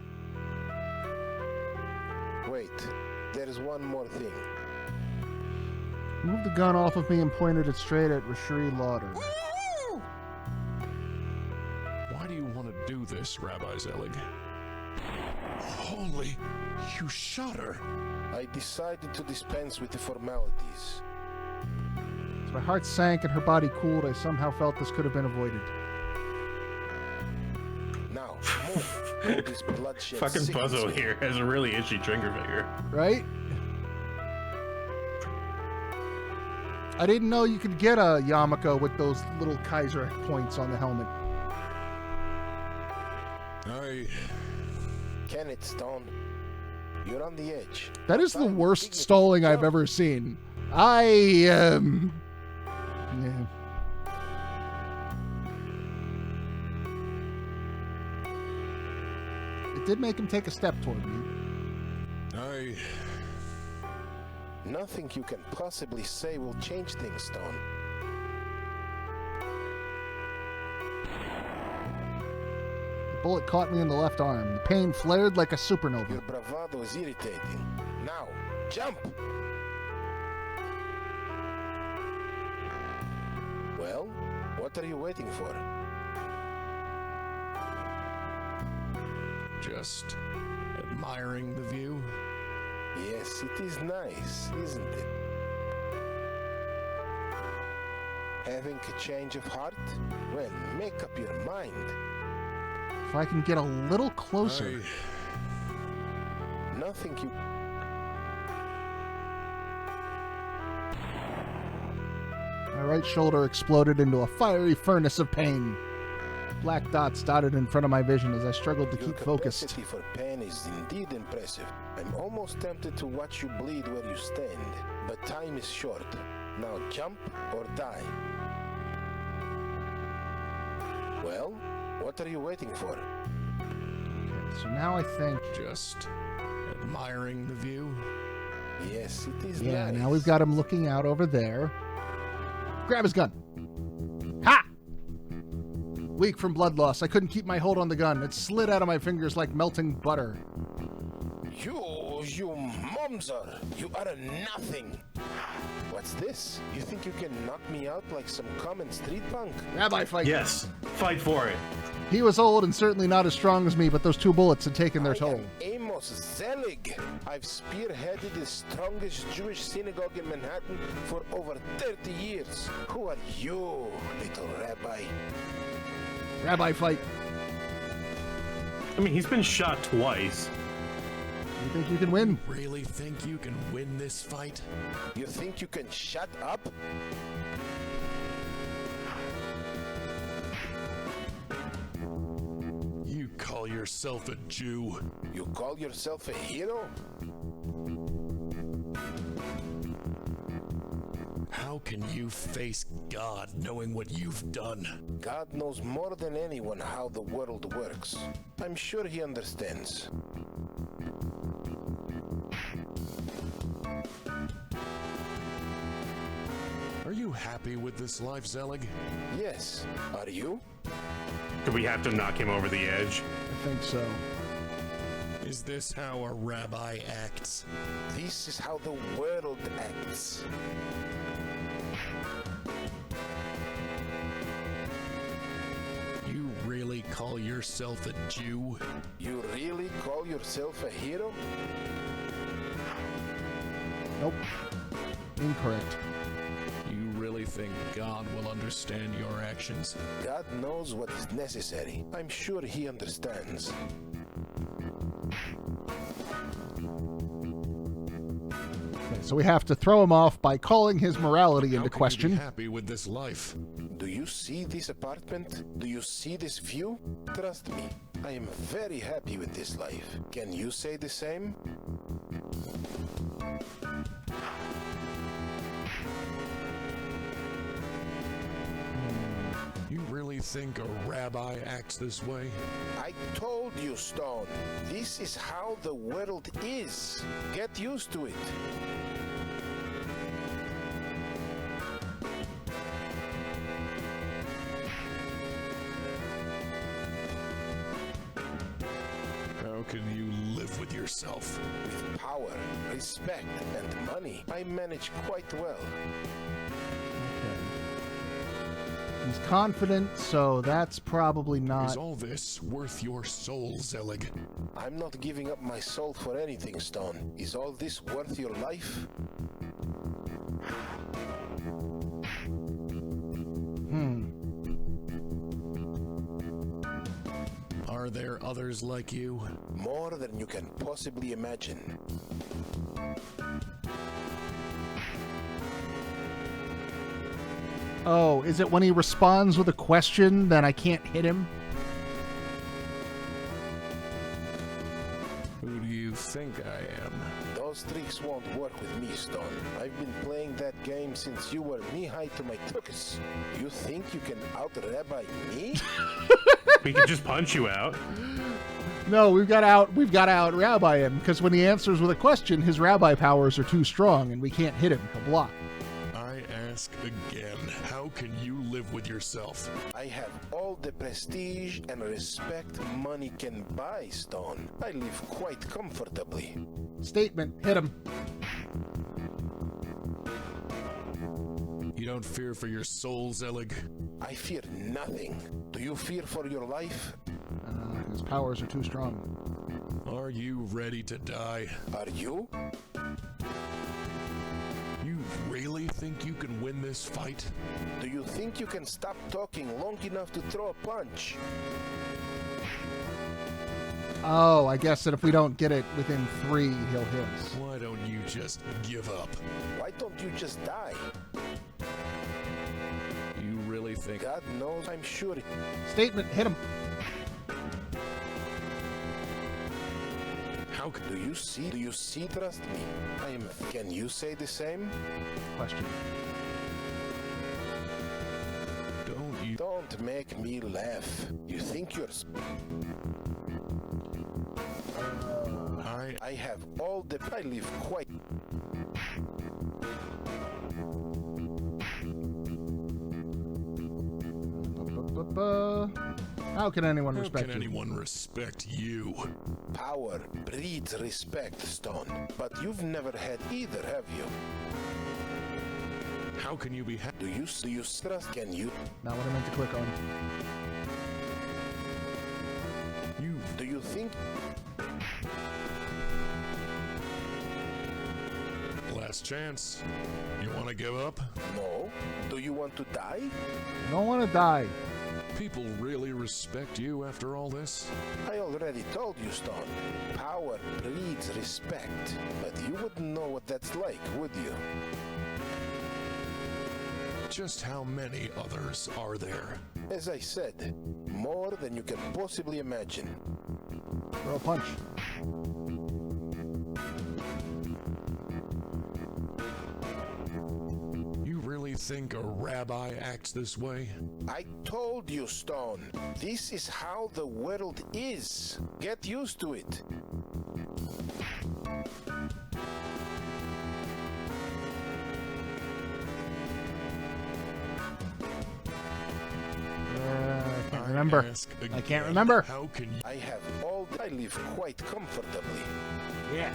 Wait, there's one more thing. Moved the gun off of me and pointed it straight at Rashri Lauder. Why do you want to do this, Rabbi Zelig? Holy, you shot her. I decided to dispense with the formalities. As my heart sank and her body cooled, I somehow felt this could have been avoided. Now, move. All this bloodshed Fucking sickens Buzzo me. here has a really itchy trigger finger. Right? I didn't know you could get a yarmulke with those little Kaiser points on the helmet. Kenneth Stone, you're on the edge. That is the Fine, worst dig it. stalling I've Jump. ever seen. Yeah. It did make him take a step toward me. Nothing you can possibly say will change things, Stone. The bullet caught me in the left arm. The pain flared like a supernova. Your bravado is irritating. Now, jump! Well, what are you waiting for? Just admiring the view. Yes, it is nice, isn't it? Having a change of heart? Well, make up your mind. If I can get a little closer. Nothing you... My right shoulder exploded into a fiery furnace of pain. Black dots dotted in front of my vision as I struggled to Your keep focused. capacity for pain is indeed impressive. I'm almost tempted to watch you bleed where you stand, but time is short. Now jump or die. Well, what are you waiting for? Okay, so now I think... Just admiring the view. Yes, it is Yeah, nice. now we've got him looking out over there. Grab his gun. Ha! Weak from blood loss, I couldn't keep my hold on the gun. It slid out of my fingers like melting butter. You mumser! You are a nothing! What's this? You think you can knock me out like some common street punk? Rabbi fight. Yes, fight for it. He was old and certainly not as strong as me, but those 2 bullets had taken their toll. Amos Zelig. I've spearheaded the strongest Jewish synagogue in Manhattan for over 30 years. Who are you, little rabbi? Rabbi fight. I mean, he's been shot twice. You think you can win? Really think you can win this fight? You think you can shut up? You call yourself a Jew? You call yourself a hero? How can you face God knowing what you've done? God knows more than anyone how the world works. I'm sure he understands. Are you happy with this life, Zelig? Yes. Are you? Do we have to knock him over the edge? I think so. Is this how a rabbi acts? This is how the world acts. You really call yourself a Jew? You really call yourself a hero? Nope. Incorrect. You really think God will understand your actions? God knows what is necessary. I'm sure he understands. Okay, so we have to throw him off by calling his morality into How can question. you be happy with this life? Do you see this apartment? Do you see this view? Trust me, I am very happy with this life. Can you say the same? You really think a rabbi acts this way? I told you, Stone. This is how the world is. Get used to it. can you live with yourself? With power, respect, and money, I manage quite well. Okay. He's confident, so that's probably not... Is all this worth your soul, Zelig? I'm not giving up my soul for anything, Stone. Is all this worth your life? Are there others like you? More than you can possibly imagine. Oh, is it when he responds with a question that I can't hit him? Who do you think I am? Those tricks won't work with me, Stone. I've been playing that game since you were knee-high to my tuchus. You think you can out-rabbi me? We could just punch you out. No, we've got to out rabbi him, because when he answers with a question, his rabbi powers are too strong, and we can't hit him. He'll block. I ask again, how can you live with yourself? I have all the prestige and respect money can buy, Stone. I live quite comfortably. Statement. Hit him. You don't fear for your soul, Zelig? I fear nothing. Do you fear for your life? His powers are too strong. Are you ready to die? Are you? You really think you can win this fight? Do you think you can stop talking long enough to throw a punch? Oh, I guess that if we don't get it within 3, he'll hit us. Why don't you just give up? Why don't you just die? You really think... God knows I'm sure. Statement. Hit him. How Do you see? Trust me. Can you say the same? Question. Don't make me laugh. You think you're... I have all the... I live quite... How can anyone respect you? How can anyone respect you? Power breeds respect, Stone. But you've never had either, have you? How can you be Do you trust? Can you? Not what I meant to click on. Do you think? Last chance. You want to give up? No. Do you want to die? Don't want to die. People really respect you after all this? I already told you, Stone. Power breeds respect. But you wouldn't know what that's like, would you? Just how many others are there? As I said, more than you can possibly imagine. Throw a punch. You really think a rabbi acts this way? I told you, Stone. This is how the world is. Get used to it. I can't remember. I can't remember. How can you? I have all. I live quite comfortably. Yeah.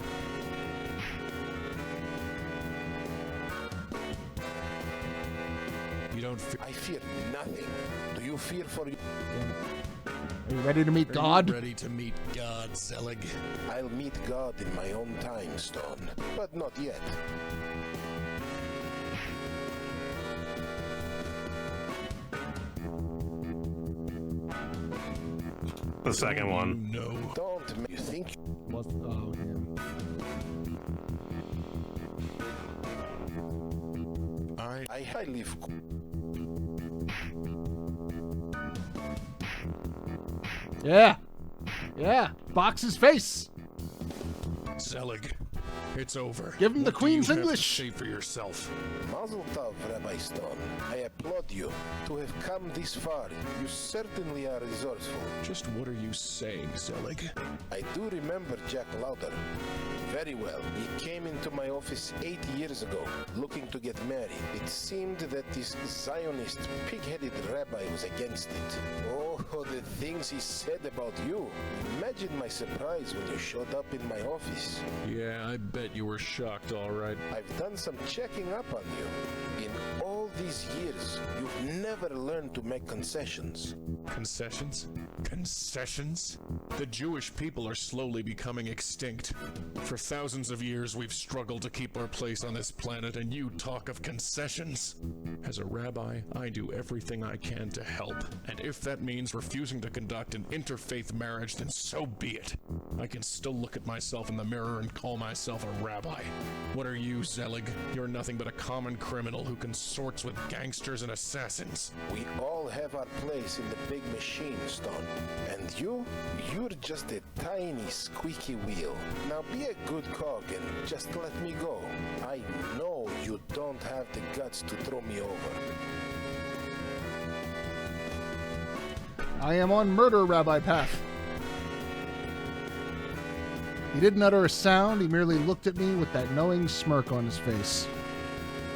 You don't fear. I fear nothing. Do you fear for you? Are you ready to meet God? Ready to meet God, Zelig? I'll meet God in my own time, Stone. But not yet. The second one. No. Don't you think? What's, oh, yeah. I live. Yeah. Yeah. Box his face. Zelig, It's over. Give him the What do you Queen's have to English. say for yourself? Mazel tov, Rabbi Stone. I applaud you. To have come this far, you certainly are resourceful. Just what are you saying, Zelig? I do remember Jack Lauder very well. He came into my office 8 years ago, looking to get married. It seemed that this Zionist, pig-headed rabbi was against it. Oh, the things he said about you. Imagine my surprise when you showed up in my office. Yeah, I bet you were shocked, all right. I've done some checking up on you. In all these years, you've never learned to make concessions. Concessions? Concessions? The Jewish people are slowly becoming extinct. For thousands of years, we've struggled to keep our place on this planet, and you talk of concessions? As a rabbi, I do everything I can to help, and if that means refusing to conduct an interfaith marriage, then so be it. I can still look at myself in the mirror and call myself a rabbi. What are you, Zelig? You're nothing but a common criminal who consorts with gangsters and assassins. We all have our place in the big machine, Stone. And you're just a tiny squeaky wheel. Now be a good cog and just let me go. I know you don't have the guts to throw me over. I am on murder, Rabbi Path. He didn't utter a sound. He merely looked at me with that knowing smirk on his face.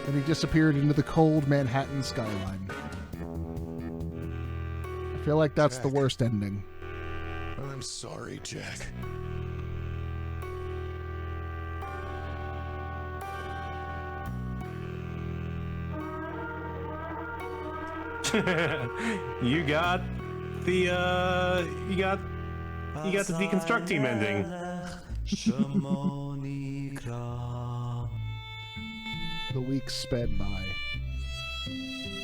Then he disappeared into the cold Manhattan skyline. I feel like that's Jack. the worst ending. I'm sorry, Jack. You got the deconstruct team ending. The weeks sped by.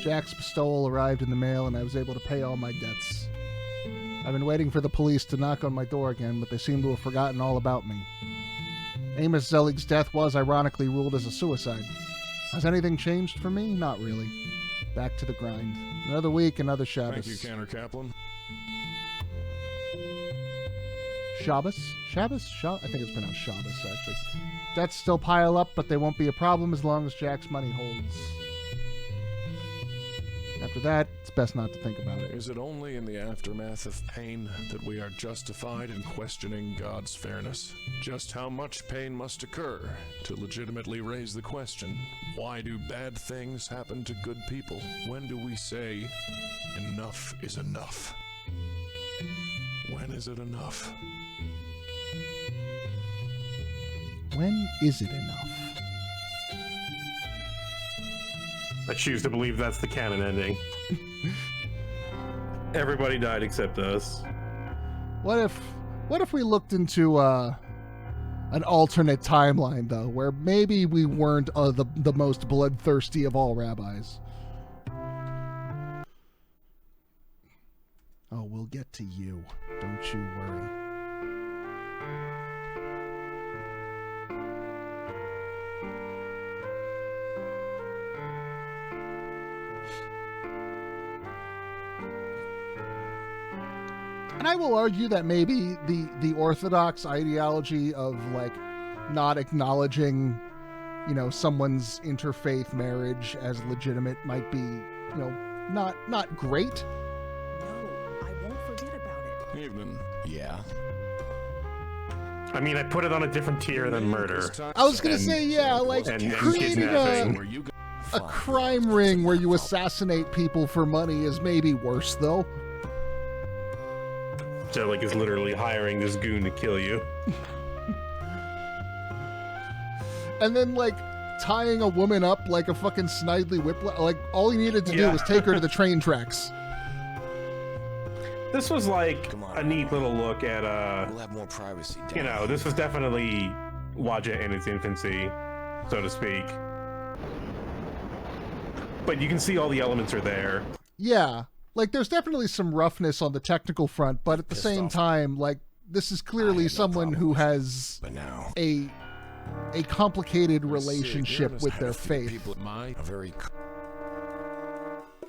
Jack's bestowal arrived in the mail, and I was able to pay all my debts. I've been waiting for the police to knock on my door again, but they seem to have forgotten all about me. Amos Zelig's death was, ironically, ruled as a suicide. Has anything changed for me? Not really. Back to the grind. Another week, another Shabbos. Thank you, Cantor Kaplan. Shabbos? Shabbos? I think it's pronounced Shabbos, actually. Debts still pile up, but they won't be a problem as long as Jack's money holds. After that, it's best not to think about it. Is it only in the aftermath of pain that we are justified in questioning God's fairness? Just how much pain must occur to legitimately raise the question, why do bad things happen to good people? When do we say, enough is enough? When is it enough? When is it enough? I choose to believe that's the canon ending. Everybody died except us. What if we looked into an alternate timeline, though, where maybe we weren't the most bloodthirsty of all rabbis? Oh, we'll get to you. Don't you worry. And I will argue that maybe the orthodox ideology of, like, not acknowledging, someone's interfaith marriage as legitimate might be, not great. No, I won't forget about it. Evening. Yeah. I mean, I put it on a different tier than murder. I was gonna say, yeah, like and creating kidnapping. a crime ring where you assassinate people for money is maybe worse, though. Zelig is literally hiring this goon to kill you. And then, like, tying a woman up like a fucking Snidely Whiplash. Like, all he needed to do was take her to the train tracks. This was like a neat little look at We'll have more privacy. this was definitely Wadjet in its infancy, so to speak. But you can see all the elements are there. Yeah. Like, there's definitely some roughness on the technical front, but at the same time, like, this is clearly someone who has a complicated relationship with their faith.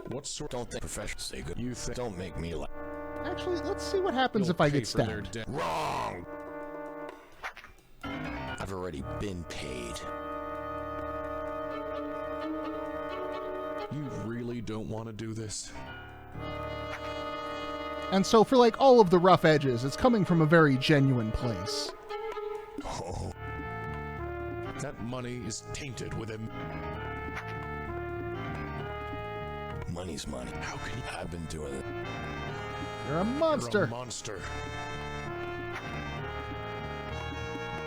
What sort? Don't think professional. Say good. You think? Don't make me laugh. Actually, let's see what happens if I get stabbed. Wrong. I've already been paid. You really don't want to do this? And so for like all of the rough edges, it's coming from a very genuine place. Oh. That money is tainted with him. Money's money. How can you? I've been doing it. You're a monster. You're a monster.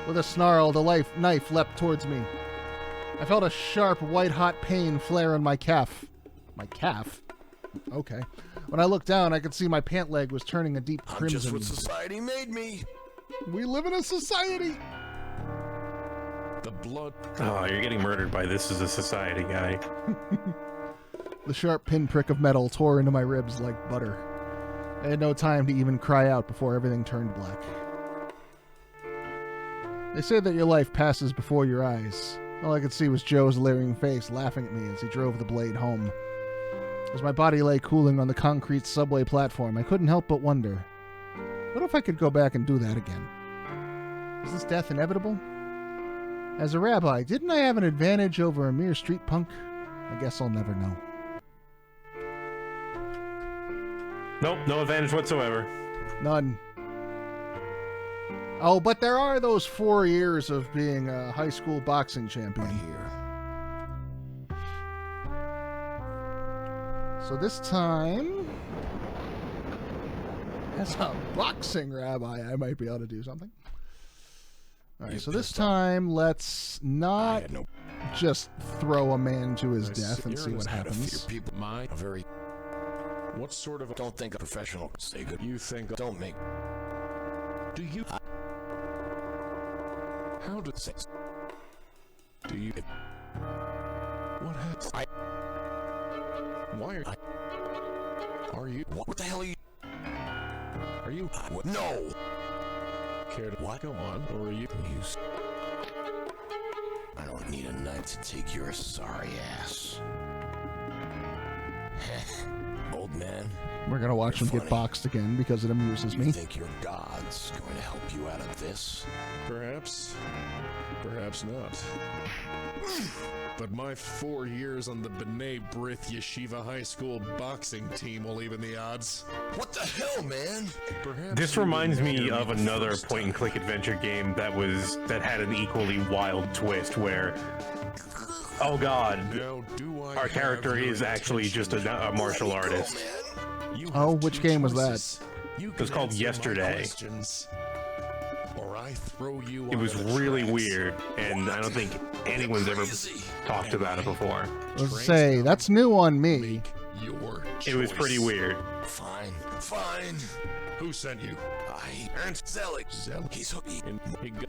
With a snarl, the knife leapt towards me. I felt a sharp, white-hot pain flare in my calf. My calf? Okay. When I looked down, I could see my pant leg was turning a deep crimson. I'm just what society made me. We live in a society. The blood. Oh, you're getting murdered by this as a society guy. The sharp pinprick of metal tore into my ribs like butter. I had no time to even cry out before everything turned black. They say that your life passes before your eyes. All I could see was Joe's leering face laughing at me as he drove the blade home. As my body lay cooling on the concrete subway platform, I couldn't help but wonder, what if I could go back and do that again? Is this death inevitable? As a rabbi, didn't I have an advantage over a mere street punk? I guess I'll never know. Nope, no advantage whatsoever. None. Oh, but there are those 4 years of being a high school boxing champion. Right here. So this time, as a boxing rabbi, I might be able to do something. All right, so this time, let's not just throw a man to his death and see what happens. People, a very. What sort of? Don't think a professional. Say good. You think? Don't make. Do you? How does? Do you? What has? Why are you? What the hell are you? Are you? No. Care to what? Go on, or are you? I don't need a knife to take your sorry ass. Old man. We're gonna watch him get boxed again because it amuses me. You think your God's going to help you out of this? Perhaps. Perhaps not. But my 4 years on the B'nai B'rith Yeshiva High School boxing team will even the odds. What the hell, man? Perhaps this reminds me of another point-and-click adventure game that had an equally wild twist where, oh god, our character is actually just a martial artist. Oh, which game was that? It was called Yesterday. Or I throw you. It was really weird, and I don't think anyone's ever talked about it before. Let's say that's new on me. It was pretty weird. Fine, fine. Who sent you? And Zelig. He's hooky.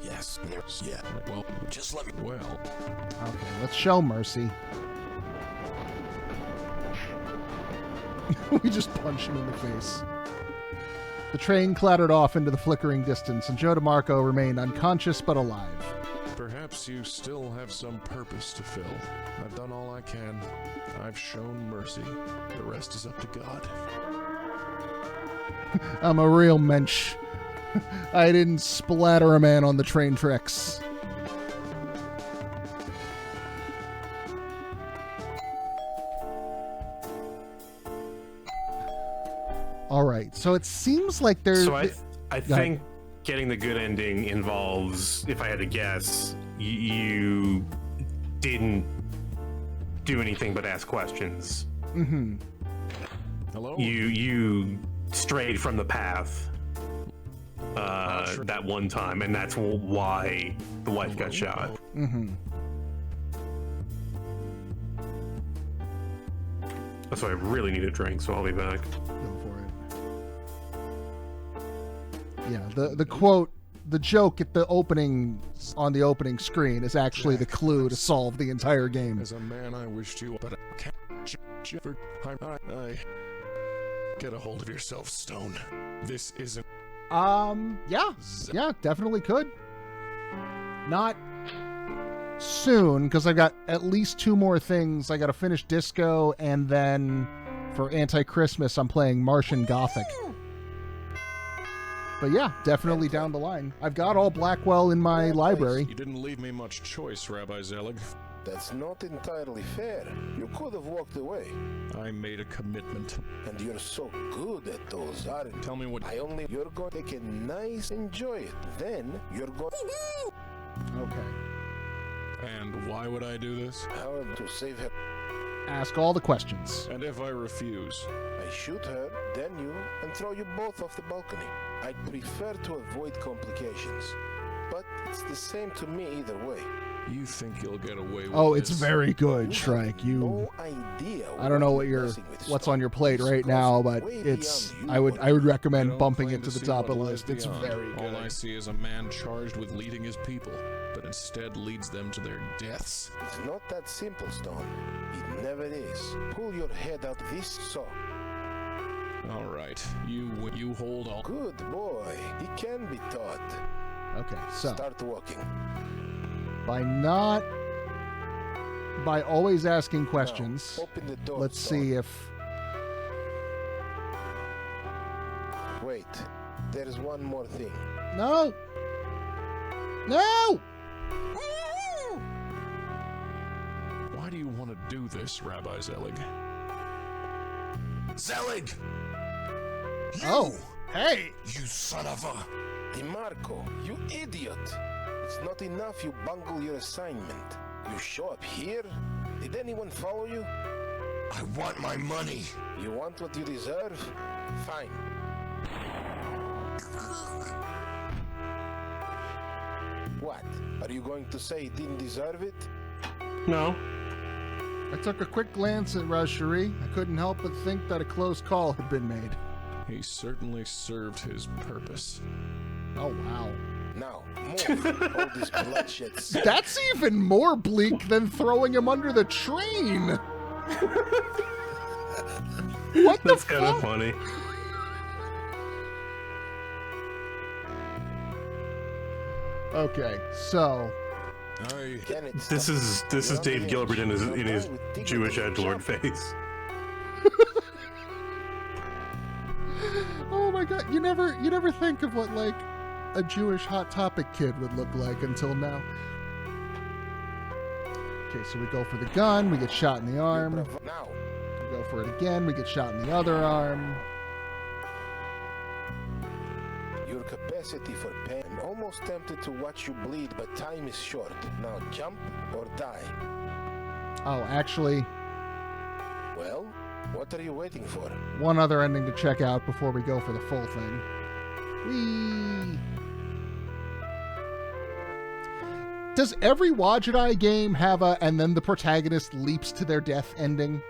Yes. Yeah. Well, just let me. Well. Okay, let's show mercy. We just punch him in the face. The train clattered off into the flickering distance, and Joe DeMarco remained unconscious but alive. Perhaps you still have some purpose to fill. I've done all I can. I've shown mercy. The rest is up to God. I'm a real mensch. I didn't splatter a man on the train tracks. All right, so it seems like there's... So I think getting the good ending involves, if I had to guess, you didn't do anything but ask questions. Mm-hmm. Hello? You strayed from the path that one time, and that's why the wife got shot. Mm-hmm. So I really need a drink, so I'll be back. Go for it. Yeah, the quote, the joke at the opening, on the opening screen is actually the clue to solve the entire game. As a man, I wished you, but I can't. I get a hold of yourself, Stone. This isn't. Yeah, definitely could. Not soon, because I got at least 2 more things. I got to finish Disco, and then for Anti-Christmas, I'm playing Martian Gothic. But yeah, definitely down the line. I've got all Blackwell in my library. You didn't leave me much choice, Rabbi Zelig. That's not entirely fair. You could have walked away. I made a commitment. And you're so good at those, aren't you? Tell me what... You're going to take a nice enjoy it. Then you're going... Okay. And why would I do this? How to save her? Ask all the questions. And if I refuse? I shoot her, then you, and throw you both off the balcony. I'd prefer to avoid complications. But it's the same to me either way. You think you'll get away with Oh, it's this? very good, Shrike. No idea. I don't know what's on your plate right now, but it's I would recommend bumping it to the top of the list. It's very good. All I see is a man charged with leading his people, but instead leads them to their deaths. It's not that simple, Stone. It never is. Pull your head out this so. All right, you hold all. Good boy. He can be taught. Okay, so Start walking. By always asking questions, Now, open the door, let's Stone. see if... Wait. There's one more thing. No! No! Why do you want to do this, Rabbi Zelig? Zelig! Oh, hey! You son of a... DeMarco, you idiot! It's not enough you bungle your assignment. You show up here? Did anyone follow you? I want my money. You want what you deserve? Fine. What? Are you going to say he didn't deserve it? No. I took a quick glance at Rajshari. I couldn't help but think that a close call had been made. He certainly served his purpose. Oh, wow. Now, move. All this bloodshed. That's even more bleak than throwing him under the train! What the That's fuck? kind of funny. Okay, so... This is Dave Gilbert in his Jewish edgelord face. Oh my god, you never think of what, like, a Jewish Hot Topic kid would look like until now. Okay, so we go for the gun, we get shot in the arm. Now. We go for it again, we get shot in the other arm. Your capacity for pain. I'm almost tempted to watch you bleed, but time is short. Now jump or die. Oh, actually, Well, what are you waiting for? one other ending to check out before we go for the full thing. Whee! Does every Wajidai game have a and then the protagonist leaps to their death ending?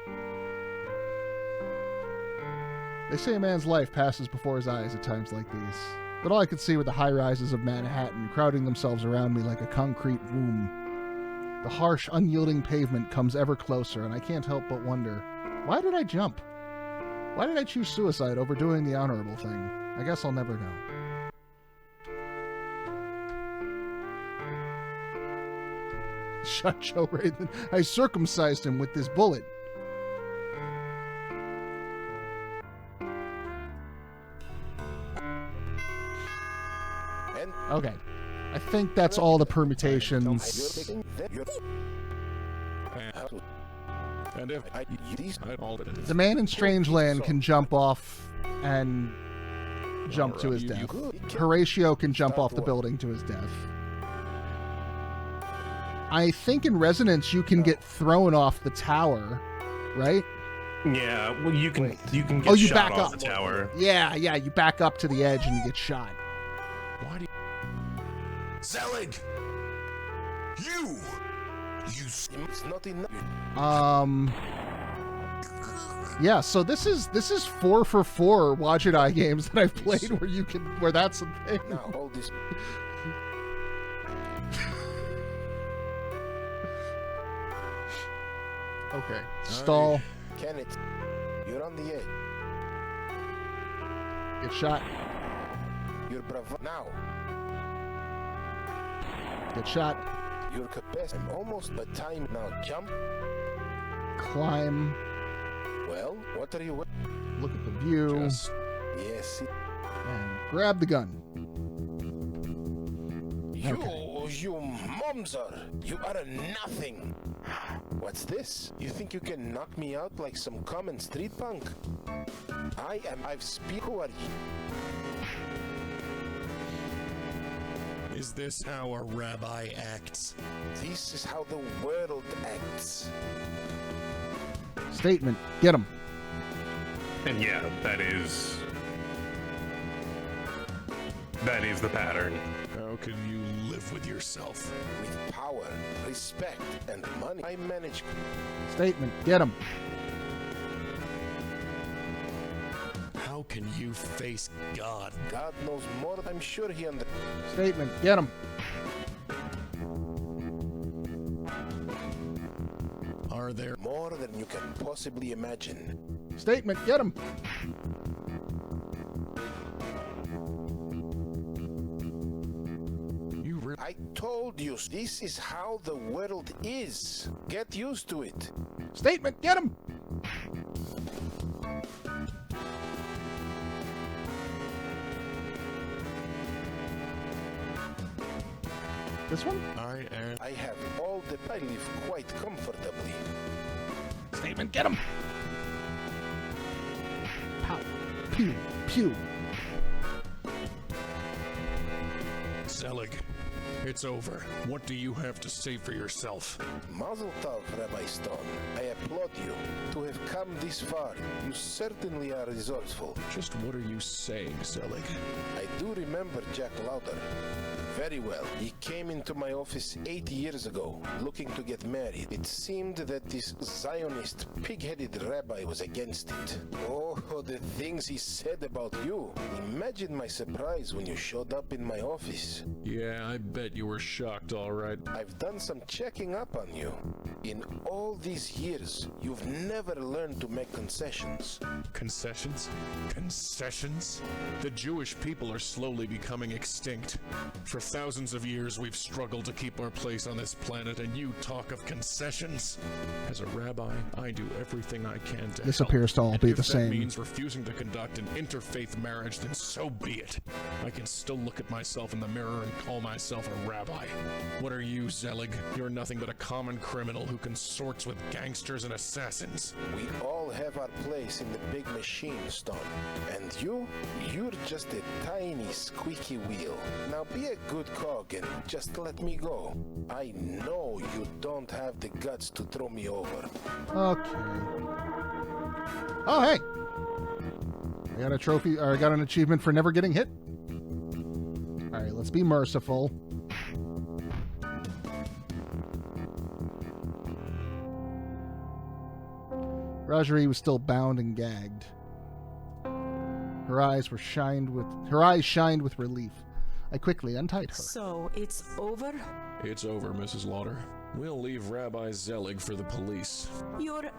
They say a man's life passes before his eyes at times like these. But all I could see were the high-rises of Manhattan crowding themselves around me like a concrete womb. The harsh, unyielding pavement comes ever closer, and I can't help but wonder, why did I jump? Why did I choose suicide over doing the honorable thing? I guess I'll never know. Shut Joe Raven. I circumcised him with this bullet. Okay. I think that's all the permutations. And if The man in Strangeland can jump off and jump to his death. Horatio can jump off the building to his death. I think in Resonance you can get thrown off the tower, right? Yeah, well, you can get Oh, you shot back off up. the tower. Yeah, you back up to the edge and you get shot. Why do you... Zelig! You! It's not enough. Yeah, so this is 4 for 4 Wajidai games that I've played where that's a thing. Now, all this. Okay. Stall. Kenneth, you're on the edge. Get shot. You're bravo. Now, Get shot. your capacity. I'm almost but time. Now, jump. Climb. Well, what are you waiting? Look at the view. Yes. And grab the gun. You momser! You are a nothing! What's this? You think you can knock me out like some common street punk? Who are you? Is this how a rabbi acts? This is how the world acts. Statement. Get him. And yeah, that is the pattern. How can you live with yourself? With power, respect, and money, I manage. Statement. Get him. How can you face God? God knows more. I'm sure he understands. Statement. Get him. Are there More than you can possibly imagine. Statement. Get him. I told you, this is how the world is. Get used to it. Statement. Get him. This one? I have all the. I live quite comfortably. Statement. Get him. Pow. Pew. Pew. Zelig? It's over. What do you have to say for yourself? Mazel tov, Rabbi Stone. I applaud you. To have come this far, you certainly are resourceful. Just what are you saying, Zelig? I do remember Jack Lauder very well. He came into my office 8 years ago, looking to get married. It seemed that this Zionist, pig-headed rabbi was against it. Oh, the things he said about you. Imagine my surprise when you showed up in my office. Yeah, I bet you were shocked, all right. I've done some checking up on you. In all these years, you've never learned to make concessions. Concessions? Concessions? The Jewish people are slowly becoming extinct. For thousands of years, we've struggled to keep our place on this planet, and you talk of concessions? As a rabbi, I do everything I can to This help. appears to all And be if the that same. means refusing to conduct an interfaith marriage, then so be it. I can still look at myself in the mirror and call myself a rabbi. What are you, Zelig? You're nothing but a common criminal who consorts with gangsters and assassins. We all have our place in the big machine, Stone. And you're just a tiny squeaky wheel. Now be a good cog and just let me go. I know you don't have the guts to throw me over. Okay. Oh, hey. I got a trophy, or I got an achievement for never getting hit. All right, let's be merciful. Rajari was still bound and gagged. Her eyes shined with relief. I quickly untied her. So, it's over? It's over, Mrs. Lauder. We'll leave Rabbi Zelig for the police. You're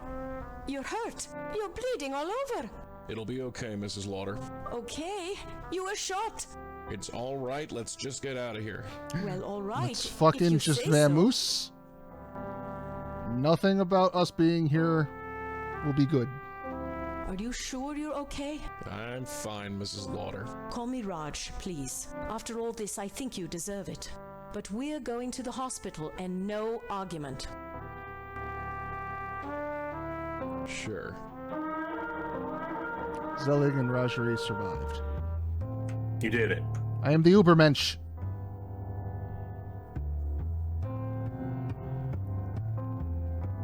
hurt. You're bleeding all over. It'll be okay, Mrs. Lauder. Okay. You were shot. It's all right. Let's just get out of here. Well, all right. Let's fucking just vamoose. Nothing about us being here will be good. Are you sure you're okay? I'm fine, Mrs. Lauder. Call me Raj, please. After all this, I think you deserve it. But we're going to the hospital and no argument. Sure. Zelig and Rajari survived. You did it. I am the Ubermensch.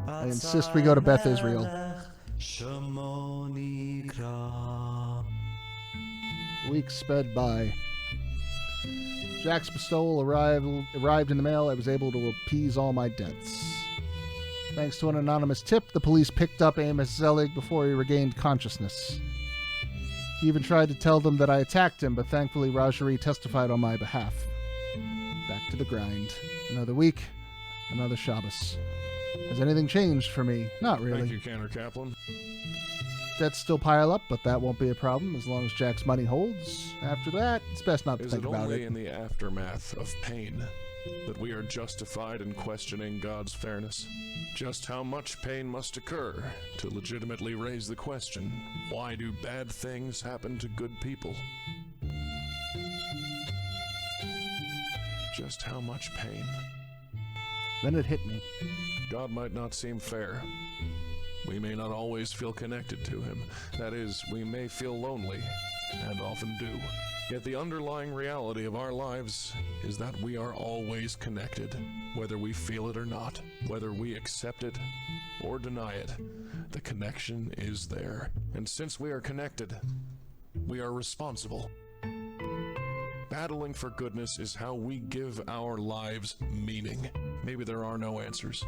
I insist we go to Beth Israel. Weeks sped by. Jack's bestowal arrived in the mail. I was able to appease all my debts. Thanks to an anonymous tip, the police picked up Amos Zelig before he regained consciousness. He even tried to tell them that I attacked him, but thankfully Rajari testified on my behalf. Back to the grind. Another week, another Shabbos. Has anything changed for me? Not really. Thank you, Cantor Kaplan. Debts still pile up, but that won't be a problem as long as Jack's money holds. After that, it's best not to think about it. Is it only in the aftermath of pain that we are justified in questioning God's fairness? Just how much pain must occur to legitimately raise the question, why do bad things happen to good people? just how much pain. Then it hit me. God might not seem fair. We may not always feel connected to him. That is, we may feel lonely, and often do. Yet the underlying reality of our lives is that we are always connected, whether we feel it or not, whether we accept it or deny it. The connection is there. And since we are connected, we are responsible. Battling for goodness is how we give our lives meaning. Maybe there are no answers.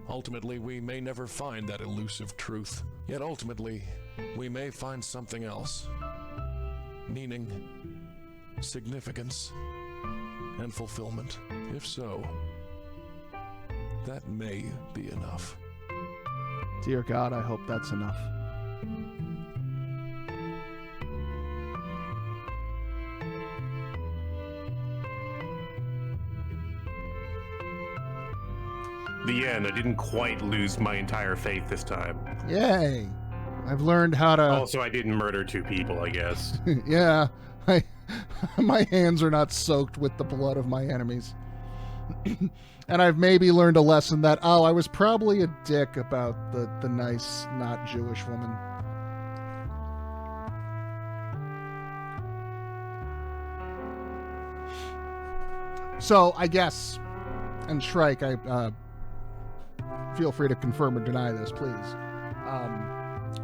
Ultimately, we may never find that elusive truth. Yet ultimately, we may find something else. Meaning, significance, and fulfillment. If so, that may be enough. Dear God, I hope that's enough. The end. I didn't quite lose my entire faith this time. Yay! I've learned how to... Also, I didn't murder 2 people, I guess. Yeah, my hands are not soaked with the blood of my enemies. And I've maybe learned a lesson that, I was probably a dick about the nice, not Jewish woman. So, I guess, and Shrike, feel free to confirm or deny this, please.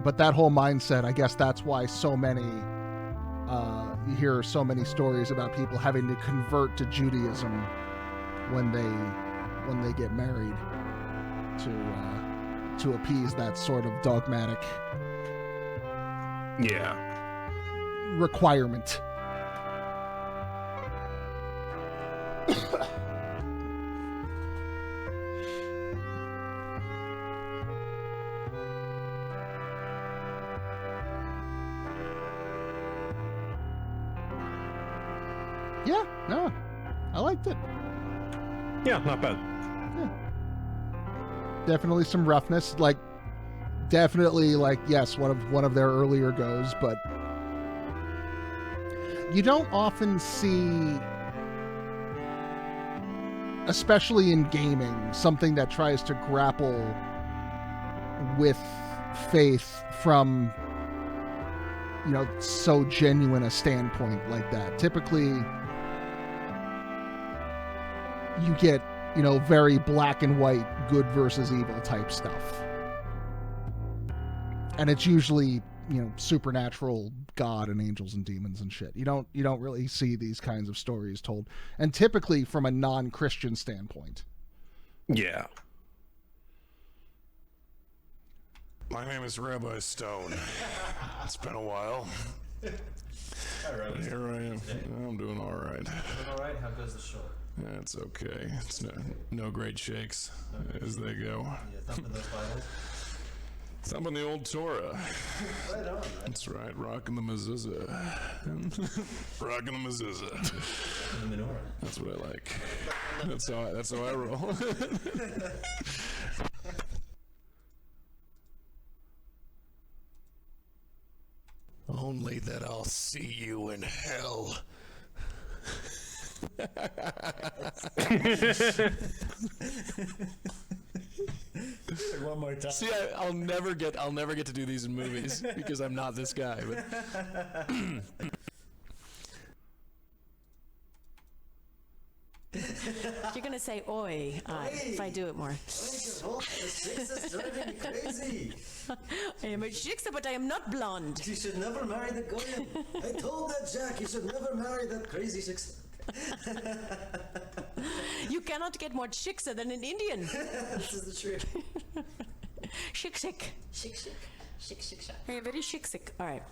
But that whole mindset, I guess that's why so many, you hear so many stories about people having to convert to Judaism when they get married to appease that sort of dogmatic requirement. Yeah, no, I liked it. Yeah, not bad. Yeah. Definitely some roughness, definitely yes, one of their earlier goes, but you don't often see, especially in gaming, something that tries to grapple with faith from so genuine a standpoint like that. Typically you get, very black and white, good versus evil type stuff. And it's usually, supernatural God and angels and demons and shit. You don't really see these kinds of stories told. And typically from a non-Christian standpoint. Yeah. My name is Rabbi Stone. It's been a while. Hi, Rabbi. Here I am. I'm doing all right. Doing all right? How goes the show? It's okay. It's no great shakes as they go. Yeah, thumping those Bibles? Thumping the old Torah. Right on, man. That's right. Rocking the mezuzah. Rocking the mezuzah. The menorah. That's what I like. That's how I roll. Only that I'll see you in hell. One more time. See, I'll never get to do these in movies because I'm not this guy. But You're gonna say "oi" if I do it more. This is driving me crazy. I am a shiksa, but I am not blonde. You should never marry the goyim. I told that Jack you should never marry that crazy shiksa. You cannot get more shiksa than an Indian. This is the truth. Shiksik. Shik. I am very shiksik. All right.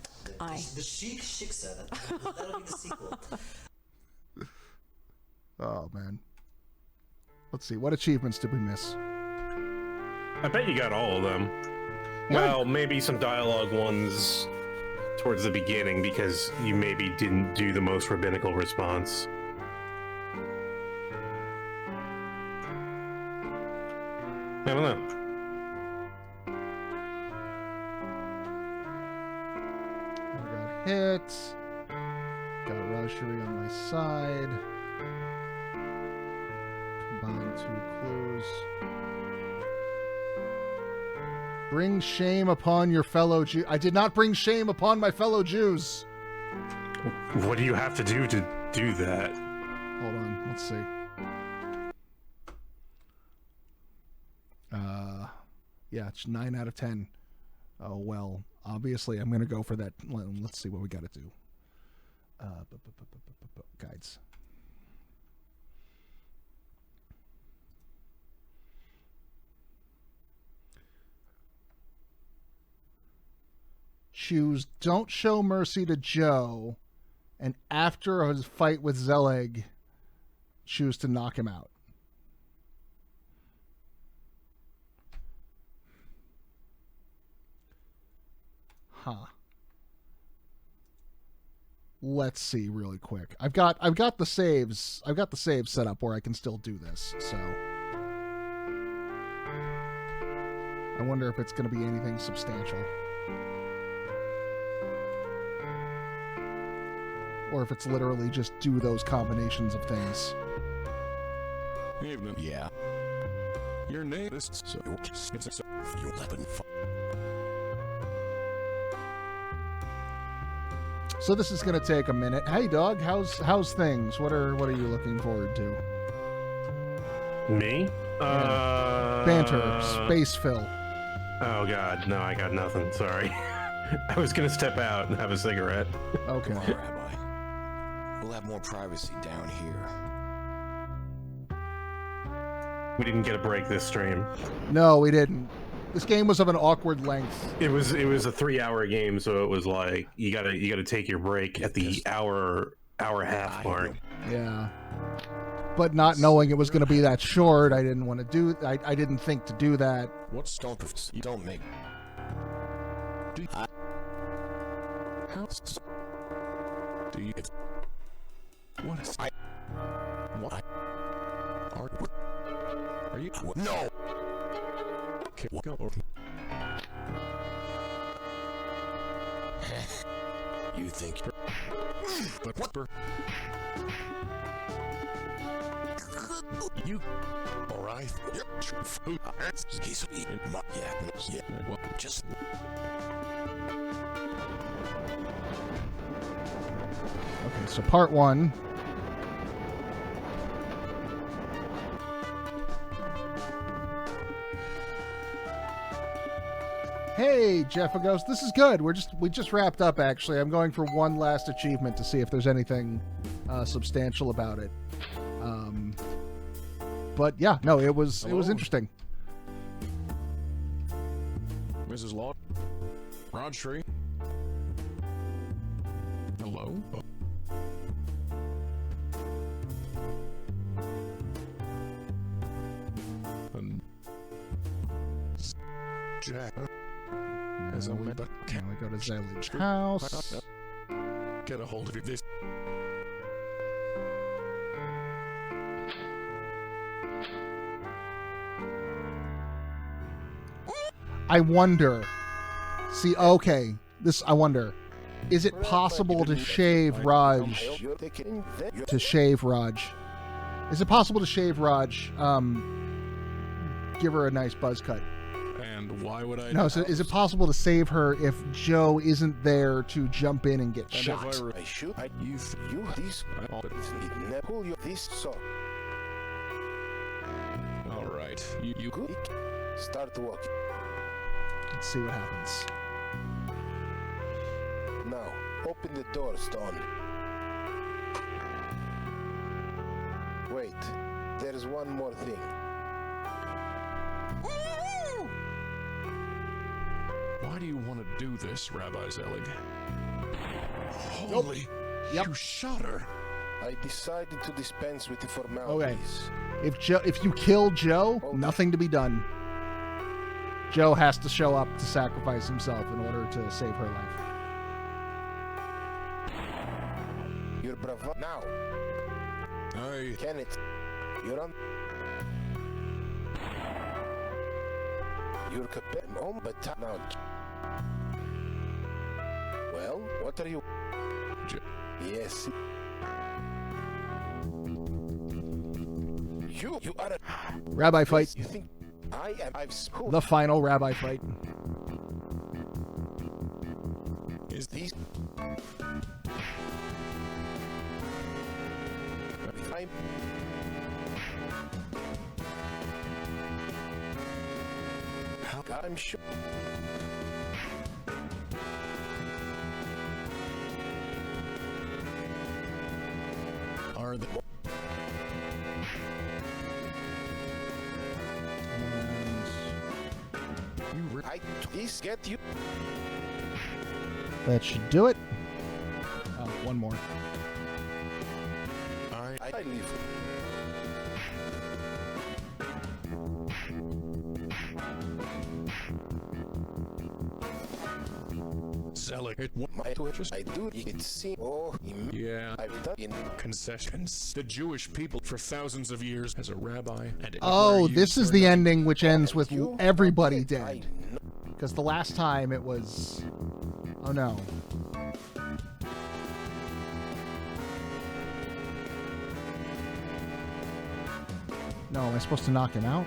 The chic shiksa. That'll be the sequel. Oh, man. Let's see. What achievements did we miss? I bet you got all of them. Well, maybe some dialogue ones towards the beginning because you maybe didn't do the most rabbinical response. I don't know. I got hit. Got Rauchery on my side. Bring shame upon your fellow Jew. I did not bring shame upon my fellow Jews. What do you have to do that? Hold on, let's see. Yeah, it's 9 out of 10. Oh, well, obviously I'm going to go for that. Let's see what we got to do. Guides. Choose don't show mercy to Joe, and after his fight with Zelig, choose to knock him out. Huh. Let's see really quick. I've got the saves. I've got the saves set up where I can still do this. So I wonder if it's going to be anything substantial. Or if it's literally just do those combinations of things. Evening. Yeah. Your name is so you So this is going to take a minute. Hey, dog, how's things? What are you looking forward to? Me? Banter, space fill. Oh God, no, I got nothing. Sorry. I was gonna step out and have a cigarette. Okay. Come on, Rabbi. We'll have more privacy down here. We didn't get a break this stream. No, we didn't. This game was of an awkward length. It was a 3-hour game, so it was like you gotta take your break at the hour half mark. Yeah. But not knowing it was going to be that short, I didn't want to do. I didn't think to do that. What's you don't make? Do you, how do you? What is? What are you? What? No. Okay, go over. You think? But what? You all right? He's eating my yeah. Well, just Okay, so part 1. Hey, Jeffagos, this is good. We just wrapped up. Actually, I'm going for one last achievement to see if there's anything substantial about it. But yeah, no, it was interesting. Mrs. Law, Rod Shree. Hello. Jack. As we go to Zelig's house. Get a hold of this. I wonder. See, okay. I wonder. Is it possible to shave Raj? To shave Raj. Is it possible to shave Raj? Give her a nice buzz cut. And why would I? No, so is it possible to save her if Joe isn't there to jump in and get shot? I shoot you this pull you this sock. All right, you good. Start walking. Let's see what happens. Now open the door, Stone. Wait, there's one more thing. Why do you want to do this, Rabbi Zelig? Holy, you shot her. I decided to dispense with the formalities. Okay. If you kill Joe, nothing to be done. Joe has to show up to sacrifice himself in order to save her life. You're bravo now. Kenneth, you're on. You're captain home, but now. Well, what are you? Yes. You are a Rabbi fight. You think The final rabbi fight. Is these? I'm sure. Are the Please get you. That should do it. Oh, one more. I leave. Zelig. My twitches. I do it seem. Oh, yeah. I've done in concessions. The Jewish people for thousands of years as a rabbi. And oh, this is the ending, which ends with everybody dead. Because the last time it was. Oh no. No, am I supposed to knock him out?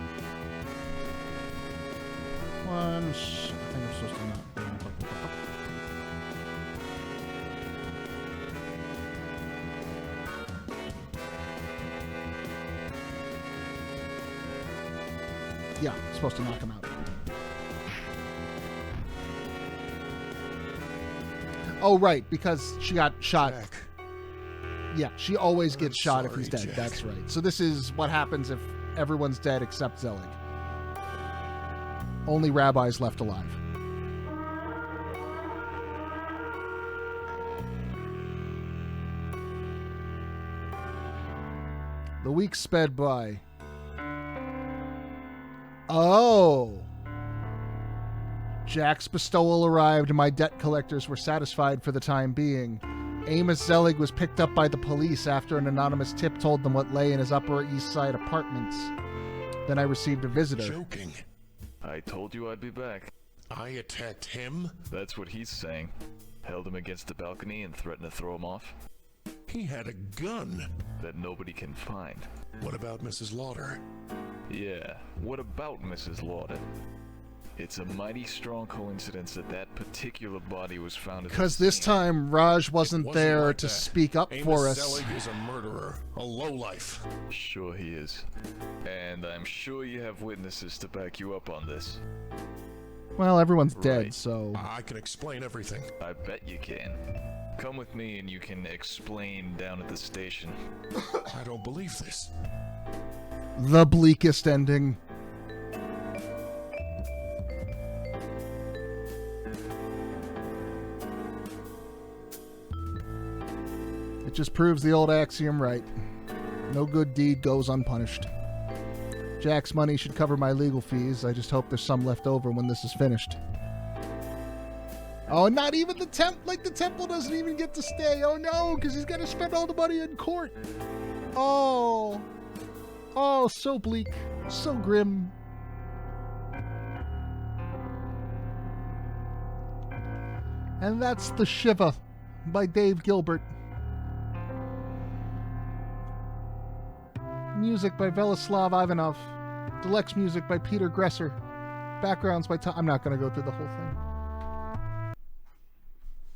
I think I'm supposed to knock. Yeah, I'm supposed to knock him out. Oh, right, because she got shot. Jack. Yeah, she always gets shot if he's dead. Jack. That's right. So this is what happens if everyone's dead except Zelig. Only Rabbi's left alive. The weeks sped by. Oh! Jack's bestowal arrived and my debt collectors were satisfied for the time being. Amos Zelig was picked up by the police after an anonymous tip told them what lay in his Upper East Side apartments. Then I received a visitor. Joking. I told you I'd be back. I attacked him? That's what he's saying. Held him against the balcony and threatened to throw him off. He had a gun. That nobody can find. What about Mrs. Lauder? Yeah, what about Mrs. Lauder? It's a mighty strong coincidence that that particular body was found. Because this time Raj wasn't there like to that. speak up Amos for us. Zelig is a murderer, a lowlife. Sure he is. And I'm sure you have witnesses to back you up on this. Well, everyone's dead, Right. so... I can explain everything. I bet you can. Come with me and you can explain down at the station. I don't believe this. The bleakest ending. It just proves the old axiom right. No good deed goes unpunished. Jack's money should cover my legal fees. I just hope there's some left over when this is finished. Oh, not even the the temple doesn't even get to stay. Oh no, because he's got to spend all the money in court. Oh. Oh, so bleak. So grim. And that's the Shivah by Dave Gilbert. Music by Velislav Ivanov. Deluxe music by Peter Gresser. Backgrounds by Tom. I'm not going to go through the whole thing.